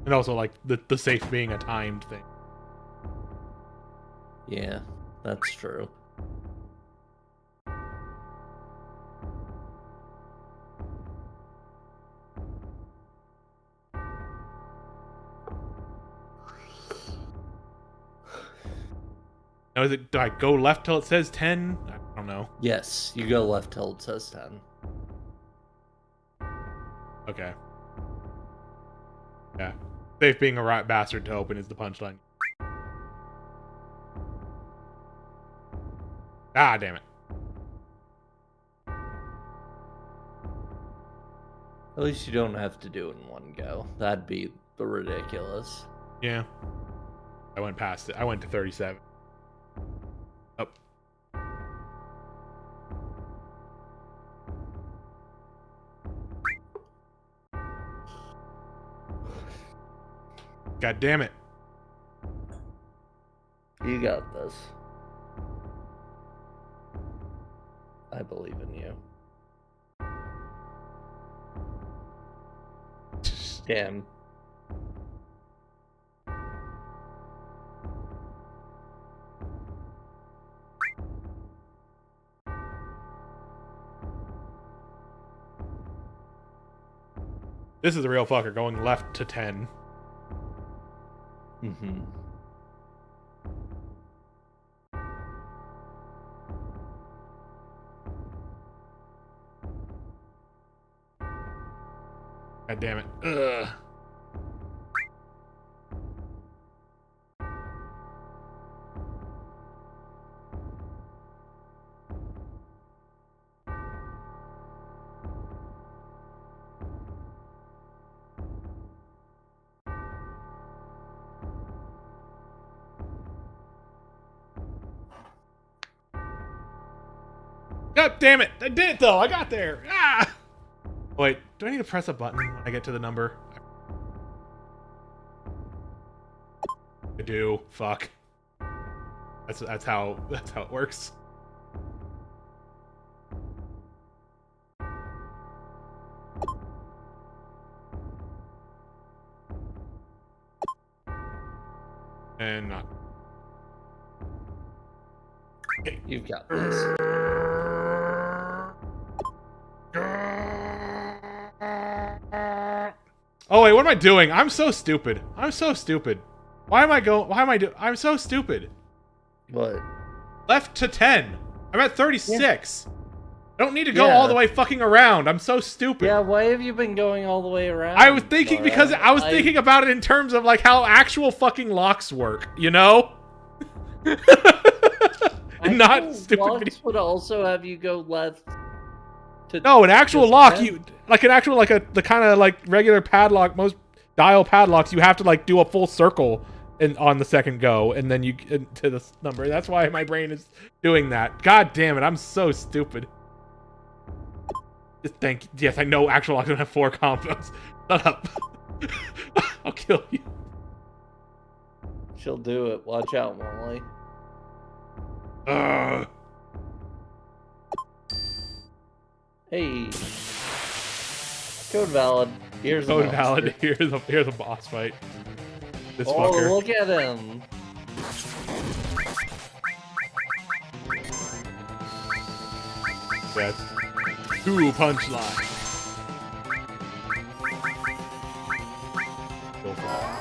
[SPEAKER 2] And also, like, the safe being a timed thing.
[SPEAKER 1] Yeah, that's true.
[SPEAKER 2] Now, is it, do I go left till it says 10? I don't know.
[SPEAKER 1] Yes, you go left till it says 10.
[SPEAKER 2] Okay. Yeah. Safe being a right bastard to open is the punchline. Ah, damn it.
[SPEAKER 1] At least you don't have to do it in one go. That'd be ridiculous.
[SPEAKER 2] Yeah. I went past it. I went to 37. Oh. God damn it.
[SPEAKER 1] You got this. I believe in you. Damn.
[SPEAKER 2] This is a real fucker going left to 10.
[SPEAKER 1] Mm-hmm.
[SPEAKER 2] God damn it. Ugh. God damn it! I did it though! I got there! Ah! Wait, do I need to press a button when I get to the number? I do. Fuck. That's how it works. And not. Okay.
[SPEAKER 1] You've got this.
[SPEAKER 2] Oh wait, what am I doing? I'm so stupid. I'm so stupid. Why am I doing? I'm so stupid.
[SPEAKER 1] What?
[SPEAKER 2] Left to 10. I'm at 36. I don't need to go
[SPEAKER 1] Yeah.
[SPEAKER 2] all the way fucking around. I'm so stupid.
[SPEAKER 1] Yeah, why have you been going all the way around?
[SPEAKER 2] I was thinking because I was thinking about it in terms of like how actual fucking locks work, you know? Not stupid.
[SPEAKER 1] Locks would also have you go left. To
[SPEAKER 2] No, an actual lock,
[SPEAKER 1] 10?
[SPEAKER 2] you like the kind of like regular padlock, most dial padlocks, you have to like do a full circle on the second go, and then you get to this number. That's why my brain is doing that. God damn it, I'm so stupid. Yes, I know actual locks don't have 4 combos. Shut up. I'll kill you.
[SPEAKER 1] She'll do it. Watch out, Molly. Hey. Code valid. Here's
[SPEAKER 2] Code
[SPEAKER 1] a
[SPEAKER 2] valid. Here's a boss fight. This
[SPEAKER 1] oh,
[SPEAKER 2] fucker.
[SPEAKER 1] Look at him.
[SPEAKER 2] That's 2 punchlines. Go for it.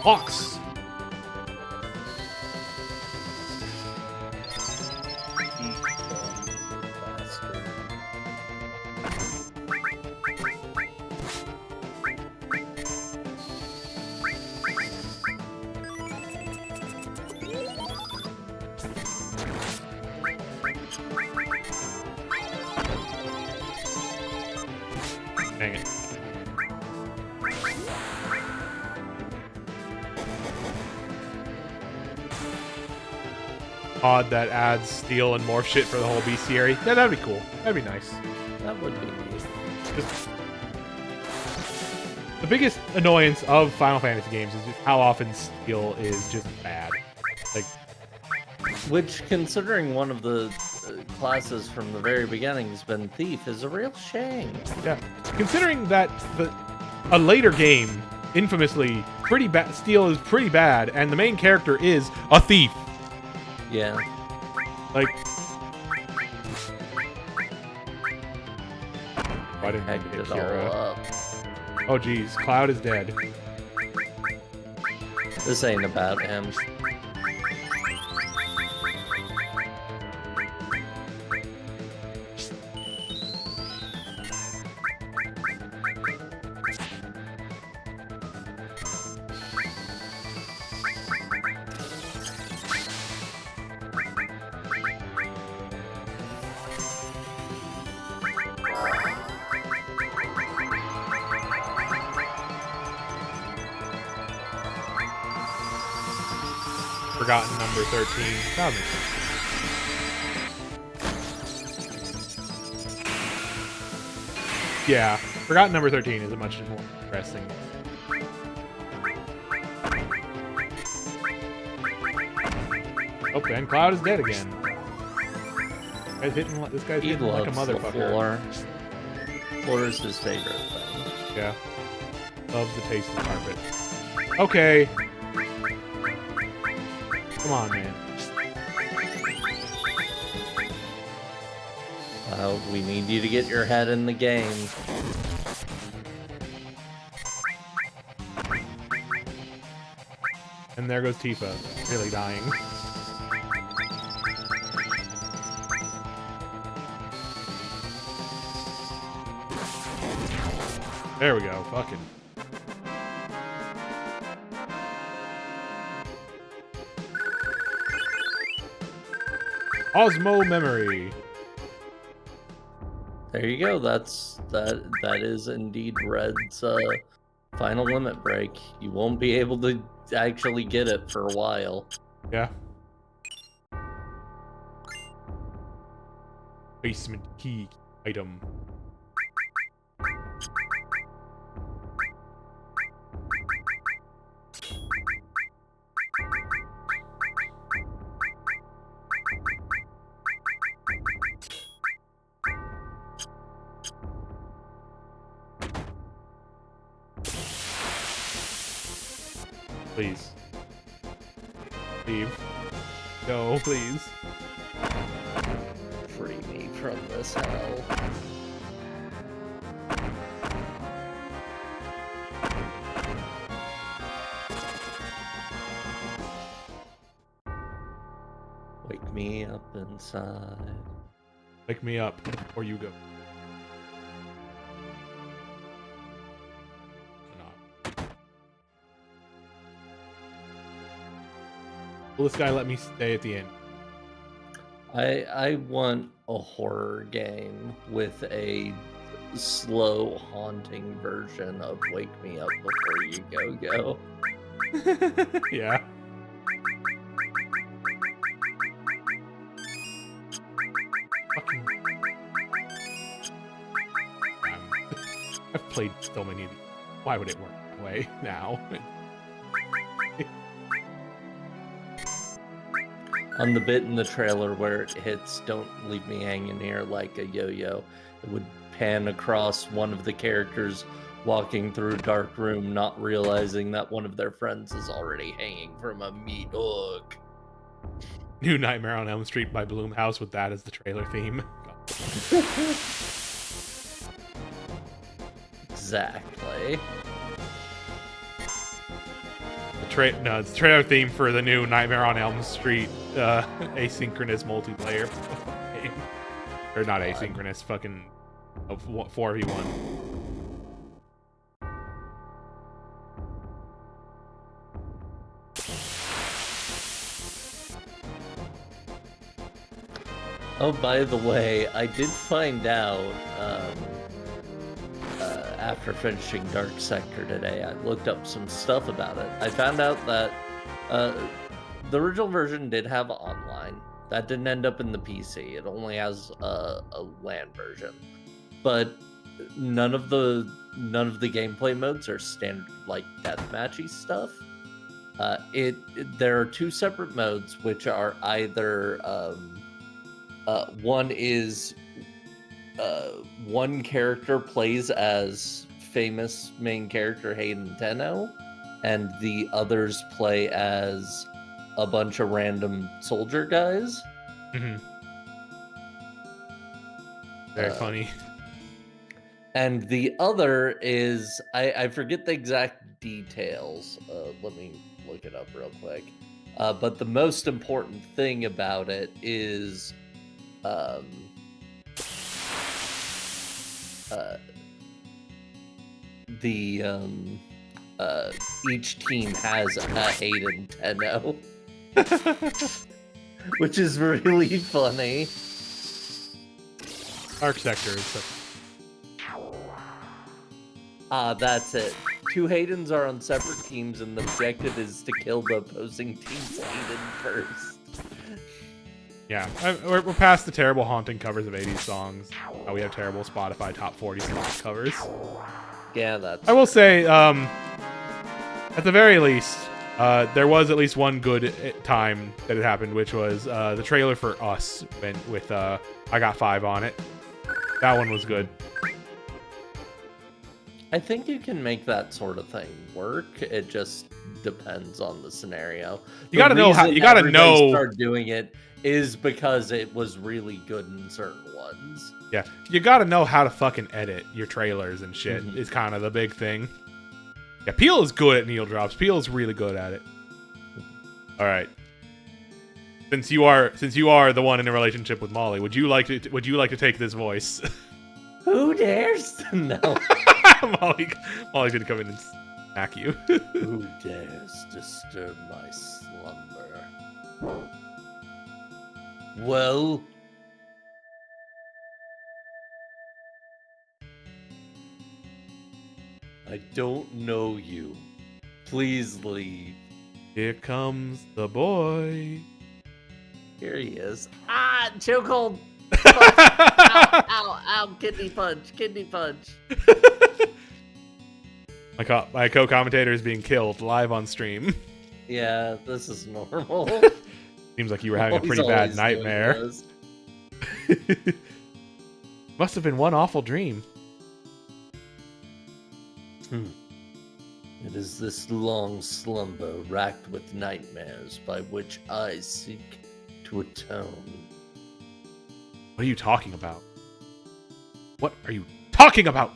[SPEAKER 2] Hawks. Dang it. Pod that adds steel and more shit for the whole bestiary. Yeah, that'd be cool. That'd be nice.
[SPEAKER 1] That would be neat.
[SPEAKER 2] Just, the biggest annoyance of Final Fantasy games is just how often steel is just bad. Like,
[SPEAKER 1] Which, considering one of the classes from the very beginning has been Thief, is a real shame.
[SPEAKER 2] yeah, considering that a later game, infamously, pretty bad. Steel is pretty bad, and the main character is a thief.
[SPEAKER 1] Yeah.
[SPEAKER 2] Like, why didn't I
[SPEAKER 1] Hacked
[SPEAKER 2] get
[SPEAKER 1] it all
[SPEAKER 2] Kira?
[SPEAKER 1] up.
[SPEAKER 2] Oh geez, Cloud is dead.
[SPEAKER 1] This ain't about him.
[SPEAKER 2] Forgotten number 13. That makes sense. Yeah, Forgotten number 13 is a much more interesting. Oh, and Cloud is dead again. This guy's hitting like a motherfucker.
[SPEAKER 1] Floor. Floor is his favorite thing.
[SPEAKER 2] Yeah. Loves the taste of carpet. Okay. Come on, man.
[SPEAKER 1] We need you to get your head in the game.
[SPEAKER 2] And there goes Tifa, really dying. There we go, fucking. Osmo memory.
[SPEAKER 1] There you go. That is indeed Red's final limit break. You won't be able to actually get it for a while.
[SPEAKER 2] Yeah. Basement key item. Please. Leave. Go, please.
[SPEAKER 1] Free me from this hell. Wake me up inside.
[SPEAKER 2] Wake me up, or you go. Will this guy let me stay at the end?
[SPEAKER 1] I want a horror game with a slow, haunting version of Wake Me Up Before You Go.
[SPEAKER 2] Yeah. Fucking. I've played so many of these. Why would it work that way now?
[SPEAKER 1] On the bit in the trailer where it hits "Don't Leave Me Hanging Here" like a yo-yo, it would pan across one of the characters walking through a dark room, not realizing that one of their friends is already hanging from a meat hook.
[SPEAKER 2] New Nightmare on Elm Street by Bloomhouse with that as the trailer theme.
[SPEAKER 1] Exactly.
[SPEAKER 2] No, it's the trailer theme for the new Nightmare on Elm Street asynchronous multiplayer game. Or not asynchronous, fucking 4v1.
[SPEAKER 1] Oh, by the way, I did find out after finishing Dark Sector today, I looked up some stuff about it. I found out that the original version did have online. That didn't end up in the PC. It only has a LAN version. But none of the gameplay modes are standard like deathmatchy stuff. There are two separate modes, which are either one is one character plays as famous main character Hayden Tenno, and the others play as a bunch of random soldier guys.
[SPEAKER 2] Very funny.
[SPEAKER 1] And the other is I forget the exact details. Let me look it up real quick. But the most important thing about it is each team has a Hayden Tenno, which is really funny.
[SPEAKER 2] Dark Sector is such...
[SPEAKER 1] That's it. Two Haydens are on separate teams, and the objective is to kill the opposing team's Hayden first.
[SPEAKER 2] Yeah, we're past the terrible haunting covers of 80s songs. We have terrible Spotify top 40 song covers.
[SPEAKER 1] Yeah, that's...
[SPEAKER 2] I will say, at the very least, there was at least one good time that it happened, which was the trailer for Us with I Got 5 on it. That one was good.
[SPEAKER 1] I think you can make that sort of thing work. It just depends on the scenario.
[SPEAKER 2] You gotta know how. You gotta know.
[SPEAKER 1] Start doing it is because it was really good in certain ones.
[SPEAKER 2] Yeah, you gotta know how to fucking edit your trailers and shit. Is kind of the big thing. Yeah, Peel is good at needle drops. Peel is really good at it. All right. Since you are the one in a relationship with Molly, would you like to take this voice?
[SPEAKER 1] Who dares? No.
[SPEAKER 2] Molly's gonna come in and smack you.
[SPEAKER 1] Who dares disturb my slumber? Well, I don't know you. Please leave.
[SPEAKER 2] Here comes the boy.
[SPEAKER 1] Here he is. Ah, chokehold. Ow, ow, ow, kidney punch.
[SPEAKER 2] My co-commentator is being killed live on stream.
[SPEAKER 1] Yeah, this is normal.
[SPEAKER 2] Seems like you were having a pretty bad nightmare. Must have been one awful dream.
[SPEAKER 1] It is this long slumber racked with nightmares by which I seek to atone.
[SPEAKER 2] What are you talking about? What are you talking about?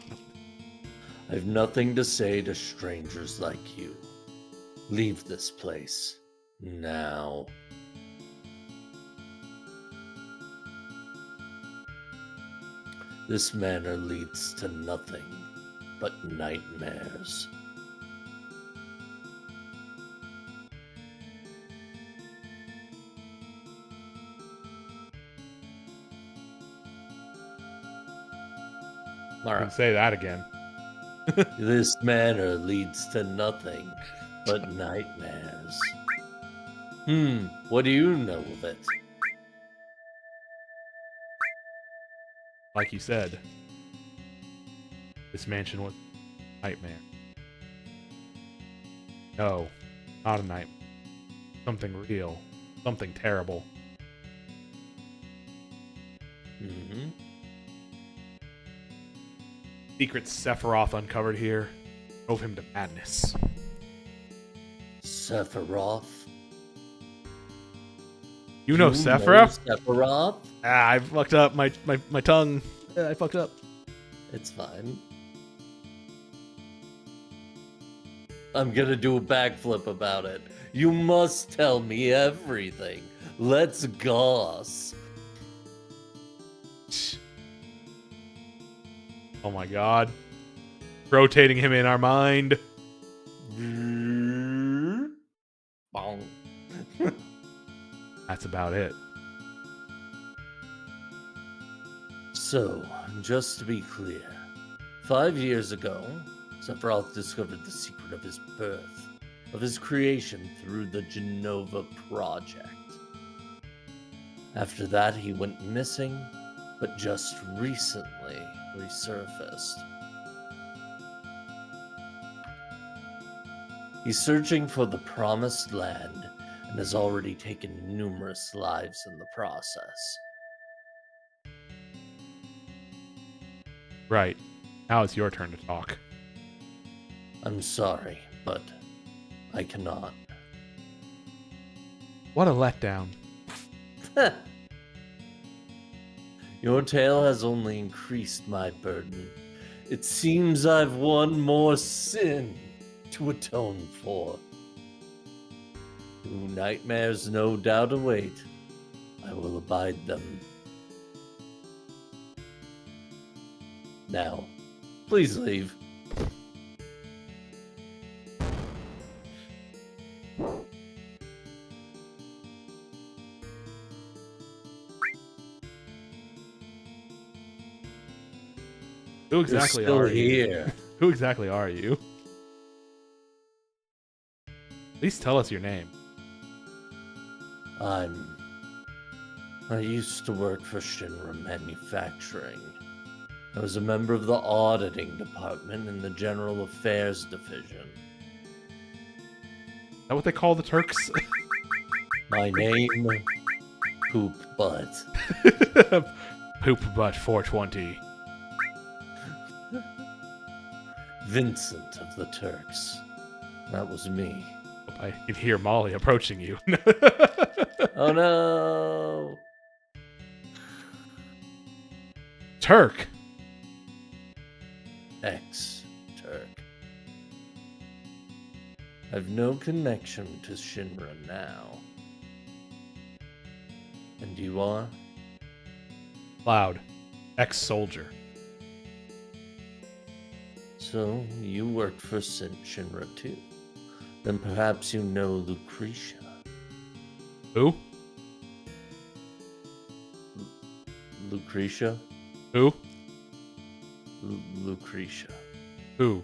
[SPEAKER 1] I've nothing to say to strangers like you. Leave this place now. This manor leads to nothing but nightmares.
[SPEAKER 2] All right. Say that again.
[SPEAKER 1] This manor leads to nothing but nightmares. What do you know of it?
[SPEAKER 2] Like you said, this mansion was a nightmare. No, not a nightmare. Something real. Something terrible. Secrets Sephiroth uncovered here drove him to madness.
[SPEAKER 1] Sephiroth?
[SPEAKER 2] You know Sephiroth?
[SPEAKER 1] Sephiroth?
[SPEAKER 2] I fucked up my tongue. I fucked up.
[SPEAKER 1] It's fine. I'm gonna do a backflip about it. You must tell me everything. Let's goss.
[SPEAKER 2] Oh my god. Rotating him in our mind.
[SPEAKER 1] Bong.
[SPEAKER 2] That's about it.
[SPEAKER 1] So, just to be clear, 5 years ago, Sephiroth discovered the secret of his birth, of his creation through the Genova Project. After that, he went missing, but just recently resurfaced. He's searching for the promised land and has already taken numerous lives in the process.
[SPEAKER 2] Right. Now it's your turn to talk.
[SPEAKER 1] I'm sorry, but I cannot.
[SPEAKER 2] What a letdown.
[SPEAKER 1] Your tale has only increased my burden. It seems I've one more sin to atone for. Though nightmares no doubt await, I will abide them. Now, please leave.
[SPEAKER 2] Who exactly
[SPEAKER 1] You're still
[SPEAKER 2] are you?
[SPEAKER 1] here.
[SPEAKER 2] Who exactly are you? At least tell us your name.
[SPEAKER 1] I used to work for Shinra Manufacturing. I was a member of the auditing department in the General Affairs Division.
[SPEAKER 2] Is that what they call the Turks?
[SPEAKER 1] My name, Poop Butt.
[SPEAKER 2] Poop butt 420.
[SPEAKER 1] Vincent of the Turks. That was me.
[SPEAKER 2] I can hear Molly approaching you.
[SPEAKER 1] Oh no!
[SPEAKER 2] Turk.
[SPEAKER 1] Ex-Turk. I've no connection to Shinra now. And you are?
[SPEAKER 2] Cloud. Ex-soldier.
[SPEAKER 1] So, you worked for Shinra too. Then perhaps you know Lucretia.
[SPEAKER 2] Who?
[SPEAKER 1] Lucretia?
[SPEAKER 2] Who?
[SPEAKER 1] Lucretia.
[SPEAKER 2] Who?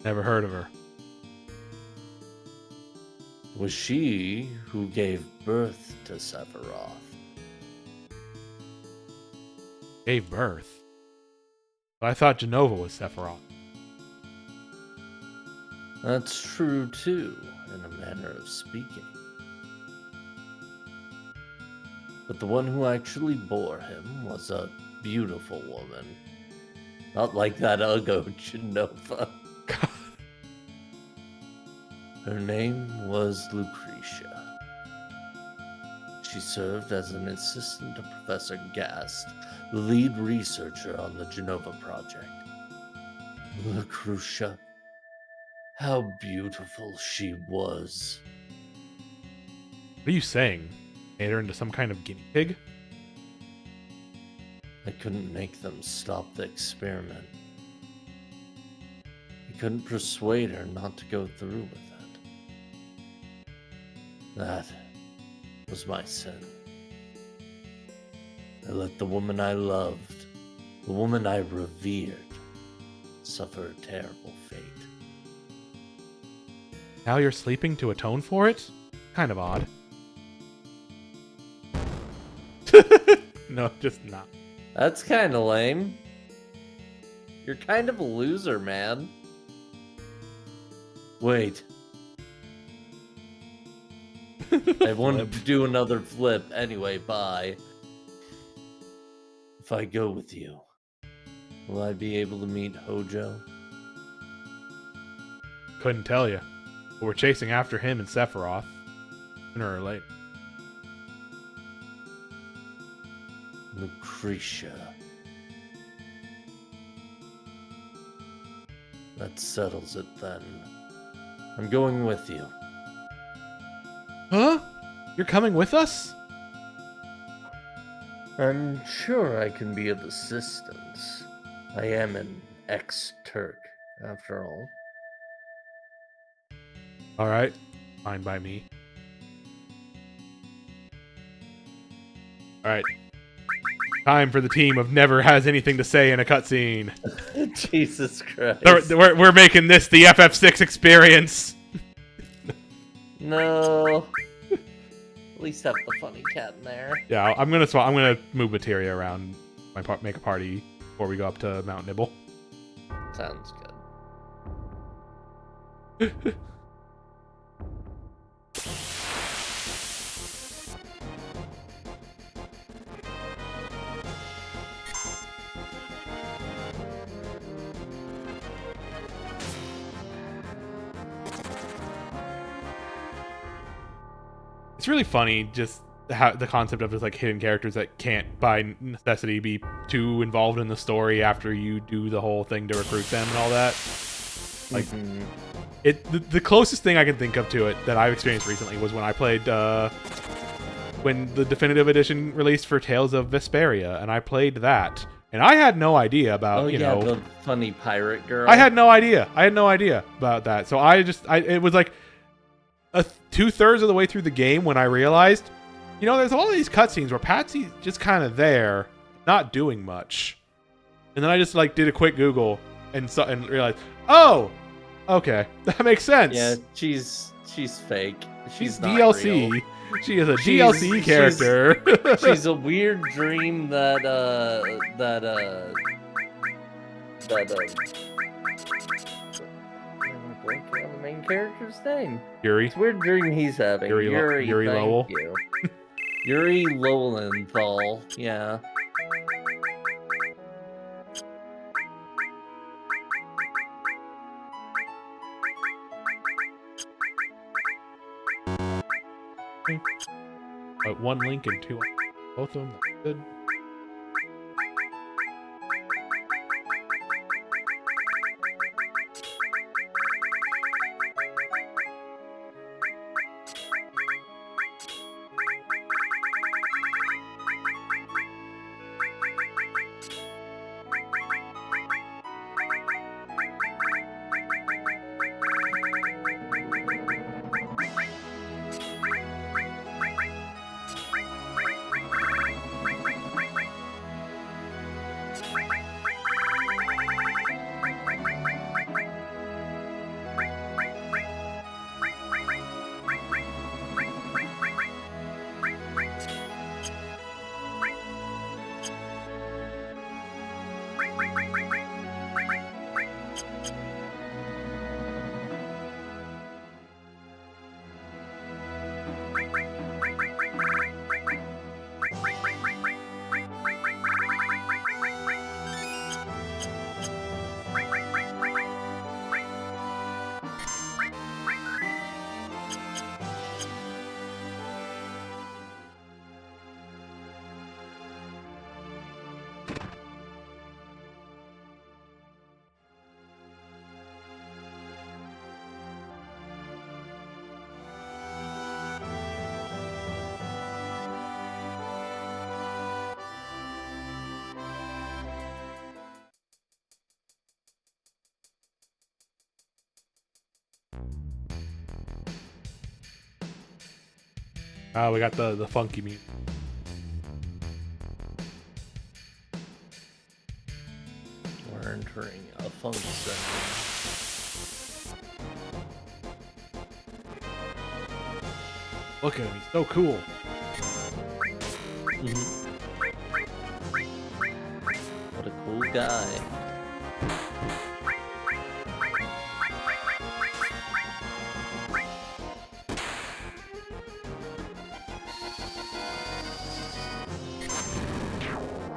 [SPEAKER 2] Never heard of her.
[SPEAKER 1] Was she who gave birth to Sephiroth?
[SPEAKER 2] Gave birth. But I thought Genova was Sephiroth.
[SPEAKER 1] That's true too, in a manner of speaking. But the one who actually bore him was a beautiful woman. Not like that Uggo Genova. Her name was Lucretia. She served as an assistant to Professor Gast, the lead researcher on the Genova project. Lucretia, how beautiful she was.
[SPEAKER 2] What are you saying? Made her into some kind of guinea pig?
[SPEAKER 1] I couldn't make them stop the experiment. I couldn't persuade her not to go through with it. That was my sin. I let the woman I loved, the woman I revered, suffer a terrible fate.
[SPEAKER 2] Now you're sleeping to atone for it? Kind of odd. No, just not.
[SPEAKER 1] That's kind of lame. You're kind of a loser, man. Wait. I wanted to do another flip. Anyway, bye. If I go with you, will I be able to meet Hojo?
[SPEAKER 2] Couldn't tell you. But we're chasing after him and Sephiroth. Sooner or later.
[SPEAKER 1] Lucretia. That settles it then. I'm going with you.
[SPEAKER 2] Huh? You're coming with us?
[SPEAKER 1] I'm sure I can be of assistance. I am an ex-Turk, after all.
[SPEAKER 2] Alright. Fine by me. Alright. Time for the team of never has anything to say in a cutscene.
[SPEAKER 1] Jesus Christ.
[SPEAKER 2] We're making this the FF6 experience.
[SPEAKER 1] No. At least have the funny cat in there.
[SPEAKER 2] Yeah, I'm gonna move materia around make a party before we go up to Mount Nibble.
[SPEAKER 1] Sounds good.
[SPEAKER 2] It's really funny just how the concept of just like hidden characters that can't by necessity be too involved in the story after you do the whole thing to recruit them and all that. Like the closest thing I can think of to it that I've experienced recently was when I played when the definitive edition released for Tales of Vesperia, and I played that. And I had no idea about,
[SPEAKER 1] the funny pirate girl.
[SPEAKER 2] I had no idea about that. So it was like 2/3 of the way through the game when I realized, there's all these cutscenes where Patsy's just kind of there, not doing much. And then I just like did a quick Google and realized, oh, okay, that makes sense.
[SPEAKER 1] Yeah, she's fake. She's not
[SPEAKER 2] DLC.
[SPEAKER 1] real.
[SPEAKER 2] She is a DLC character.
[SPEAKER 1] She's a weird dream that I'm blanking on the main character's name.
[SPEAKER 2] Yuri.
[SPEAKER 1] It's a weird dream he's having.
[SPEAKER 2] Yuri
[SPEAKER 1] thank
[SPEAKER 2] Lowell.
[SPEAKER 1] you. Yuri Lowenthal. Yeah.
[SPEAKER 2] One link and two. Both of them. That's good. Oh, we got the funky music.
[SPEAKER 1] We're entering a funk zone.
[SPEAKER 2] Look at him, he's so cool.
[SPEAKER 1] What a cool guy.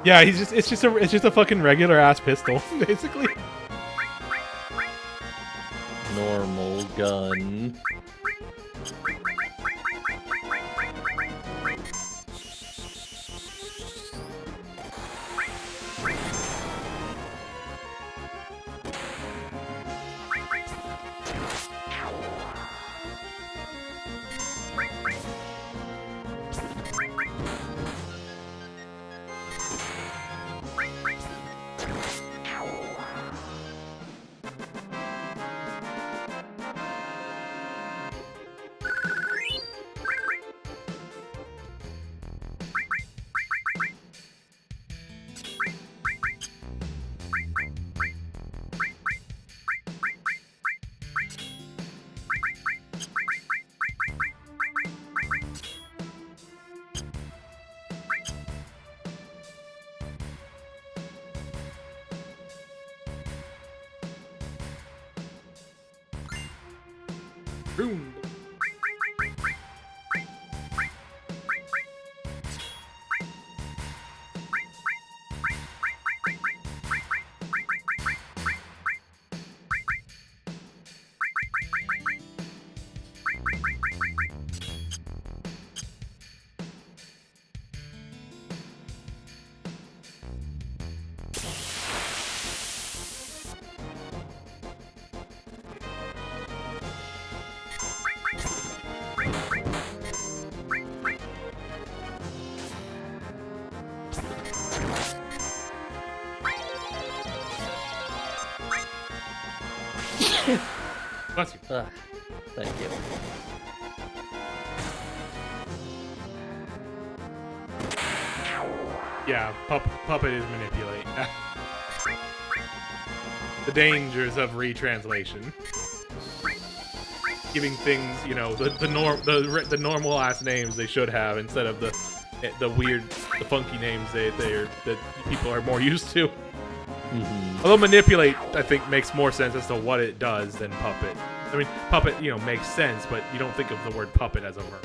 [SPEAKER 2] Yeah, it's just a fucking regular ass pistol, basically.
[SPEAKER 1] Normal gun.
[SPEAKER 2] Ruined. Bless you.
[SPEAKER 1] Thank you.
[SPEAKER 2] Yeah, puppet is manipulate. The dangers of retranslation. Giving things, you know, the normal ass names they should have instead of the weird, the funky names that people are more used to.
[SPEAKER 1] Mm-hmm.
[SPEAKER 2] Although manipulate, I think, makes more sense as to what it does than puppet. I mean, puppet, you know, makes sense, but you don't think of the word puppet as a verb.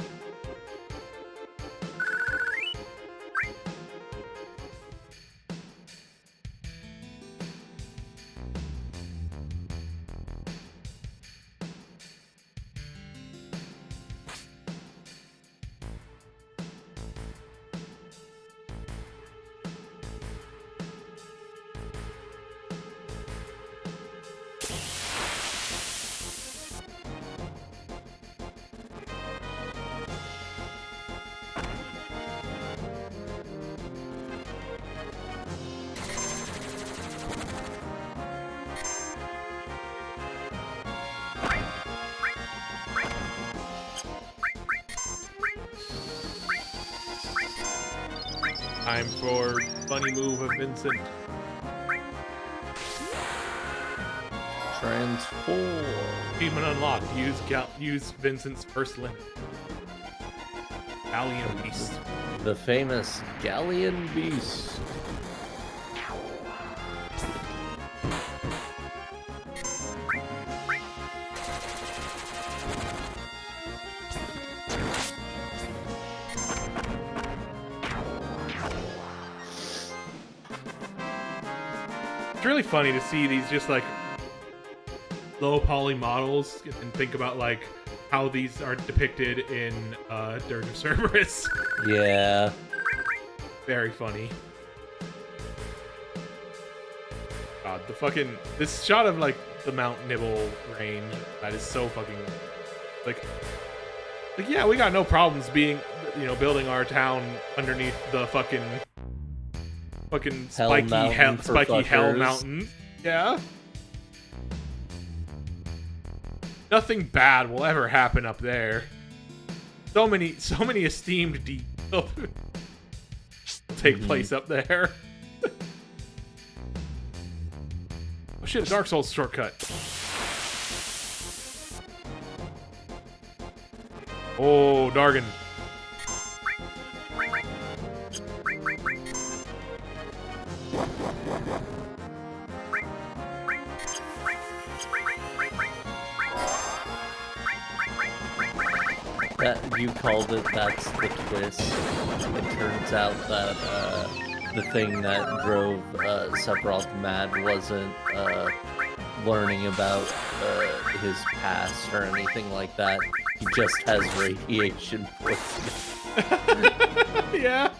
[SPEAKER 2] Time for funny move of Vincent.
[SPEAKER 1] Transform.
[SPEAKER 2] Achievement unlocked. Use Vincent's first limit. Galleon Beast.
[SPEAKER 1] The famous Galleon Beast.
[SPEAKER 2] It's really funny to see these just like low poly models and think about like how these are depicted in Dirge of Cerberus.
[SPEAKER 1] Yeah.
[SPEAKER 2] Very funny. God, this shot of like the Mount Nibble range, that is so fucking like yeah, we got no problems building our town underneath the fucking spiky hell mountain. Yeah. Nothing bad will ever happen up there. So many esteemed deeds take place up there. Oh shit, a Dark Souls shortcut. Oh, Dargon.
[SPEAKER 1] That you called it, that's the twist. It turns out that the thing that drove Sephiroth mad wasn't learning about his past or anything like that. He just has radiation poisoning.
[SPEAKER 2] Yeah.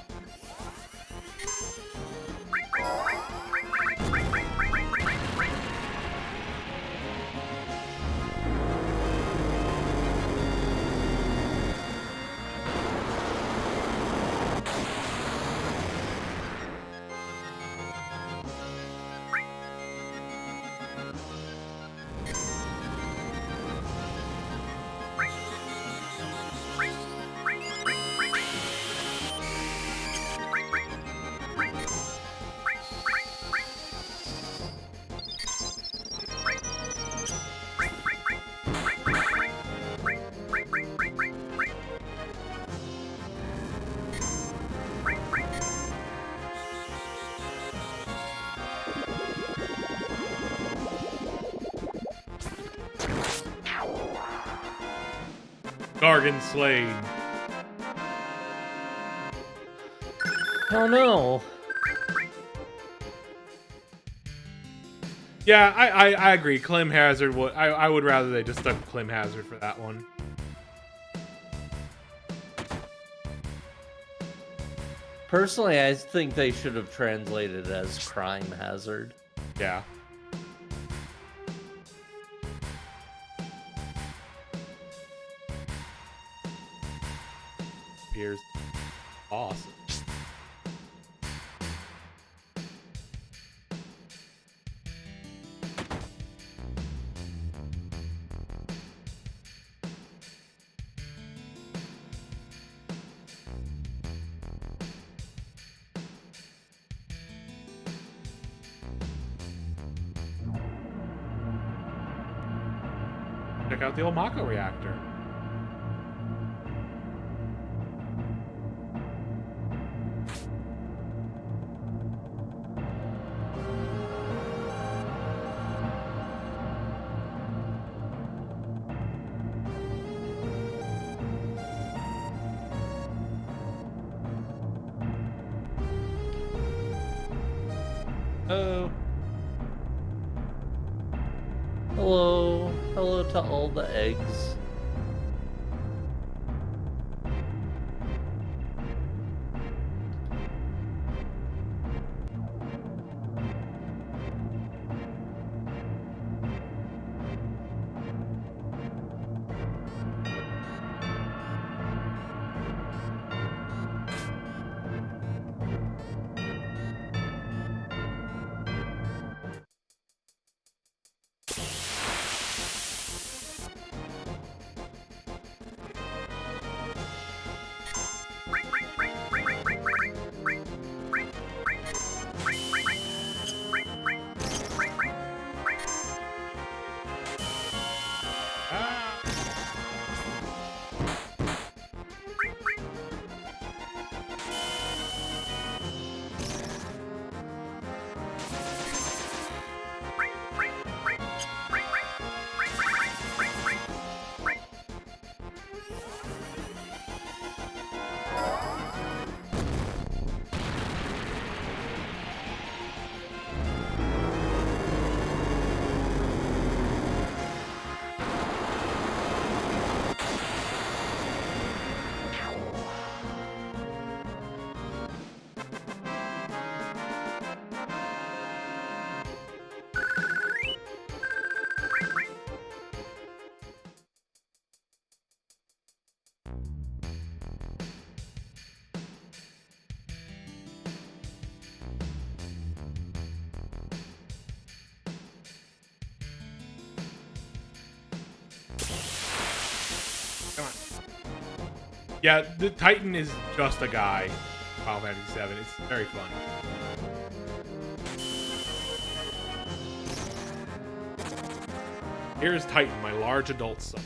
[SPEAKER 2] Gargan slain.
[SPEAKER 1] Oh no.
[SPEAKER 2] Yeah, I agree. Clem Hazard would I would rather they just stuck Clem Hazard for that one.
[SPEAKER 1] Personally, I think they should have translated it as crime hazard.
[SPEAKER 2] Yeah. Here's awesome. Check out the old Mako reactor. Oh.
[SPEAKER 1] Hello. Hello to all the eggs.
[SPEAKER 2] Come on. Yeah, the Titan is just a guy. Final Fantasy VII. It's very fun. Here's Titan, my large adult son.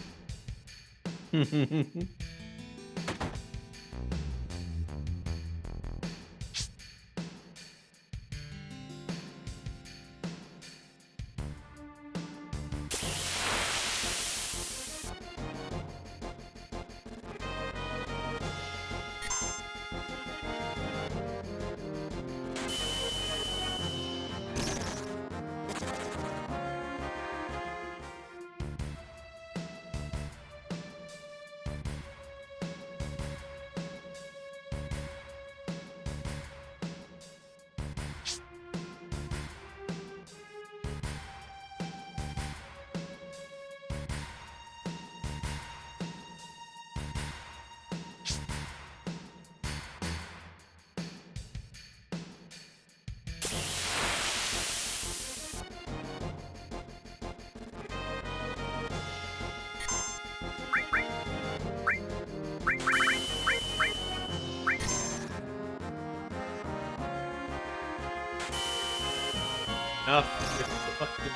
[SPEAKER 2] Enough. It's fucking...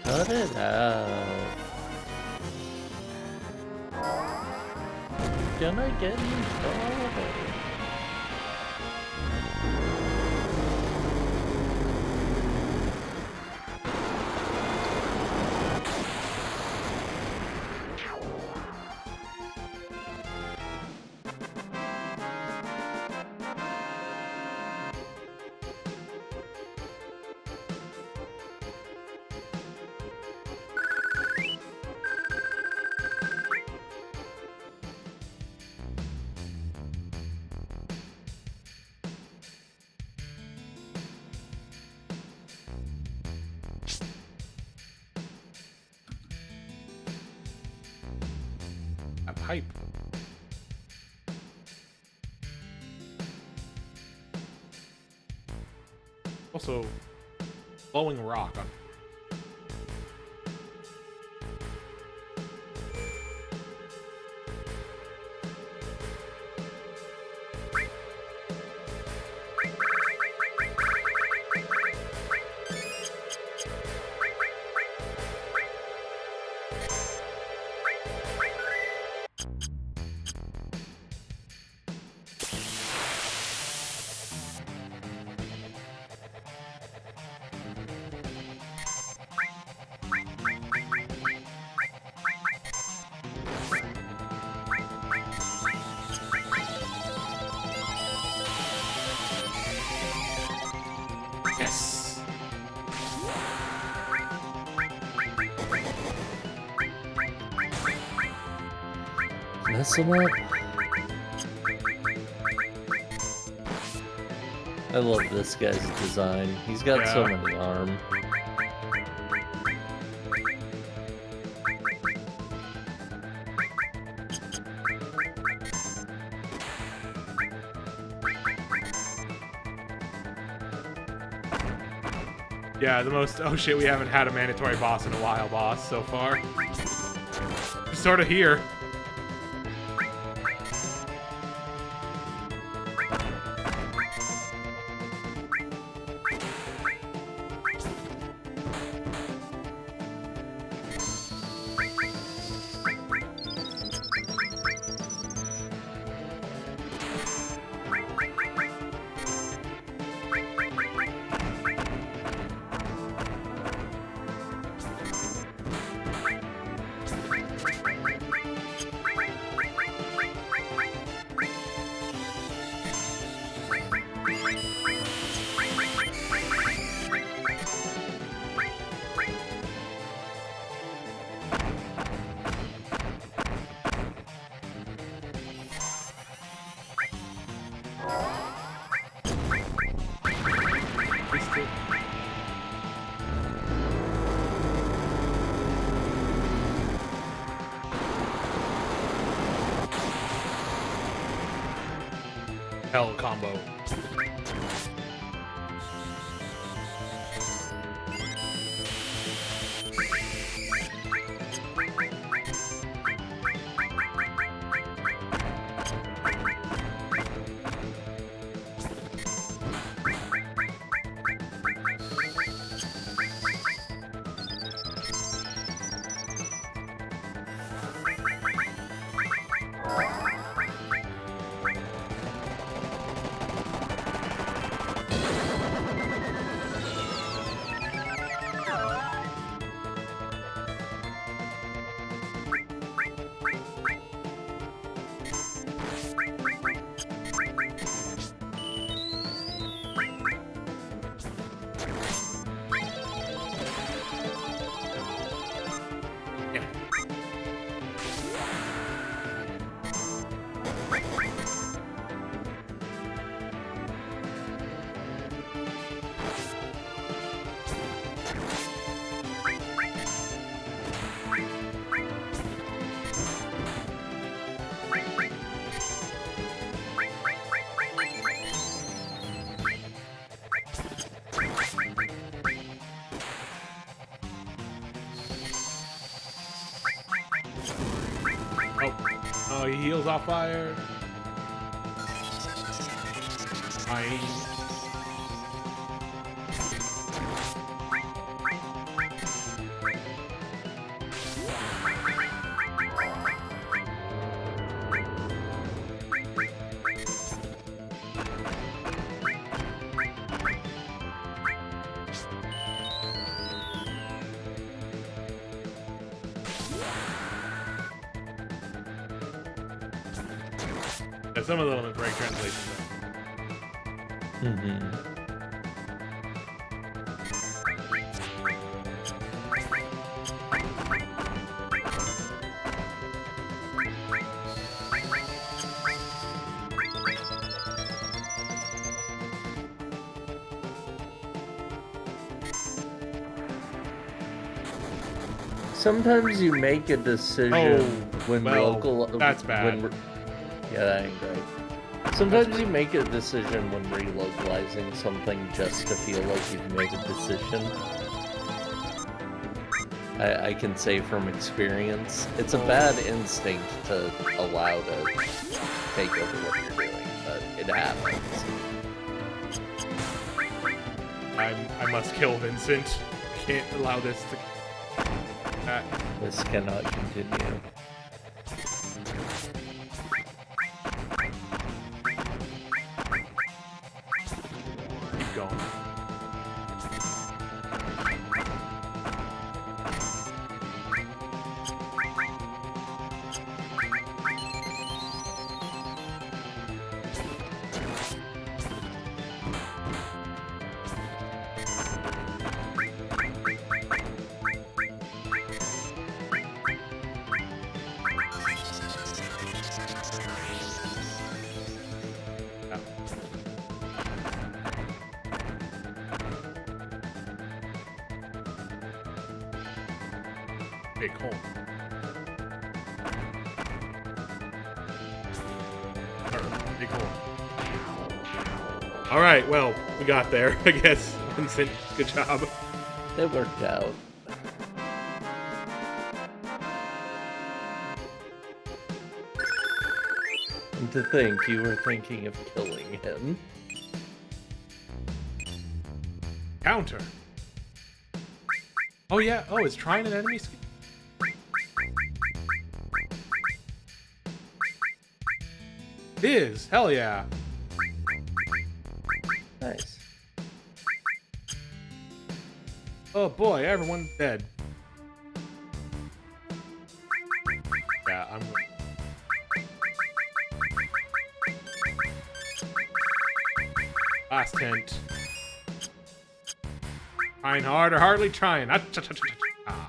[SPEAKER 1] Cut it out. Gonna get in trouble.
[SPEAKER 2] hype. Also, blowing rock on. Yes.
[SPEAKER 1] Mess him up. I love this guy's design. He's got so
[SPEAKER 2] Yeah.
[SPEAKER 1] many arms.
[SPEAKER 2] Yeah, the most, oh shit, we haven't had a mandatory boss in a while boss so far. Just sort of here. Hell combo. Oh, he heals off fire. Fine. Yeah, some of them are great translations.
[SPEAKER 1] Mm-hmm. Sometimes you make a decision when
[SPEAKER 2] that's bad.
[SPEAKER 1] Yeah, that ain't great. Sometimes you make a decision when relocalizing something just to feel like you've made a decision. I can say from experience, it's a bad instinct to allow to take over what you're doing, but it happens.
[SPEAKER 2] I must kill Vincent. I can't allow this to...
[SPEAKER 1] This cannot continue.
[SPEAKER 2] Keep going. Big hole. Big hole. All right, well, we got there, I guess. Vincent, good job.
[SPEAKER 1] It worked out. And to think you were thinking of killing him.
[SPEAKER 2] Counter. Oh yeah. Oh, is trying an enemy skill? It is. Hell yeah.
[SPEAKER 1] Nice.
[SPEAKER 2] Oh boy, everyone's dead. Yeah, I'm... Last tent. Trying hard or hardly trying. Ah.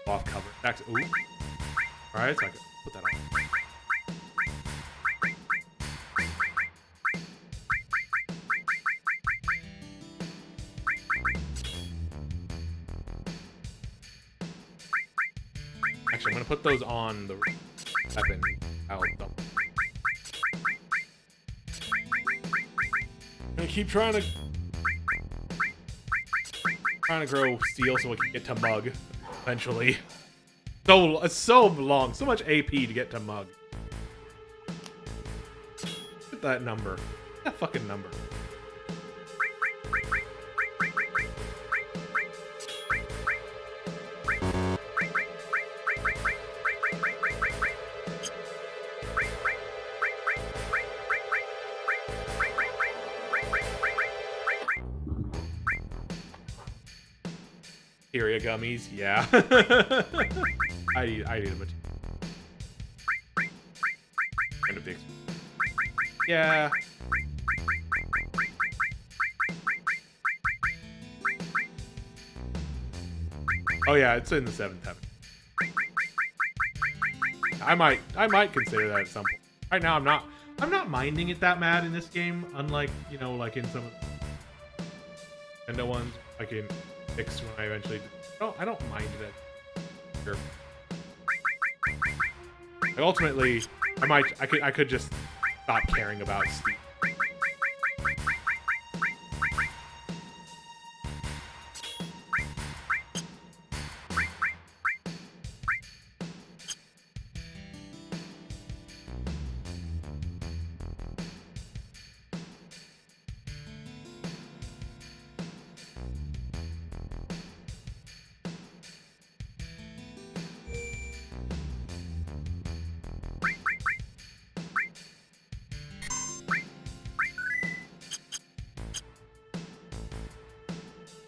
[SPEAKER 2] Off cover. Back to... Ooh. Alright, so I can put that on. Actually, I'm gonna put those on the weapon. I'm gonna keep trying to grow steel so we can get to mug eventually. It's so long, so much AP to get to mug. Look at that number. That fucking number. Area gummies, yeah. I need them. Kind of big. Yeah. Oh yeah, it's in the 7th heaven. I might consider that at some point. Right now, I'm not minding it that mad in this game. Unlike, you know, like in some of the Nintendo ones, like in 6 when I eventually. I don't mind it. Sure. Like ultimately, I could just stop caring about Steve.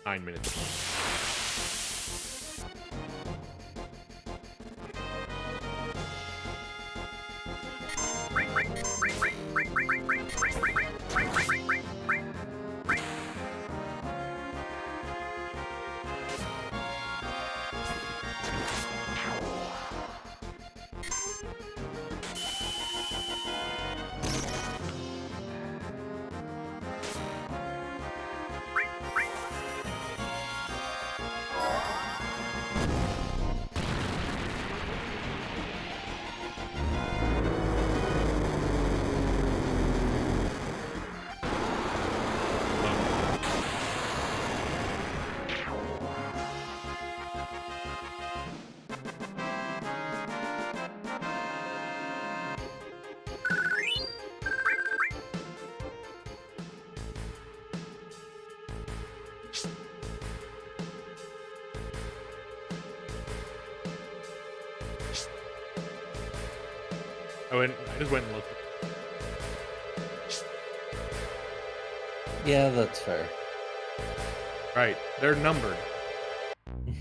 [SPEAKER 2] Nine minutes. I just went and looked.
[SPEAKER 1] Yeah, that's fair.
[SPEAKER 2] Right, they're numbered.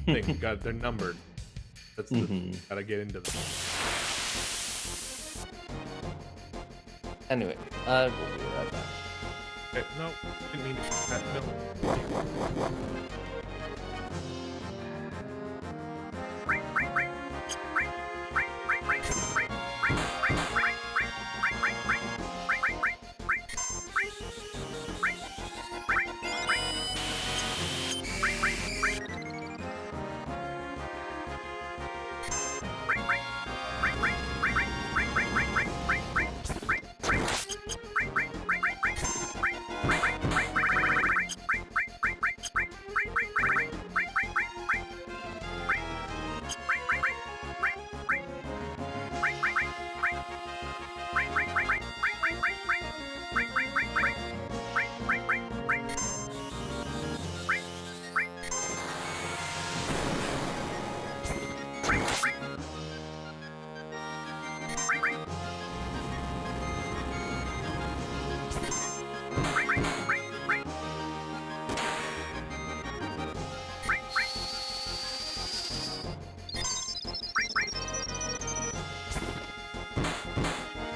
[SPEAKER 2] They're numbered. That's gotta get into them.
[SPEAKER 1] Anyway, I will be right back.
[SPEAKER 2] Okay, no, didn't mean to. No.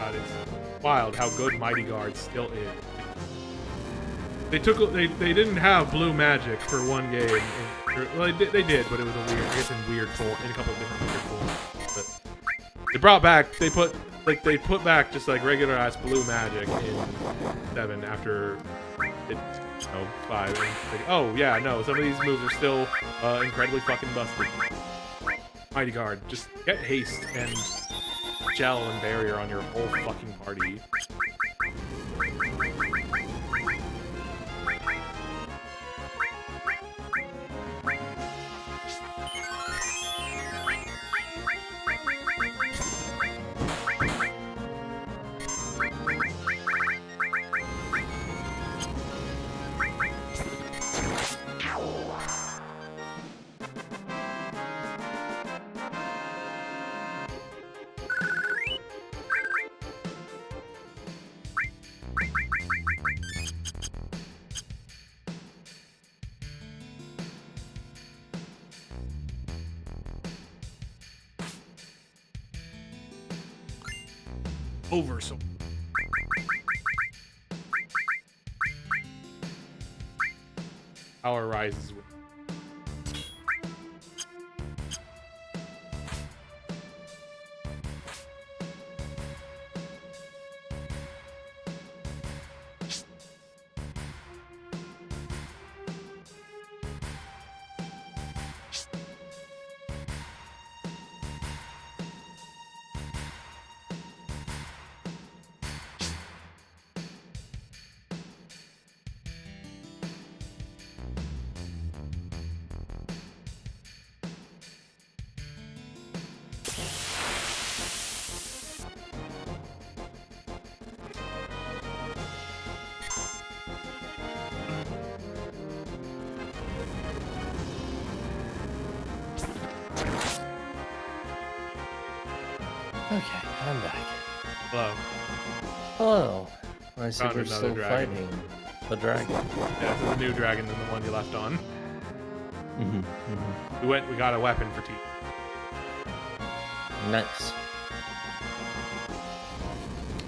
[SPEAKER 2] God, it's wild how good Mighty Guard still is. They didn't have blue magic for one game. Well, they did, but it was I guess in weird form, in a couple of different weird forms. But they put back just like regular ass blue magic in 7 after it, 5. And like, oh yeah, no, some of these moves are still incredibly fucking busted. Mighty Guard, just get haste and gel and barrier on your whole fucking party. Over so. Power rises with.
[SPEAKER 1] Okay, I'm back.
[SPEAKER 2] Hello.
[SPEAKER 1] Hello. I see
[SPEAKER 2] Found
[SPEAKER 1] we're
[SPEAKER 2] another
[SPEAKER 1] still
[SPEAKER 2] dragon.
[SPEAKER 1] fighting the dragon.
[SPEAKER 2] Yeah, this is a new dragon than the one you left on. We got a weapon for T.
[SPEAKER 1] Nice.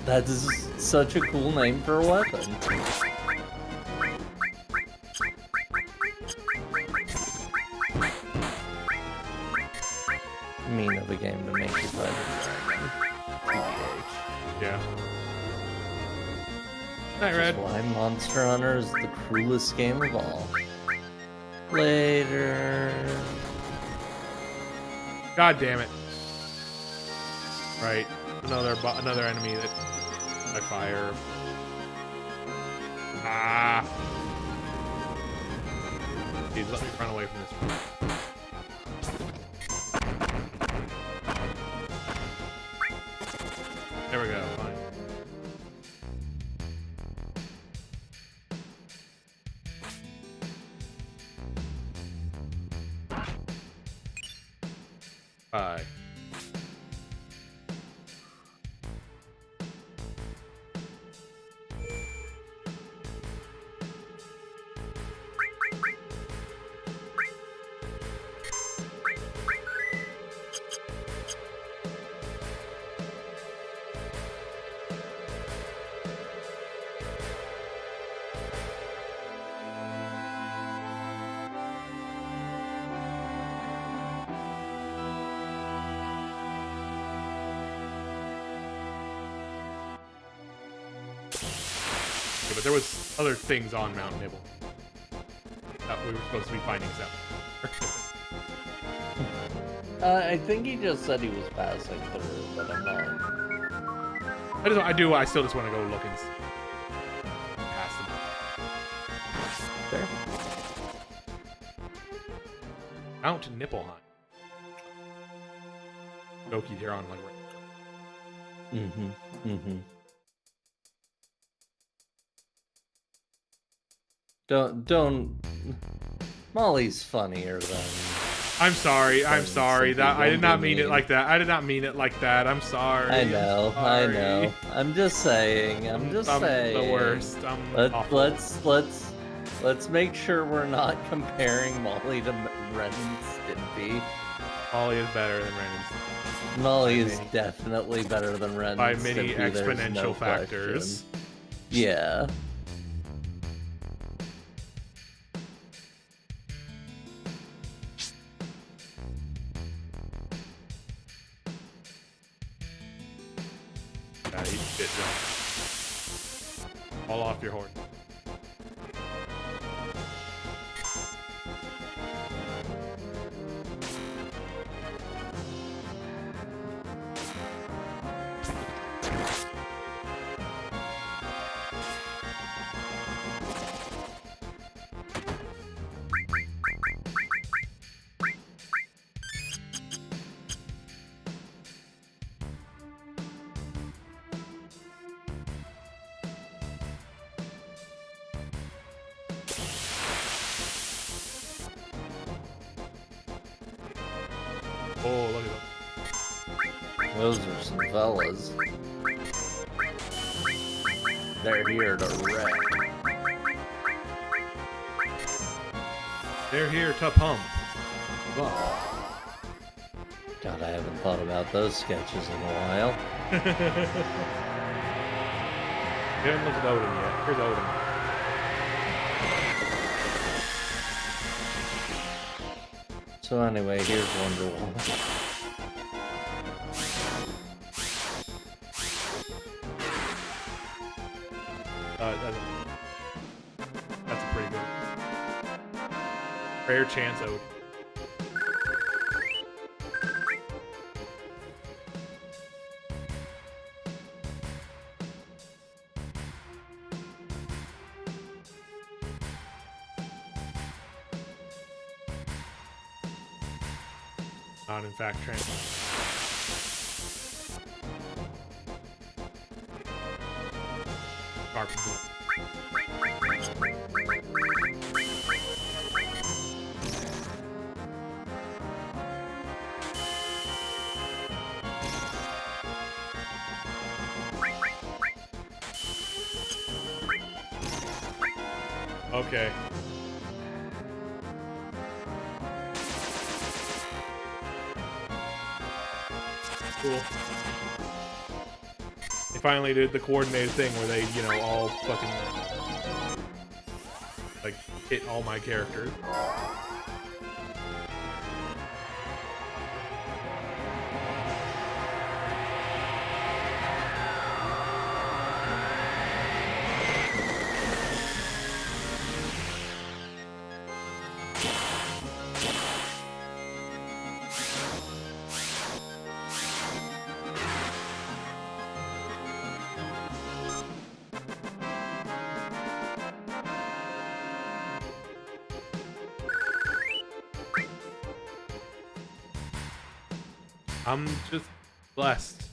[SPEAKER 1] That is such a cool name for a weapon. Mean of a game to make you fight a dragon. TBH.
[SPEAKER 2] Yeah. Night,
[SPEAKER 1] Which is
[SPEAKER 2] Red.
[SPEAKER 1] why Monster Hunter is the cruelest game of all. Later.
[SPEAKER 2] God damn it. Right. Another enemy that I fire. Ah. Please let me run away from this. There we go. Fine. Bye. Yeah, but there was other things on Mount Nibble that we were supposed to be finding stuff.
[SPEAKER 1] I think he just said he was passing through, but I'm not.
[SPEAKER 2] I still just want to go look and pass them.
[SPEAKER 1] There.
[SPEAKER 2] Mount Nibelheim. Doki's here on like.
[SPEAKER 1] Don't. Molly's funnier than.
[SPEAKER 2] I'm sorry. That I did not mean it
[SPEAKER 1] mean.
[SPEAKER 2] like that. I'm sorry.
[SPEAKER 1] I know.
[SPEAKER 2] I'm sorry.
[SPEAKER 1] I'm just saying. I'm saying.
[SPEAKER 2] The worst. Awful.
[SPEAKER 1] Let's make sure we're not comparing Molly to Ren and Stimpy.
[SPEAKER 2] Molly is better than Ren and Stimpy.
[SPEAKER 1] Molly is definitely better than Ren
[SPEAKER 2] by
[SPEAKER 1] and
[SPEAKER 2] many
[SPEAKER 1] Stimpy, there's
[SPEAKER 2] exponential
[SPEAKER 1] no
[SPEAKER 2] factors.
[SPEAKER 1] question. Yeah.
[SPEAKER 2] Yeah, eat shit, John. Fall off your horse. Oh, look at them.
[SPEAKER 1] Those are some fellas. They're here to wreck.
[SPEAKER 2] They're here to pump. Whoa.
[SPEAKER 1] God, I haven't thought about those sketches in a while.
[SPEAKER 2] We haven't looked at Odin yet. Here's Odin.
[SPEAKER 1] So anyway, here's Wonderwall.
[SPEAKER 2] That's a pretty good. Rare chance Odin. Not in fact trans. Carpenter. Okay. Cool. They finally did the coordinated thing where they, you know, all fucking like hit all my characters. I'm just blessed.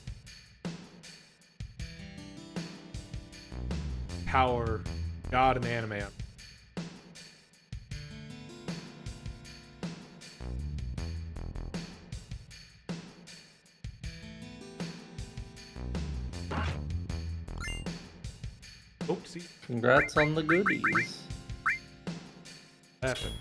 [SPEAKER 2] Power, God, and anime. Oopsie.
[SPEAKER 1] Congrats on the goodies.
[SPEAKER 2] Happened.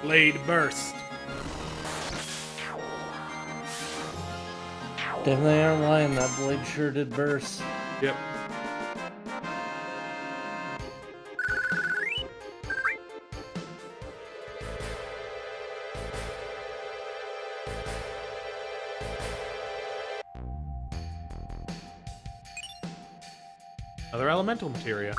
[SPEAKER 2] Blade burst.
[SPEAKER 1] Definitely aren't lying. That blade sure did burst.
[SPEAKER 2] Yep. Other elemental materia.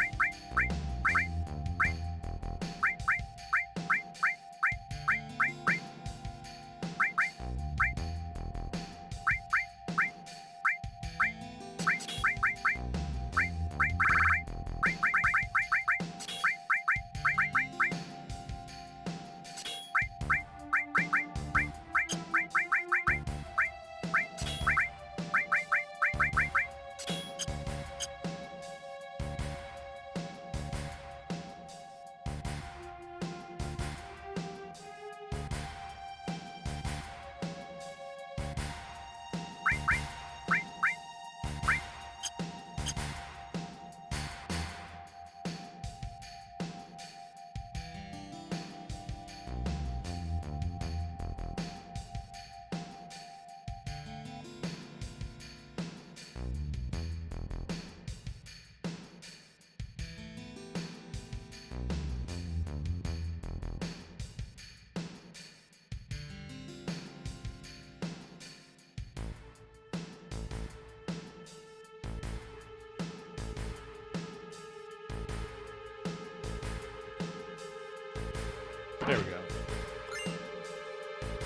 [SPEAKER 2] There we go.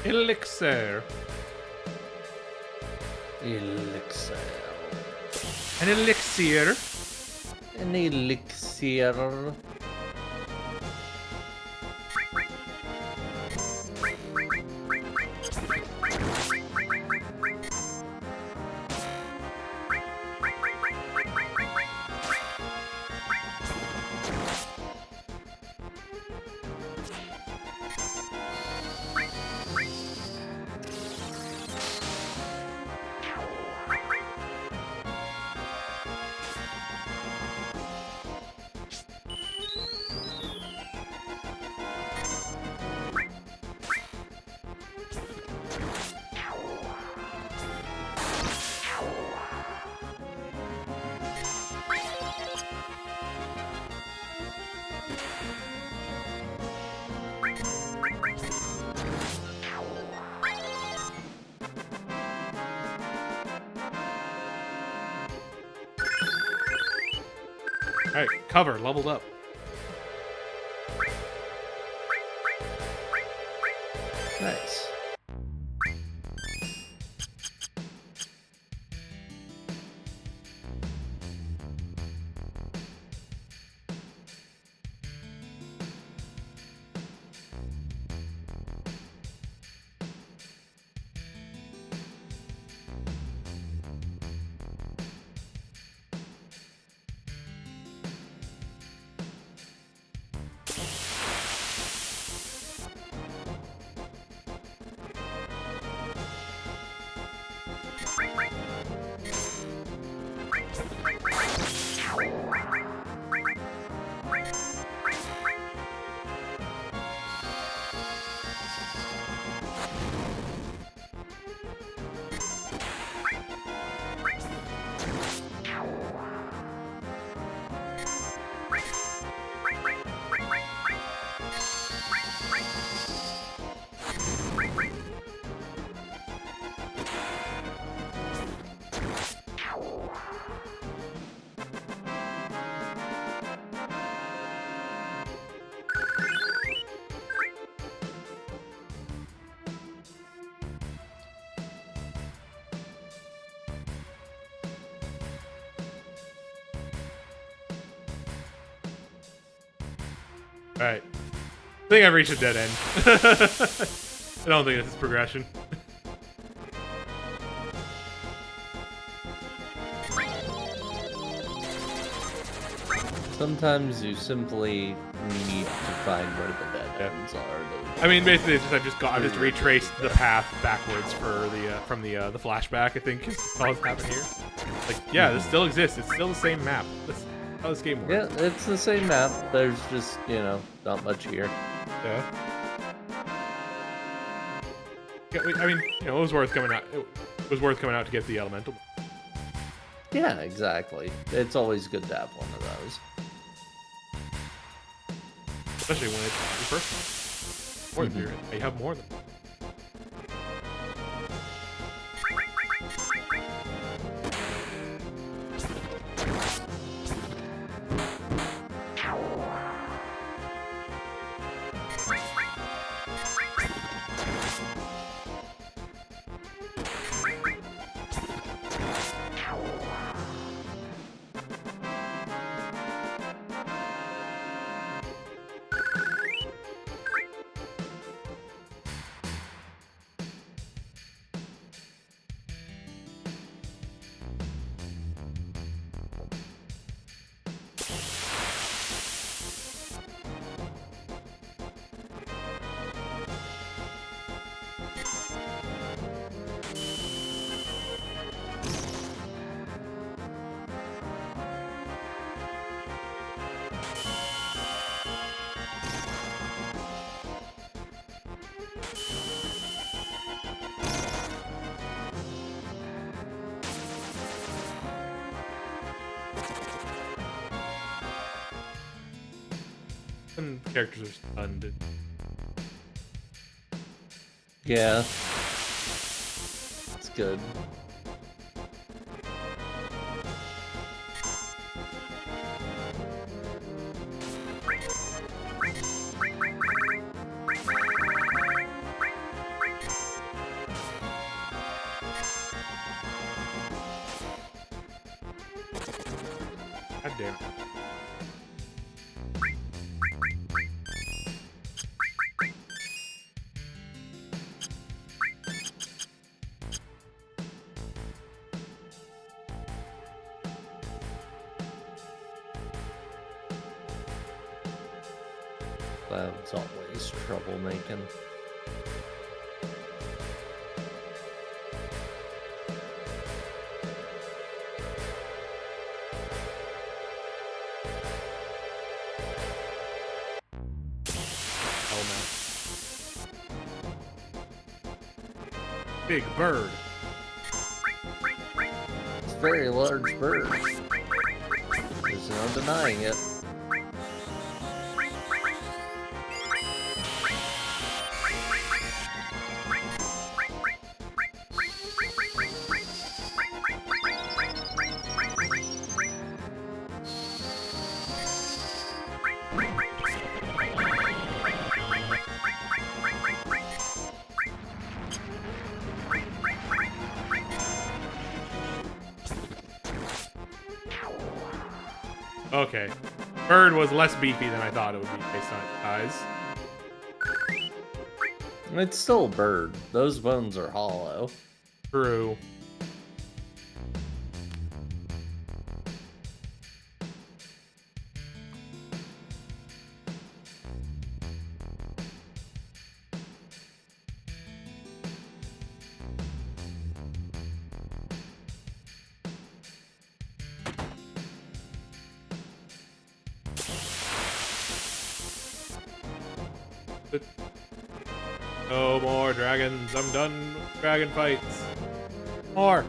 [SPEAKER 2] Elixir.
[SPEAKER 1] Elixir.
[SPEAKER 2] An elixir.
[SPEAKER 1] An elixir.
[SPEAKER 2] Alright, cover, leveled up.
[SPEAKER 1] Nice.
[SPEAKER 2] Alright. I think I've reached a dead end. I don't think this is progression.
[SPEAKER 1] Sometimes you simply need to find where the dead ends are.
[SPEAKER 2] I mean, basically, it's just I've just retraced the path backwards for the from the flashback. I think is all that's happened here. Like, yeah, this still exists. It's still the same map. That's how this game works.
[SPEAKER 1] Yeah, it's the same map. There's just, not much here.
[SPEAKER 2] Yeah. I mean, it was worth coming out. It was worth coming out to get the elemental.
[SPEAKER 1] Yeah, exactly. It's always good to have one of those.
[SPEAKER 2] Especially when it's your first one. Or if you have more than one. And characters are stunned.
[SPEAKER 1] Yeah. It's good.
[SPEAKER 2] God damn it.
[SPEAKER 1] That's always troublemaking.
[SPEAKER 2] Oh man. Big bird.
[SPEAKER 1] It's a very large bird. There's no denying it.
[SPEAKER 2] Okay. Bird was less beefy than I thought it would be based on its size.
[SPEAKER 1] It's still a bird. Those bones are hollow.
[SPEAKER 2] True. No more dragons. I'm done with dragon fights. More.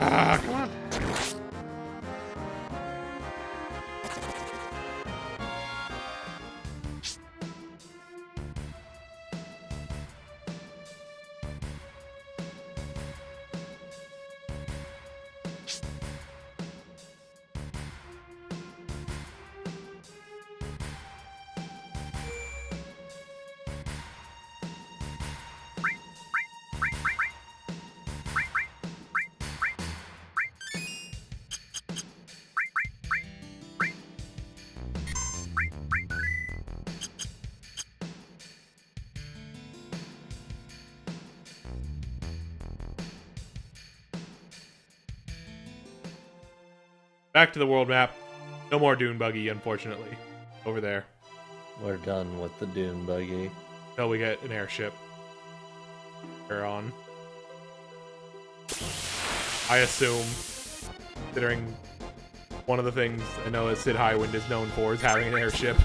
[SPEAKER 2] Ah, come on. Back to the world map. No more dune buggy, unfortunately. Over there.
[SPEAKER 1] We're done with the dune buggy.
[SPEAKER 2] Until we get an airship. We're on. I assume, considering one of the things I know that Sid Highwind is known for is having an airship.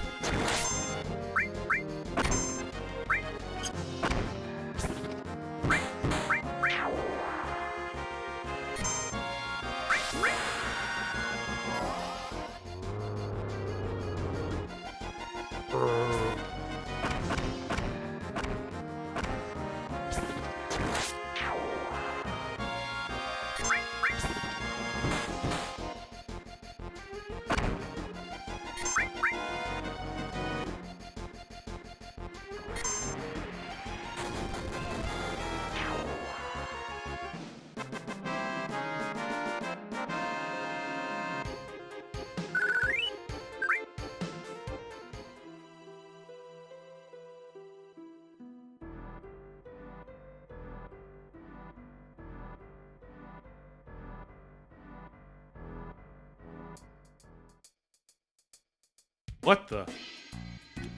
[SPEAKER 2] What the?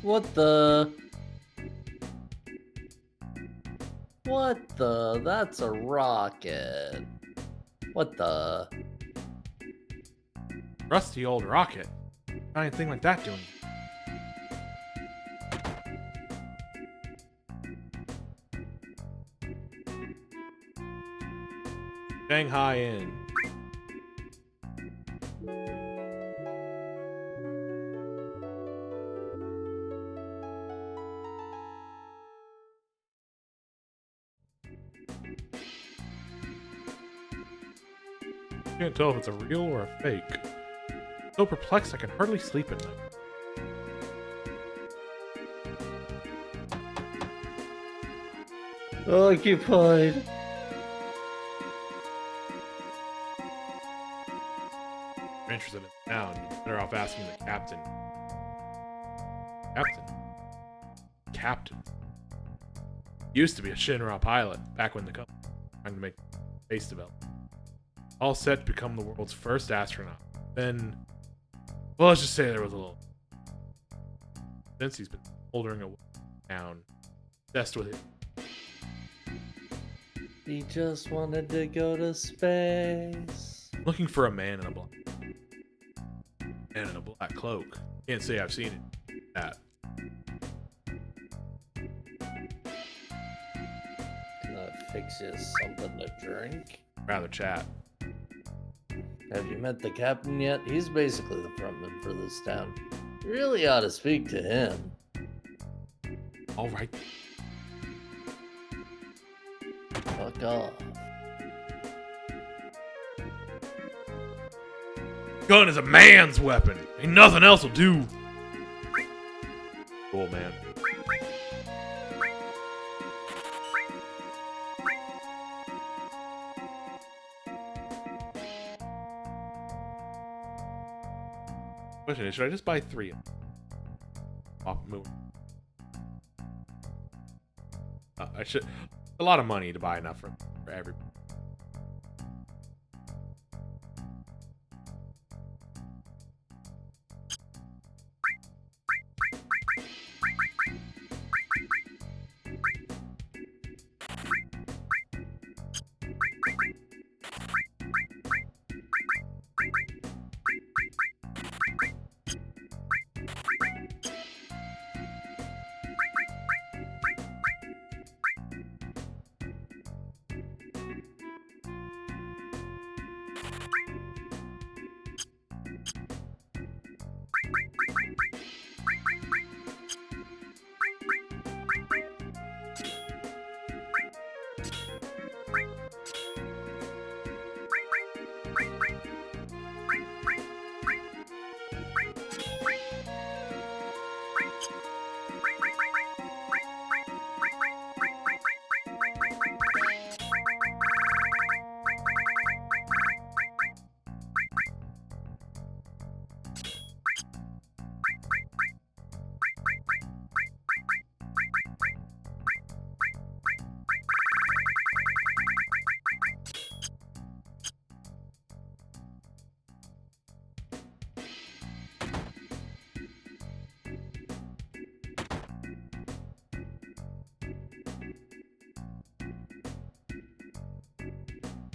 [SPEAKER 1] What the? What the? That's a rocket. What the?
[SPEAKER 2] Rusty old rocket. Not anything like that doing. Shanghai Inn. Can't tell if it's a real or a fake. So perplexed I can hardly sleep at night.
[SPEAKER 1] Occupied.
[SPEAKER 2] I'm interested in the town. Better off asking the captain. Captain. Used to be a Shinra pilot back when the company was trying to make space development. All set to become the world's first astronaut. Then, well, let's just say there was a little. Since he's been holding a down, obsessed with it.
[SPEAKER 1] He just wanted to go to space.
[SPEAKER 2] Looking for a man in a black cloak. Can't say I've seen it. That.
[SPEAKER 1] Can I fix you something to drink?
[SPEAKER 2] Rather chat.
[SPEAKER 1] Have you met the captain yet? He's basically the frontman for this town. You really ought to speak to him.
[SPEAKER 2] All right.
[SPEAKER 1] Fuck off.
[SPEAKER 2] Gun is a man's weapon. Ain't nothing else will do. Cool, man. Question is, should I just buy 3? Move. I should. A lot of money to buy enough for everybody.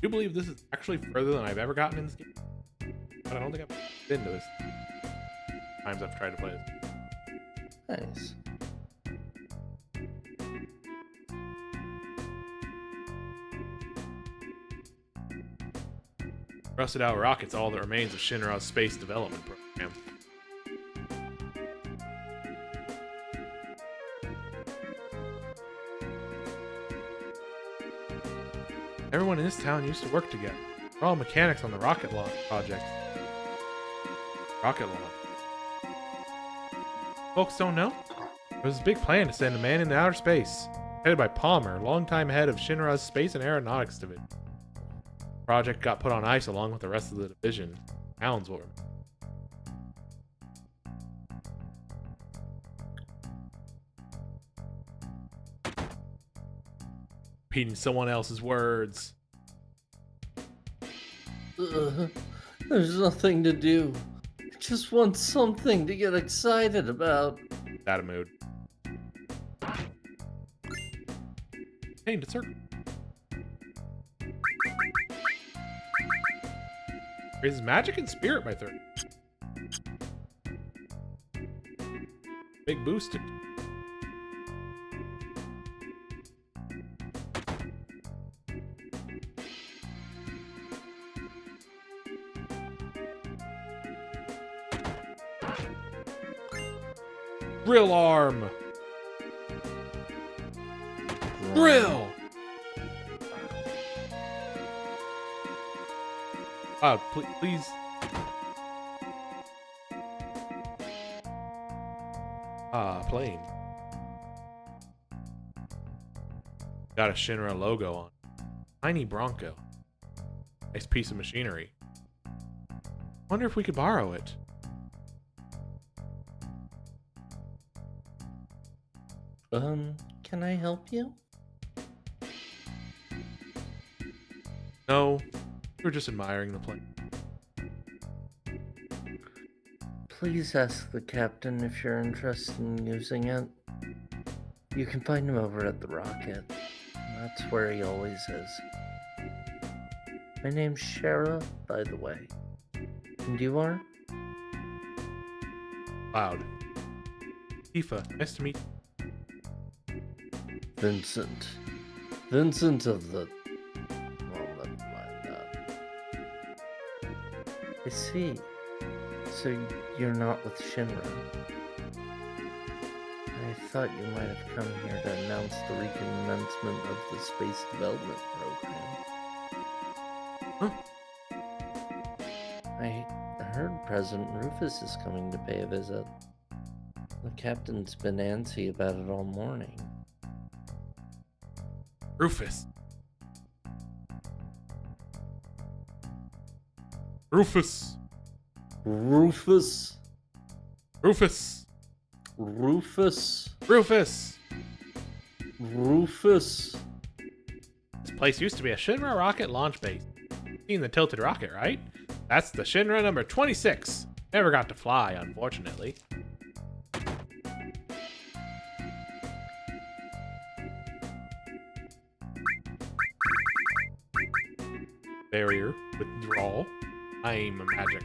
[SPEAKER 2] Do you believe this is actually further than I've ever gotten in this game? But I don't think I've been to this times I've tried to play this.
[SPEAKER 1] Nice.
[SPEAKER 2] Rusted out rockets, all that remains of Shinra's space development program. Everyone in this town used to work together. We're all mechanics on the rocket launch project. Rocket launch. Folks don't know? There was a big plan to send a man into outer space, headed by Palmer, longtime head of Shinra's Space and Aeronautics Division. The project got put on ice along with the rest of the division. Towns will remember. Repeating someone else's words.
[SPEAKER 1] There's nothing to do. I just want something to get excited about.
[SPEAKER 2] Out of mood. Painted circle. Raises magic and spirit by 30. Big boost. Drill arm. Drill. Please. Plane. Got a Shinra logo on. Tiny Bronco. Nice piece of machinery. Wonder if we could borrow it.
[SPEAKER 1] Can I help you?
[SPEAKER 2] No, we're just admiring the plane.
[SPEAKER 1] Please ask the captain if you're interested in using it. You can find him over at the rocket. That's where he always is. My name's Shara, by the way. And you are?
[SPEAKER 2] Cloud. Tifa, nice to meet you.
[SPEAKER 1] Vincent. Vincent of the... Well, never mind that. I see. So you're not with Shinra. I thought you might have come here to announce the recommencement of the space development program.
[SPEAKER 2] Huh?
[SPEAKER 1] I heard President Rufus is coming to pay a visit. The captain's been antsy about it all morning.
[SPEAKER 2] Rufus. Rufus.
[SPEAKER 1] Rufus.
[SPEAKER 2] Rufus.
[SPEAKER 1] Rufus.
[SPEAKER 2] Rufus.
[SPEAKER 1] Rufus.
[SPEAKER 2] This place used to be a Shinra rocket launch base. Seen the tilted rocket, right? That's the Shinra number 26. Never got to fly, unfortunately. Barrier. Withdrawal. I'm magic.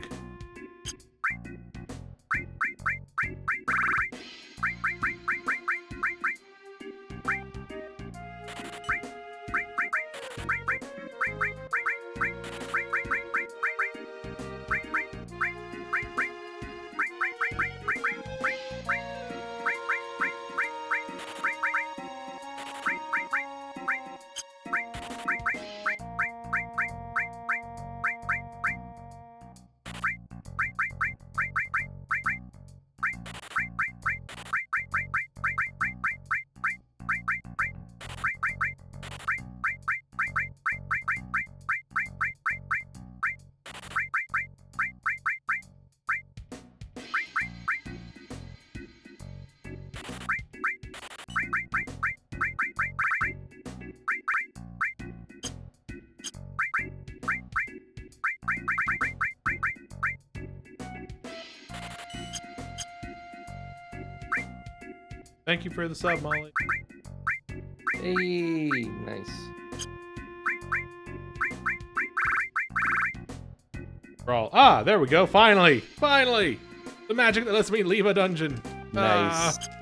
[SPEAKER 2] Thank you for the sub, Molly.
[SPEAKER 1] Hey, nice.
[SPEAKER 2] Brawl. Ah, there we go. Finally. Finally. The magic that lets me leave a dungeon.
[SPEAKER 1] Nice.
[SPEAKER 2] Ah.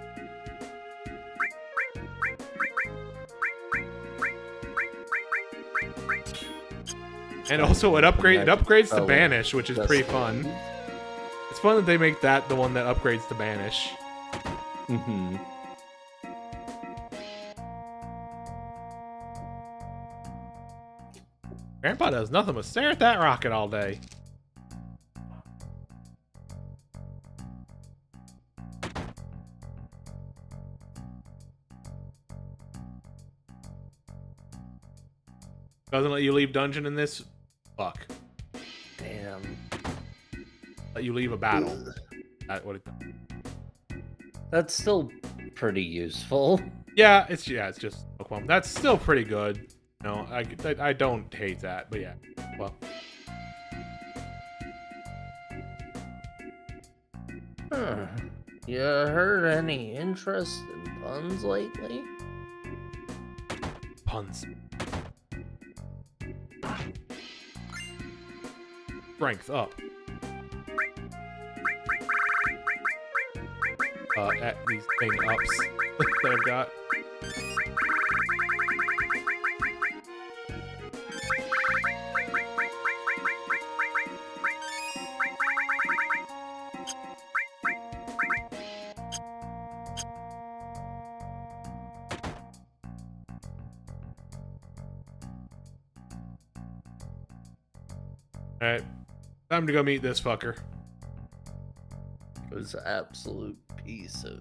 [SPEAKER 2] And also it upgrades to Banish, which is pretty fun. It's fun that they make that the one that upgrades to Banish.
[SPEAKER 1] Mm-hmm.
[SPEAKER 2] Grandpa does nothing but stare at that rocket all day. Doesn't let you leave dungeon in this? Fuck.
[SPEAKER 1] Damn.
[SPEAKER 2] Let you leave a battle. That's what it does.
[SPEAKER 1] That's still pretty useful.
[SPEAKER 2] Yeah, it's just Pokemon. That's still pretty good. No, I don't hate that, but yeah. Well.
[SPEAKER 1] Huh. You heard any interest in puns lately?
[SPEAKER 2] Puns. Strength up. At these thing ups that I've got. Alright. Time to go meet this fucker.
[SPEAKER 1] It was an absolute piece of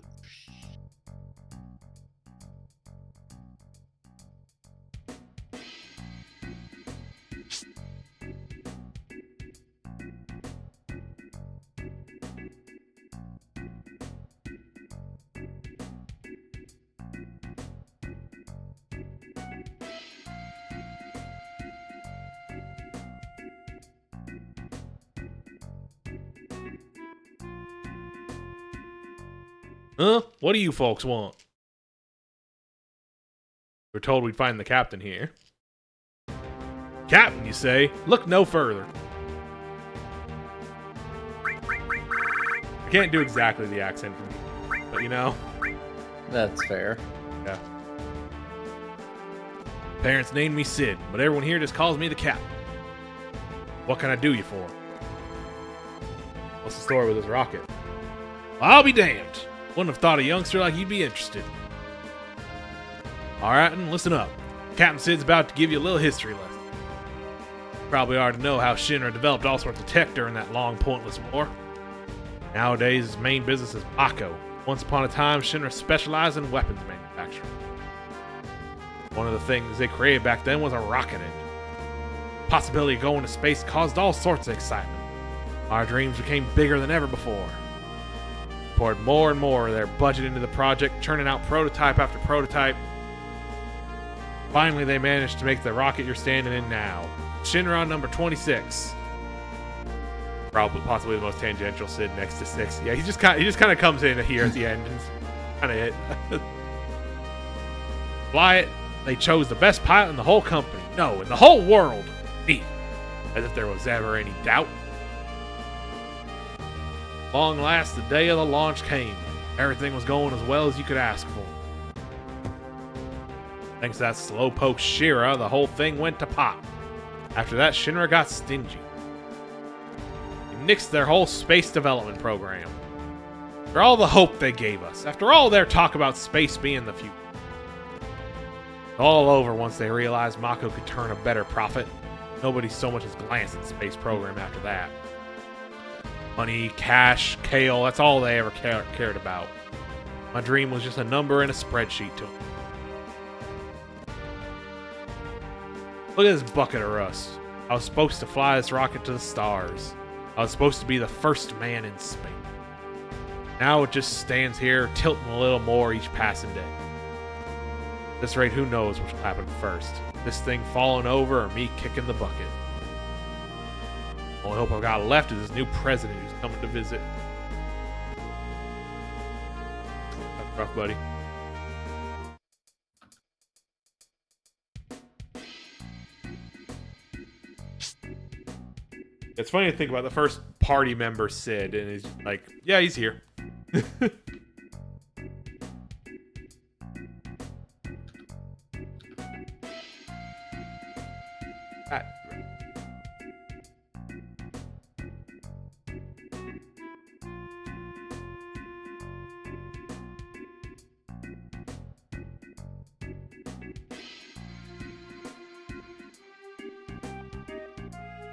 [SPEAKER 2] Huh? What do you folks want? We're told we'd find the captain here. Captain, you say? Look no further. I can't do exactly the accent from you, but you know.
[SPEAKER 1] That's fair.
[SPEAKER 2] Yeah. Parents named me Sid, but everyone here just calls me the captain. What can I do you for? What's the story with this rocket? I'll be damned. Wouldn't have thought a youngster like you'd be interested. Alright, and listen up. Captain Sid's about to give you a little history lesson. You probably already know how Shinra developed all sorts of tech during that long, pointless war. Nowadays, his main business is Mako. Once upon a time, Shinra specialized in weapons manufacturing. One of the things they created back then was a rocket engine. The possibility of going to space caused all sorts of excitement. Our dreams became bigger than ever before. Poured more and more of their budget into the project, churning out prototype after prototype. Finally, they managed to make the rocket you're standing in now. Shinra number 26. Probably, possibly the most tangential Sid next to 6. Yeah, he just kind of comes in here at the end and kind of it. Fly it. They chose the best pilot in the whole company. No, in the whole world. Me. As if there was ever any doubt. Long last, the day of the launch came. Everything was going as well as you could ask for. Thanks to that slowpoke Shira, the whole thing went to pot. After that, Shinra got stingy. They nixed their whole space development program. For all the hope they gave us, after all their talk about space being the future. All over once they realized Mako could turn a better profit. Nobody so much as glanced at the space program after that. Money, cash, kale, that's all they ever cared about. My dream was just a number in a spreadsheet to them. Look at this bucket of rust. I was supposed to fly this rocket to the stars. I was supposed to be the first man in space. Now it just stands here, tilting a little more each passing day. At this rate, who knows what will happen first. This thing falling over or me kicking the bucket. Only hope I've got left is this new president who's coming to visit. That's rough, buddy. It's funny to think about the first party member, Sid, and he's like, yeah, he's here. Ah,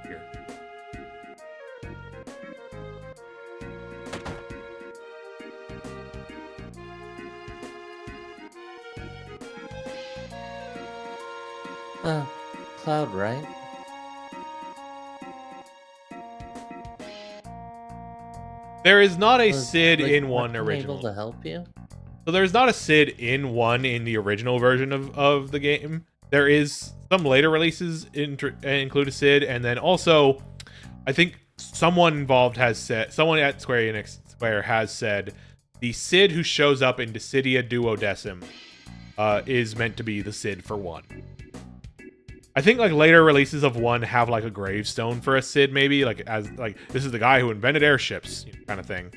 [SPEAKER 2] here.
[SPEAKER 1] Cloud, right?
[SPEAKER 2] There is not a
[SPEAKER 1] Was,
[SPEAKER 2] Sid
[SPEAKER 1] like,
[SPEAKER 2] in one
[SPEAKER 1] Captain
[SPEAKER 2] original.
[SPEAKER 1] able to help you?
[SPEAKER 2] So there's not a Sid in one in the original version of the game. There is some later releases include a Sid, and then also, I think someone involved has said, someone at Square has said, the Sid who shows up in Dissidia Duodecim is meant to be the Sid for one. I think like later releases of one have like a gravestone for a Sid, maybe like as like this is the guy who invented airships, kind of thing.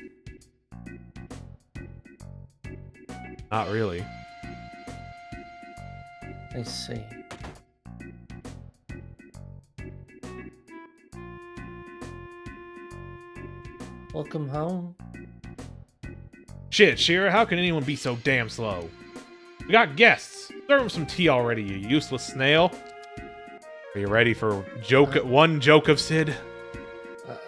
[SPEAKER 2] Not really.
[SPEAKER 1] I see. Welcome home.
[SPEAKER 2] Shit, Shira, how can anyone be so damn slow? We got guests. Serve them some tea already, you useless snail. Are you ready for one joke of Sid?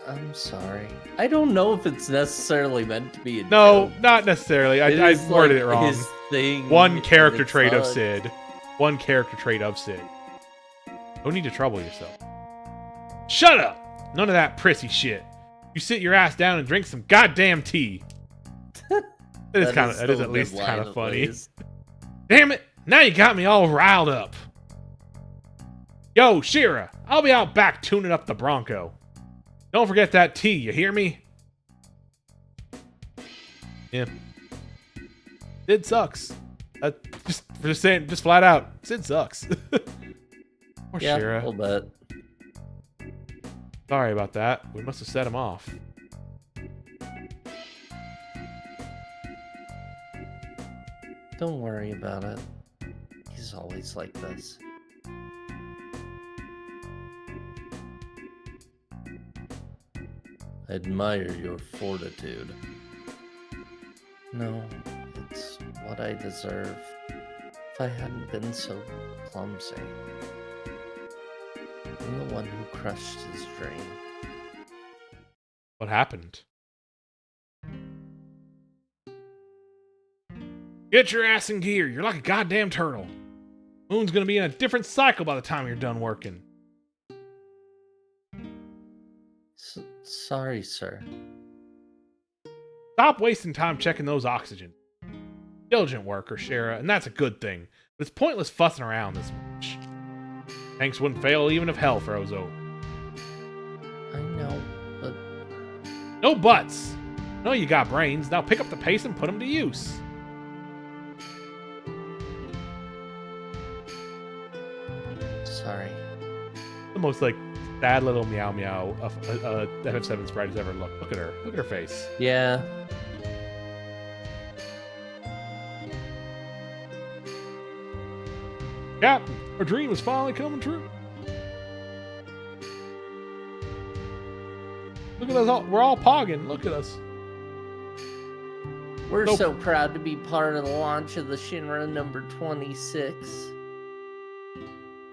[SPEAKER 1] I'm sorry. I don't know if it's necessarily meant to be a
[SPEAKER 2] No,
[SPEAKER 1] joke.
[SPEAKER 2] not necessarily. I worded it wrong.
[SPEAKER 1] His thing,
[SPEAKER 2] One character
[SPEAKER 1] it's
[SPEAKER 2] trait of
[SPEAKER 1] not-
[SPEAKER 2] Sid. One character trait of Sid. No need to trouble yourself. Shut up! None of that prissy shit. You sit your ass down and drink some goddamn tea. That is kind of. That is
[SPEAKER 1] still
[SPEAKER 2] at
[SPEAKER 1] a
[SPEAKER 2] least
[SPEAKER 1] good line,
[SPEAKER 2] kind of
[SPEAKER 1] at
[SPEAKER 2] funny.
[SPEAKER 1] least.
[SPEAKER 2] Damn it! Now you got me all riled up. Yo, Shira, I'll be out back tuning up the Bronco. Don't forget that tea, you hear me? Yeah. Sid sucks. Just saying, just flat out, Sid sucks. Poor
[SPEAKER 1] Yeah, a
[SPEAKER 2] Shira.
[SPEAKER 1] little bit.
[SPEAKER 2] Sorry about that. We must have set him off.
[SPEAKER 1] Don't worry about it. He's always like this. I admire your fortitude. No, it's what I deserve. If I hadn't been so clumsy. I'm the one who crushed his dream.
[SPEAKER 2] What happened? Get your ass in gear. You're like a goddamn turtle. Moon's gonna be in a different cycle by the time you're done working.
[SPEAKER 1] Sorry, sir.
[SPEAKER 2] Stop wasting time checking those oxygen. Diligent worker, Shira, and that's a good thing. But it's pointless fussing around this much. Tanks wouldn't fail even if hell froze over.
[SPEAKER 1] I know, but
[SPEAKER 2] No buts. I know you got brains. Now pick up the pace and put them to use.
[SPEAKER 1] sorry.
[SPEAKER 2] The most like sad little meow meow of FF7 sprite has ever looked. Look at her. Look at her face.
[SPEAKER 1] Yeah.
[SPEAKER 2] Captain, our dream is finally coming true. Look at us all. We're all pogging. Look at us.
[SPEAKER 1] We're
[SPEAKER 2] Nope.
[SPEAKER 1] so proud to be part of the launch of the Shinra number 26.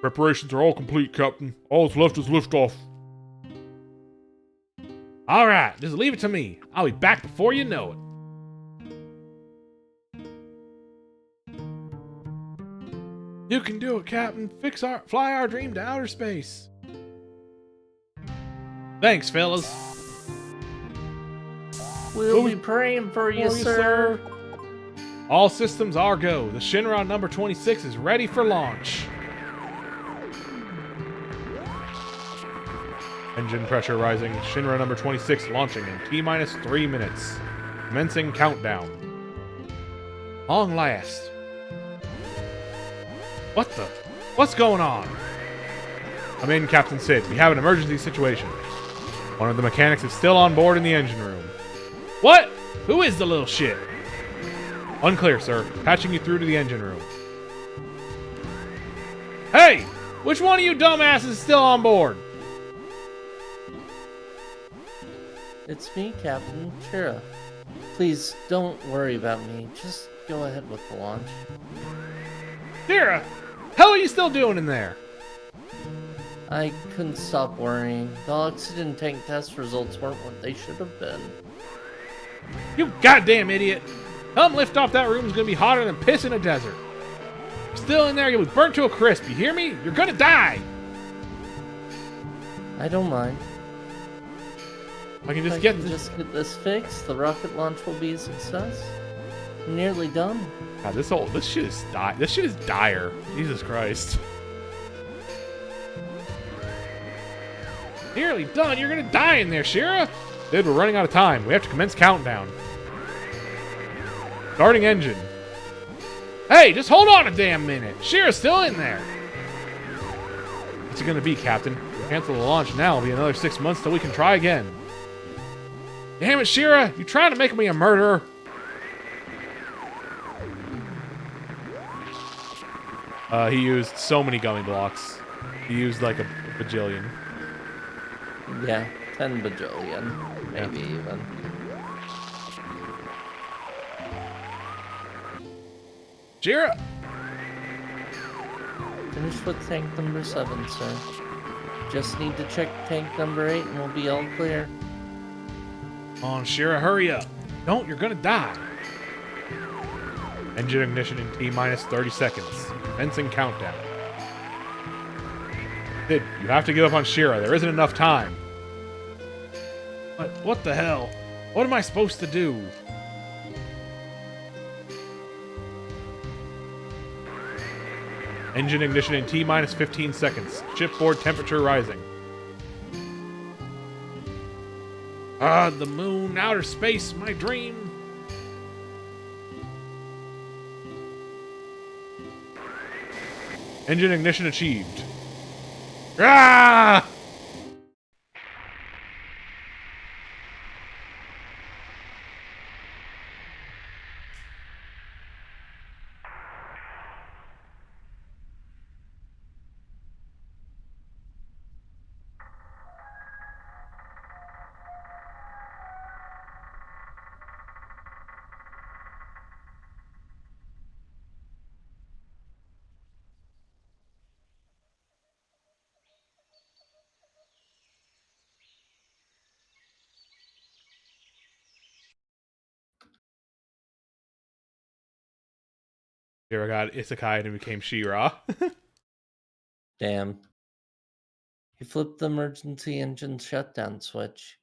[SPEAKER 2] Preparations are all complete, Captain. All that's left is liftoff. All right, just leave it to me. I'll be back before you know it. You can do it, Captain. Fly our dream to outer space. Thanks, fellas.
[SPEAKER 1] We'll be praying for you, sir.
[SPEAKER 2] All systems are go. The Shinra number 26 is ready for launch. Engine pressure rising. Shinra number 26 launching in T-minus 3 minutes. Commencing countdown. Long last. What's going on? I'm in, Captain Sid. We have an emergency situation. One of the mechanics is still on board in the engine room. What? Who is the little shit? Unclear, sir. Patching you through to the engine room. Hey! Which one of you dumbasses is still on board?
[SPEAKER 1] It's me, Captain Shira. Please, don't worry about me. Just go ahead with the launch.
[SPEAKER 2] Shira! Hell are you still doing in there?
[SPEAKER 1] I couldn't stop worrying. The oxygen tank test results weren't what they should have been.
[SPEAKER 2] You goddamn idiot! Tell him lift off that room is gonna be hotter than piss in a desert. You're still in there, you'll be burnt to a crisp, you hear me? You're gonna die!
[SPEAKER 1] I don't mind.
[SPEAKER 2] I can
[SPEAKER 1] If
[SPEAKER 2] just
[SPEAKER 1] I
[SPEAKER 2] get
[SPEAKER 1] can
[SPEAKER 2] this.
[SPEAKER 1] just get this fixed, the rocket launch will be a success. I'm nearly done.
[SPEAKER 2] God, this shit is This shit is dire. Jesus Christ. Nearly done. You're gonna die in there, Shira. Dude, we're running out of time. We have to commence countdown. Starting engine. Hey, just hold on a damn minute. Shira's still in there. What's it gonna be, Captain? If we cancel the launch now, it'll be another 6 months till we can try again. Damn it, Shira! You trying to make me a murderer? He used so many gummy blocks. He used like a bajillion.
[SPEAKER 1] Yeah, 10 bajillion. Maybe even.
[SPEAKER 2] Shira!
[SPEAKER 1] Finished with tank number 7, sir. Just need to check tank number 8 and we'll be all clear.
[SPEAKER 2] Come on, Shira, hurry up. Don't, you're gonna die. Engine ignition in T-minus 30 seconds. Commencing countdown. Sid, you have to give up on Shira. There isn't enough time. What the hell? What am I supposed to do? Engine ignition in T-minus 15 seconds. Shipboard temperature rising. Ah, the moon, outer space, my dream. Engine ignition achieved. Ah! Shira got isekai and became She-Ra.
[SPEAKER 1] Damn. He flipped the emergency engine shutdown switch.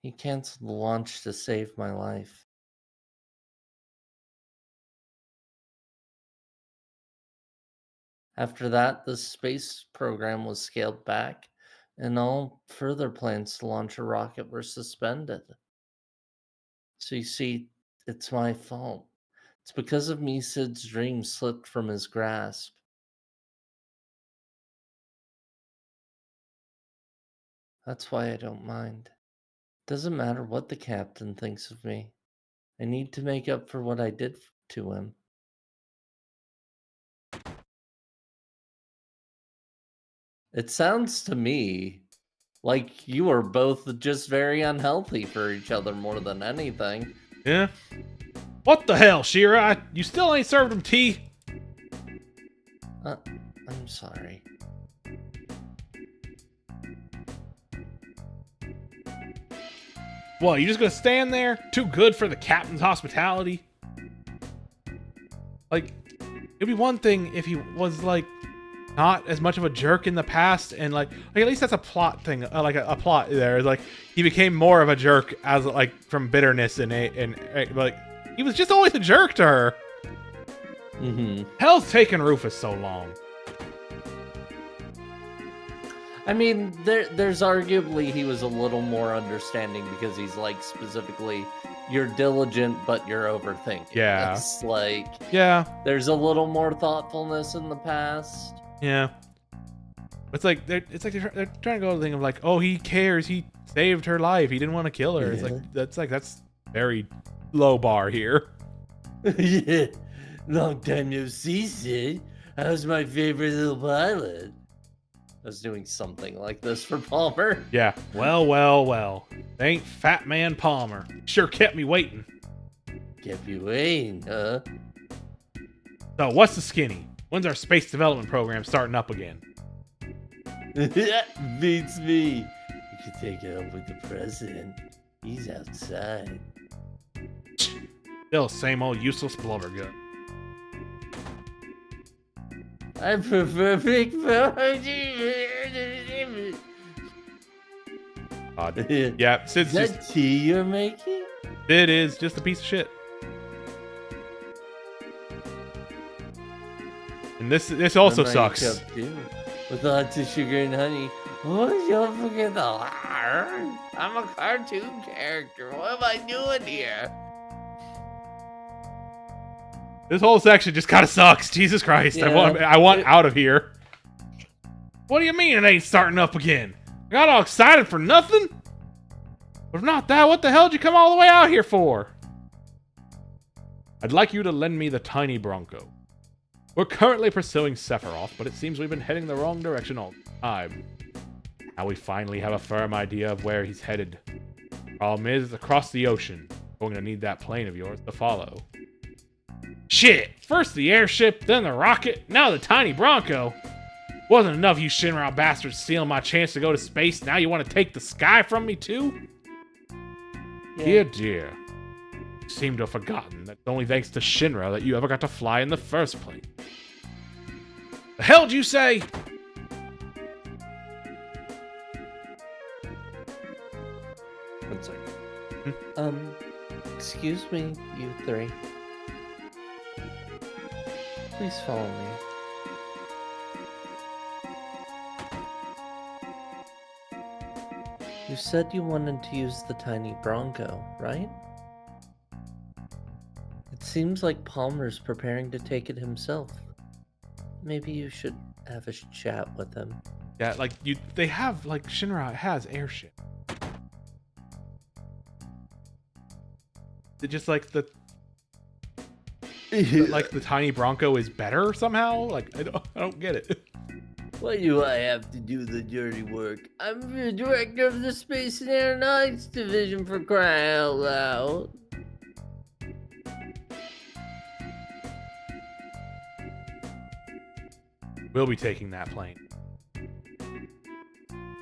[SPEAKER 1] He canceled the launch to save my life. After that, the space program was scaled back, and all further plans to launch a rocket were suspended. So you see, it's my fault. It's because of me Sid's dream slipped from his grasp. That's why I don't mind. Doesn't matter what the captain thinks of me. I need to make up for what I did to him. It sounds to me like you are both just very unhealthy for each other more than anything.
[SPEAKER 2] Yeah? What the hell, Shira? You still ain't served him tea?
[SPEAKER 1] I'm sorry.
[SPEAKER 2] What, you just gonna stand there? Too good for the captain's hospitality? Like, it'd be one thing if he was, like, not as much of a jerk in the past, and, like at least that's a plot thing, like a plot there. Like, he became more of a jerk as, like, from bitterness and like, he was just always a jerk to her.
[SPEAKER 1] Mm-hmm.
[SPEAKER 2] Hell's taken Rufus so long.
[SPEAKER 1] I mean, there's arguably he was a little more understanding because he's like specifically, you're diligent but you're overthinking.
[SPEAKER 2] Yeah.
[SPEAKER 1] It's like,
[SPEAKER 2] Yeah.
[SPEAKER 1] there's a little more thoughtfulness in the past.
[SPEAKER 2] Yeah. It's like they're trying to go to the thing of like, oh, he cares. He saved her life. He didn't want to kill her.
[SPEAKER 1] Yeah.
[SPEAKER 2] It's like that's very low bar here.
[SPEAKER 1] Yeah. Long time no see, Sid. How's my favorite little pilot? I was doing something like this for Palmer.
[SPEAKER 2] Yeah. Well. Ain't Fat Man Palmer. Sure kept me waiting.
[SPEAKER 1] Kept you waiting, huh?
[SPEAKER 2] So what's the skinny? When's our space development program starting up again?
[SPEAKER 1] Beats me. You could take it up with the president. He's outside.
[SPEAKER 2] Still same old useless blubber gun.
[SPEAKER 1] I prefer big
[SPEAKER 2] Yeah, Sid's
[SPEAKER 1] Is that
[SPEAKER 2] just
[SPEAKER 1] tea you're making?
[SPEAKER 2] Sid is just a piece of shit. And this also sucks.
[SPEAKER 1] With lots of sugar and honey. Oh, don't forget the heart. I'm a cartoon character. What am I doing here?
[SPEAKER 2] This whole section just kind of sucks. Jesus Christ.
[SPEAKER 1] Yeah.
[SPEAKER 2] I want out of here. What do you mean it ain't starting up again? I got all excited for nothing? But if not that, what the hell did you come all the way out here for? I'd like you to lend me the tiny Bronco. We're currently pursuing Sephiroth, but it seems we've been heading the wrong direction all the time. Now we finally have a firm idea of where he's headed. Problem is, across the ocean. We're going to need that plane of yours to follow. Shit! First the airship, then the rocket, now the tiny Bronco. Wasn't enough you Shinra bastards stealing my chance to go to space, now you want to take the sky from me too?
[SPEAKER 1] Yeah.
[SPEAKER 2] Dear. You seem to have forgotten that it's only thanks to Shinra that you ever got to fly in the first place. The hell did you say?
[SPEAKER 1] One second. Excuse me, you three. Please follow me. You said you wanted to use the tiny Bronco, right? It seems like Palmer's preparing to take it himself. Maybe you should have a chat with him.
[SPEAKER 2] Yeah, like they have like Shinra has airship. They just like the tiny Bronco is better somehow. Like I don't get it.
[SPEAKER 1] Why do I have to do the dirty work? I'm the director of the Space and Aeronautics Division, for crying out loud.
[SPEAKER 2] We'll be taking that plane.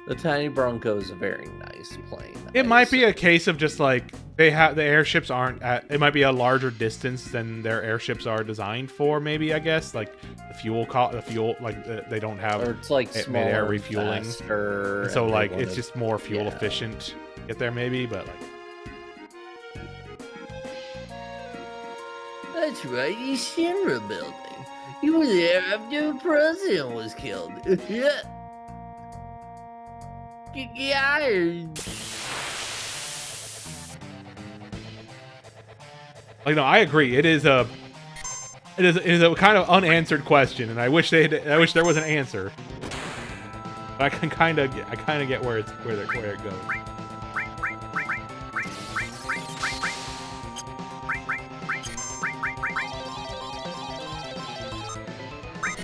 [SPEAKER 1] The tiny Bronco is a very nice plane.
[SPEAKER 2] It might be a case of just like they have the airships aren't at. It might be a larger distance than their airships are designed for. Maybe I guess like the fuel like they don't have.
[SPEAKER 1] Or it's like
[SPEAKER 2] mid-air
[SPEAKER 1] smaller,
[SPEAKER 2] refueling.
[SPEAKER 1] faster,
[SPEAKER 2] So
[SPEAKER 1] and
[SPEAKER 2] like
[SPEAKER 1] they
[SPEAKER 2] it's just more fuel
[SPEAKER 1] yeah.
[SPEAKER 2] efficient to get there maybe, but like
[SPEAKER 1] That's right, you Shinra building. You were there after the president was killed. Yeah.
[SPEAKER 2] like no, I agree. It is a kind of unanswered question, and I wish there was an answer. But I kind of get where it goes.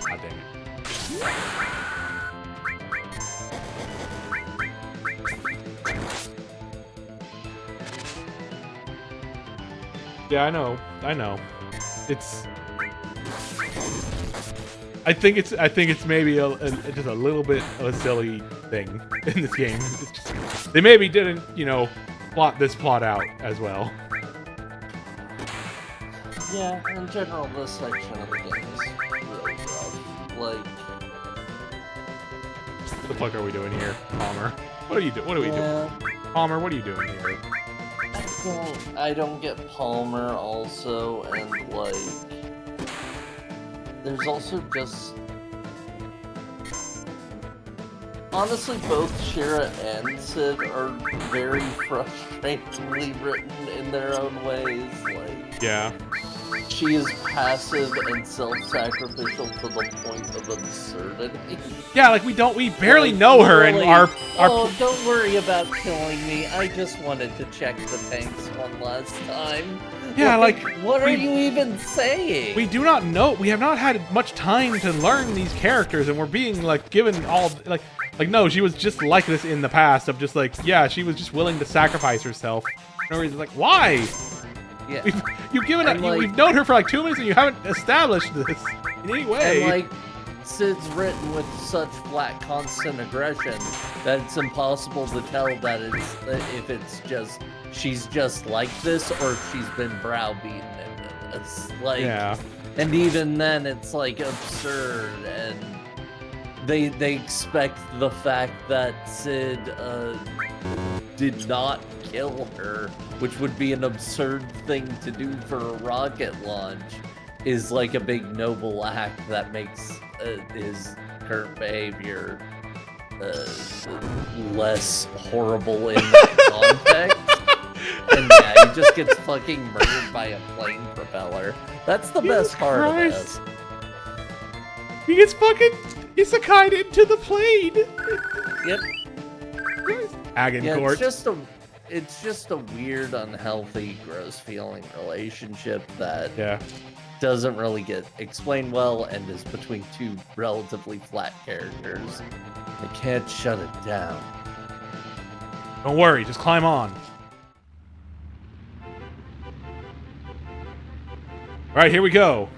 [SPEAKER 2] God dang it. Yeah, I know. I think it's maybe just a little bit of a silly thing in this game. It's just, they maybe didn't, plot this plot out as well.
[SPEAKER 1] Yeah, in general, this section of the game is really rough. Like,
[SPEAKER 2] What the fuck are we doing here, Palmer? What are we doing? Palmer, what are you doing here?
[SPEAKER 1] I don't get Palmer also, and like, there's also just, honestly, both Shira and Sid are very frustratingly written in their own ways. Like,
[SPEAKER 2] Yeah.
[SPEAKER 1] she is passive and self-sacrificial to the point of absurdity.
[SPEAKER 2] Yeah, like we barely
[SPEAKER 1] Like,
[SPEAKER 2] know her, and
[SPEAKER 1] literally,
[SPEAKER 2] our
[SPEAKER 1] oh, don't worry about killing me. I just wanted to check the tanks one last time.
[SPEAKER 2] Yeah, like,
[SPEAKER 1] what are you even saying?
[SPEAKER 2] we do not know. We have not had much time to learn these characters, and we're being like given all like no, she was just like this in the past. Of just like, yeah, she was just willing to sacrifice herself. No reason. Like, why?
[SPEAKER 1] Yeah.
[SPEAKER 2] You've given
[SPEAKER 1] And, like,
[SPEAKER 2] we've known her for like 2 minutes, and you haven't established this in any way.
[SPEAKER 1] And like, Sid's written with such flat, constant aggression that it's impossible to tell that if it's just she's just like this or if she's been browbeaten into this. Like,
[SPEAKER 2] yeah.
[SPEAKER 1] And even then, it's like absurd, and they expect the fact that Sid did not kill her, which would be an absurd thing to do for a rocket launch, is like a big noble act that makes his current behavior less horrible in that context. And yeah, he just gets fucking murdered by a plane propeller. That's the best part of this.
[SPEAKER 2] He gets fucking isekai'd into the plane.
[SPEAKER 1] Yep.
[SPEAKER 2] Agincourt.
[SPEAKER 1] It's just a weird, unhealthy, gross feeling relationship that doesn't really get explained well and is between two relatively flat characters. They can't shut it down.
[SPEAKER 2] Don't worry, just climb on. All right, here we go.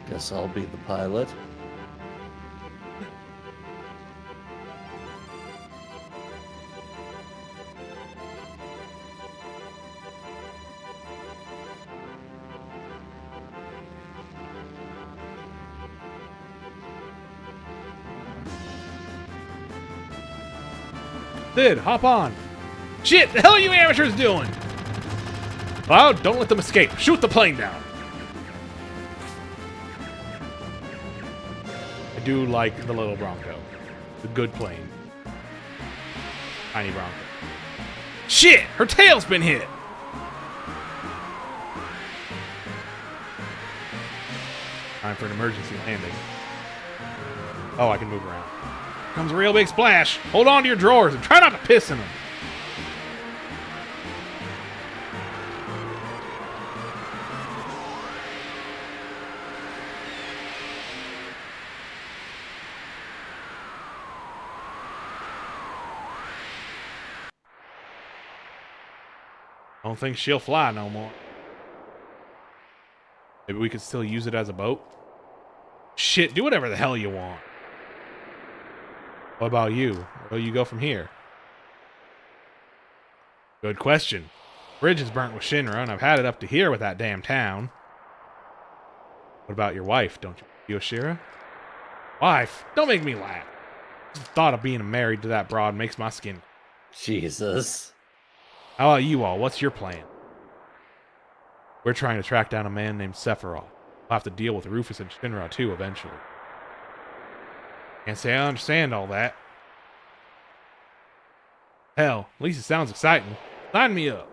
[SPEAKER 1] Guess I'll be the pilot.
[SPEAKER 2] Sid, hop on. Shit, the hell are you amateurs doing? Cloud, don't let them escape. Shoot the plane down. I do like the little Bronco. The good plane. Tiny Bronco. Shit, her tail's been hit. Time for an emergency landing. Oh, I can move around. Comes a real big splash. Hold on to your drawers and try not to piss in them. I don't think she'll fly no more. Maybe we could still use it as a boat? Shit, do whatever the hell you want. What about you? Where will you go from here? Good question. Bridge is burnt with Shinra, and I've had it up to here with that damn town. What about your wife? Don't you, Yoshira? Wife? Don't make me laugh. The thought of being married to that broad makes my skin.
[SPEAKER 1] Jesus.
[SPEAKER 2] How about you all? What's your plan? We're trying to track down a man named Sephiroth. We'll have to deal with Rufus and Shinra too eventually. Can't say I understand all that. Hell, at least it sounds exciting. Sign me up.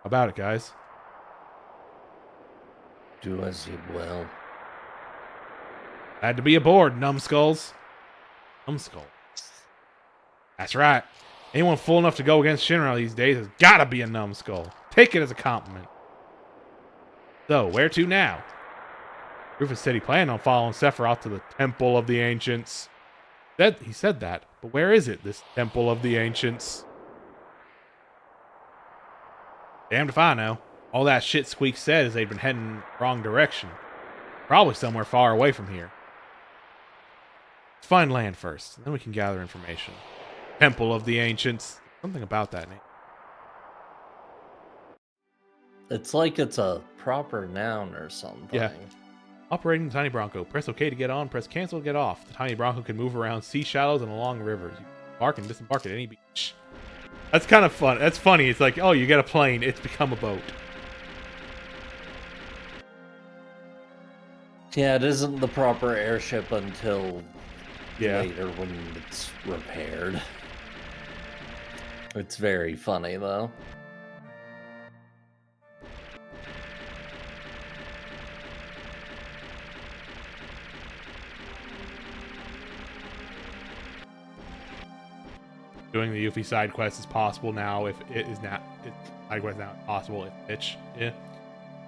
[SPEAKER 2] How about it, guys?
[SPEAKER 1] Do as you will.
[SPEAKER 2] Had to be aboard, numbskulls. Numbskull. That's right. Anyone fool enough to go against Shinra these days has gotta be a numbskull. Take it as a compliment. So, where to now? Rufus said he planned on following Sephiroth to the Temple of the Ancients. He said that, but where is it, this Temple of the Ancients? Damned if I know. All that shit Squeak said is they've been heading the wrong direction. Probably somewhere far away from here. Let's find land first, then we can gather information. Temple of the Ancients. Something about that name.
[SPEAKER 1] It's like it's a proper noun or something.
[SPEAKER 2] Yeah. Operating the Tiny Bronco. Press OK to get on, press cancel to get off. The Tiny Bronco can move around sea shallows and along rivers. You can embark and disembark at any beach. That's kind of fun. That's funny. It's like, oh, you get a plane. It's become a boat.
[SPEAKER 1] Yeah, it isn't the proper airship until
[SPEAKER 2] Yeah.
[SPEAKER 1] later when it's repaired. It's very funny, though.
[SPEAKER 2] doing the Yuffie side quest is possible now. If it is not, side quest now possible if Mitch. Yeah.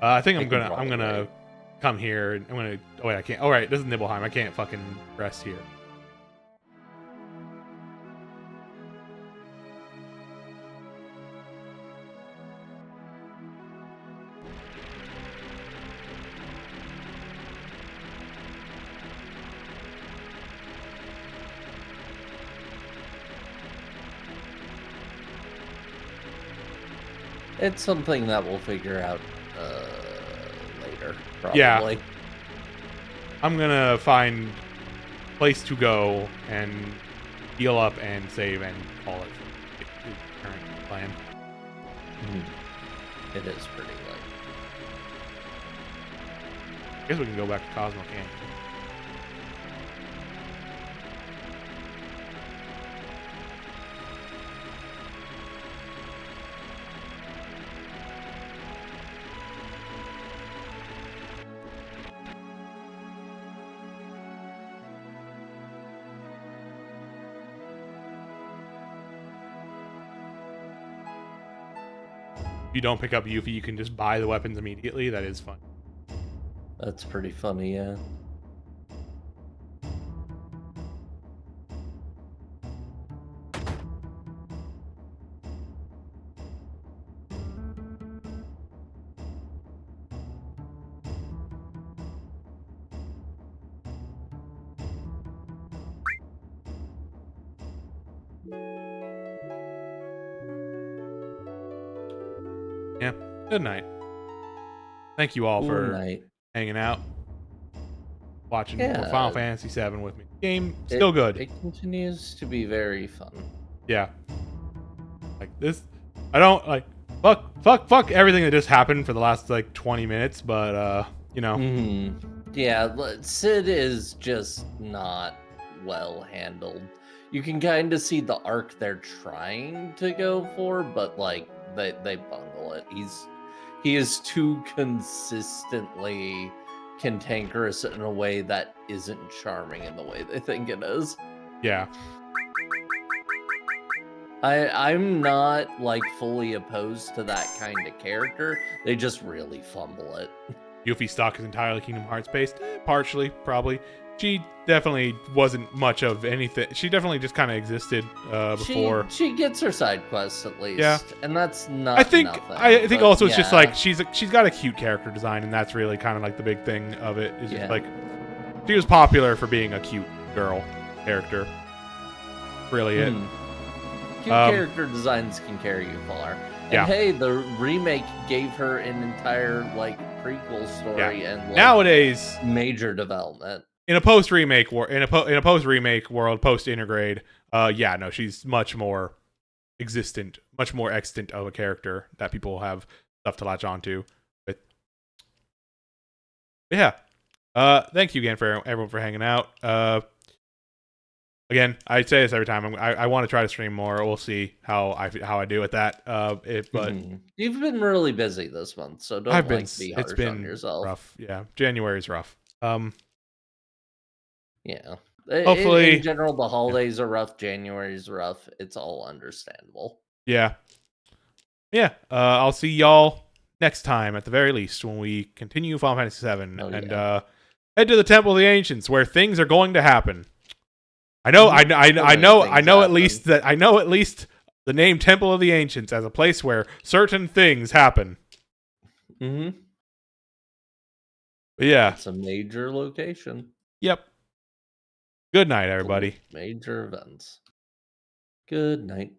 [SPEAKER 2] I think I'm gonna come here. And I'm gonna. Oh wait, I can't. Oh right, this is Nibelheim. I can't fucking rest here.
[SPEAKER 1] It's something that we'll figure out later, probably.
[SPEAKER 2] Yeah. I'm gonna find a place to go and heal up and save and call it the current plan.
[SPEAKER 1] It is pretty late.
[SPEAKER 2] I guess we can go back to Cosmo Canyon. If you don't pick up Yuffie, you can just buy the weapons immediately. That is fun.
[SPEAKER 1] That's pretty funny, yeah.
[SPEAKER 2] Yeah. Good night. Thank you all for hanging out, watching more Final Fantasy VII with me. Game still good.
[SPEAKER 1] It continues to be very fun.
[SPEAKER 2] Yeah. Like this, I don't like fuck everything that just happened for the last like 20 minutes, but you know.
[SPEAKER 1] Yeah, Sid is just not well handled. You can kind of see the arc they're trying to go for, but like they bungle it. He is too consistently cantankerous in a way that isn't charming in the way they think it is.
[SPEAKER 2] Yeah.
[SPEAKER 1] I'm not like fully opposed to that kind of character. They just really fumble it.
[SPEAKER 2] Yuffie's stock is entirely Kingdom Hearts based. Partially, probably. She definitely wasn't much of anything. She definitely just kind of existed before.
[SPEAKER 1] She gets her side quests at least.
[SPEAKER 2] Yeah,
[SPEAKER 1] and that's not.
[SPEAKER 2] I think.
[SPEAKER 1] Nothing,
[SPEAKER 2] I think also it's just like she's got a cute character design, and that's really kind of like the big thing of it. Is just like she was popular for being a cute girl character. Really, it.
[SPEAKER 1] Cute character designs can carry you far. And hey, the remake gave her an entire like prequel story and like,
[SPEAKER 2] nowadays
[SPEAKER 1] major development.
[SPEAKER 2] In a post remake world, post Intergrade, no, she's much more extant of a character that people have stuff to latch onto. But yeah, thank you again for everyone for hanging out. Again, I say this every time. I want to try to stream more. We'll see how I do with that. But
[SPEAKER 1] you've been really busy this month, so don't be harsh on yourself.
[SPEAKER 2] Rough. Yeah, January's rough.
[SPEAKER 1] Yeah.
[SPEAKER 2] Hopefully,
[SPEAKER 1] in general, the holidays are rough. January's rough. It's all understandable.
[SPEAKER 2] Yeah. I'll see y'all next time, at the very least, when we continue Final Fantasy VII and head to the Temple of the Ancients, where things are going to happen. I know at least the name Temple of the Ancients as a place where certain things happen.
[SPEAKER 1] But
[SPEAKER 2] yeah,
[SPEAKER 1] it's a major location.
[SPEAKER 2] Yep. Good night, everybody.
[SPEAKER 1] Major events. Good night.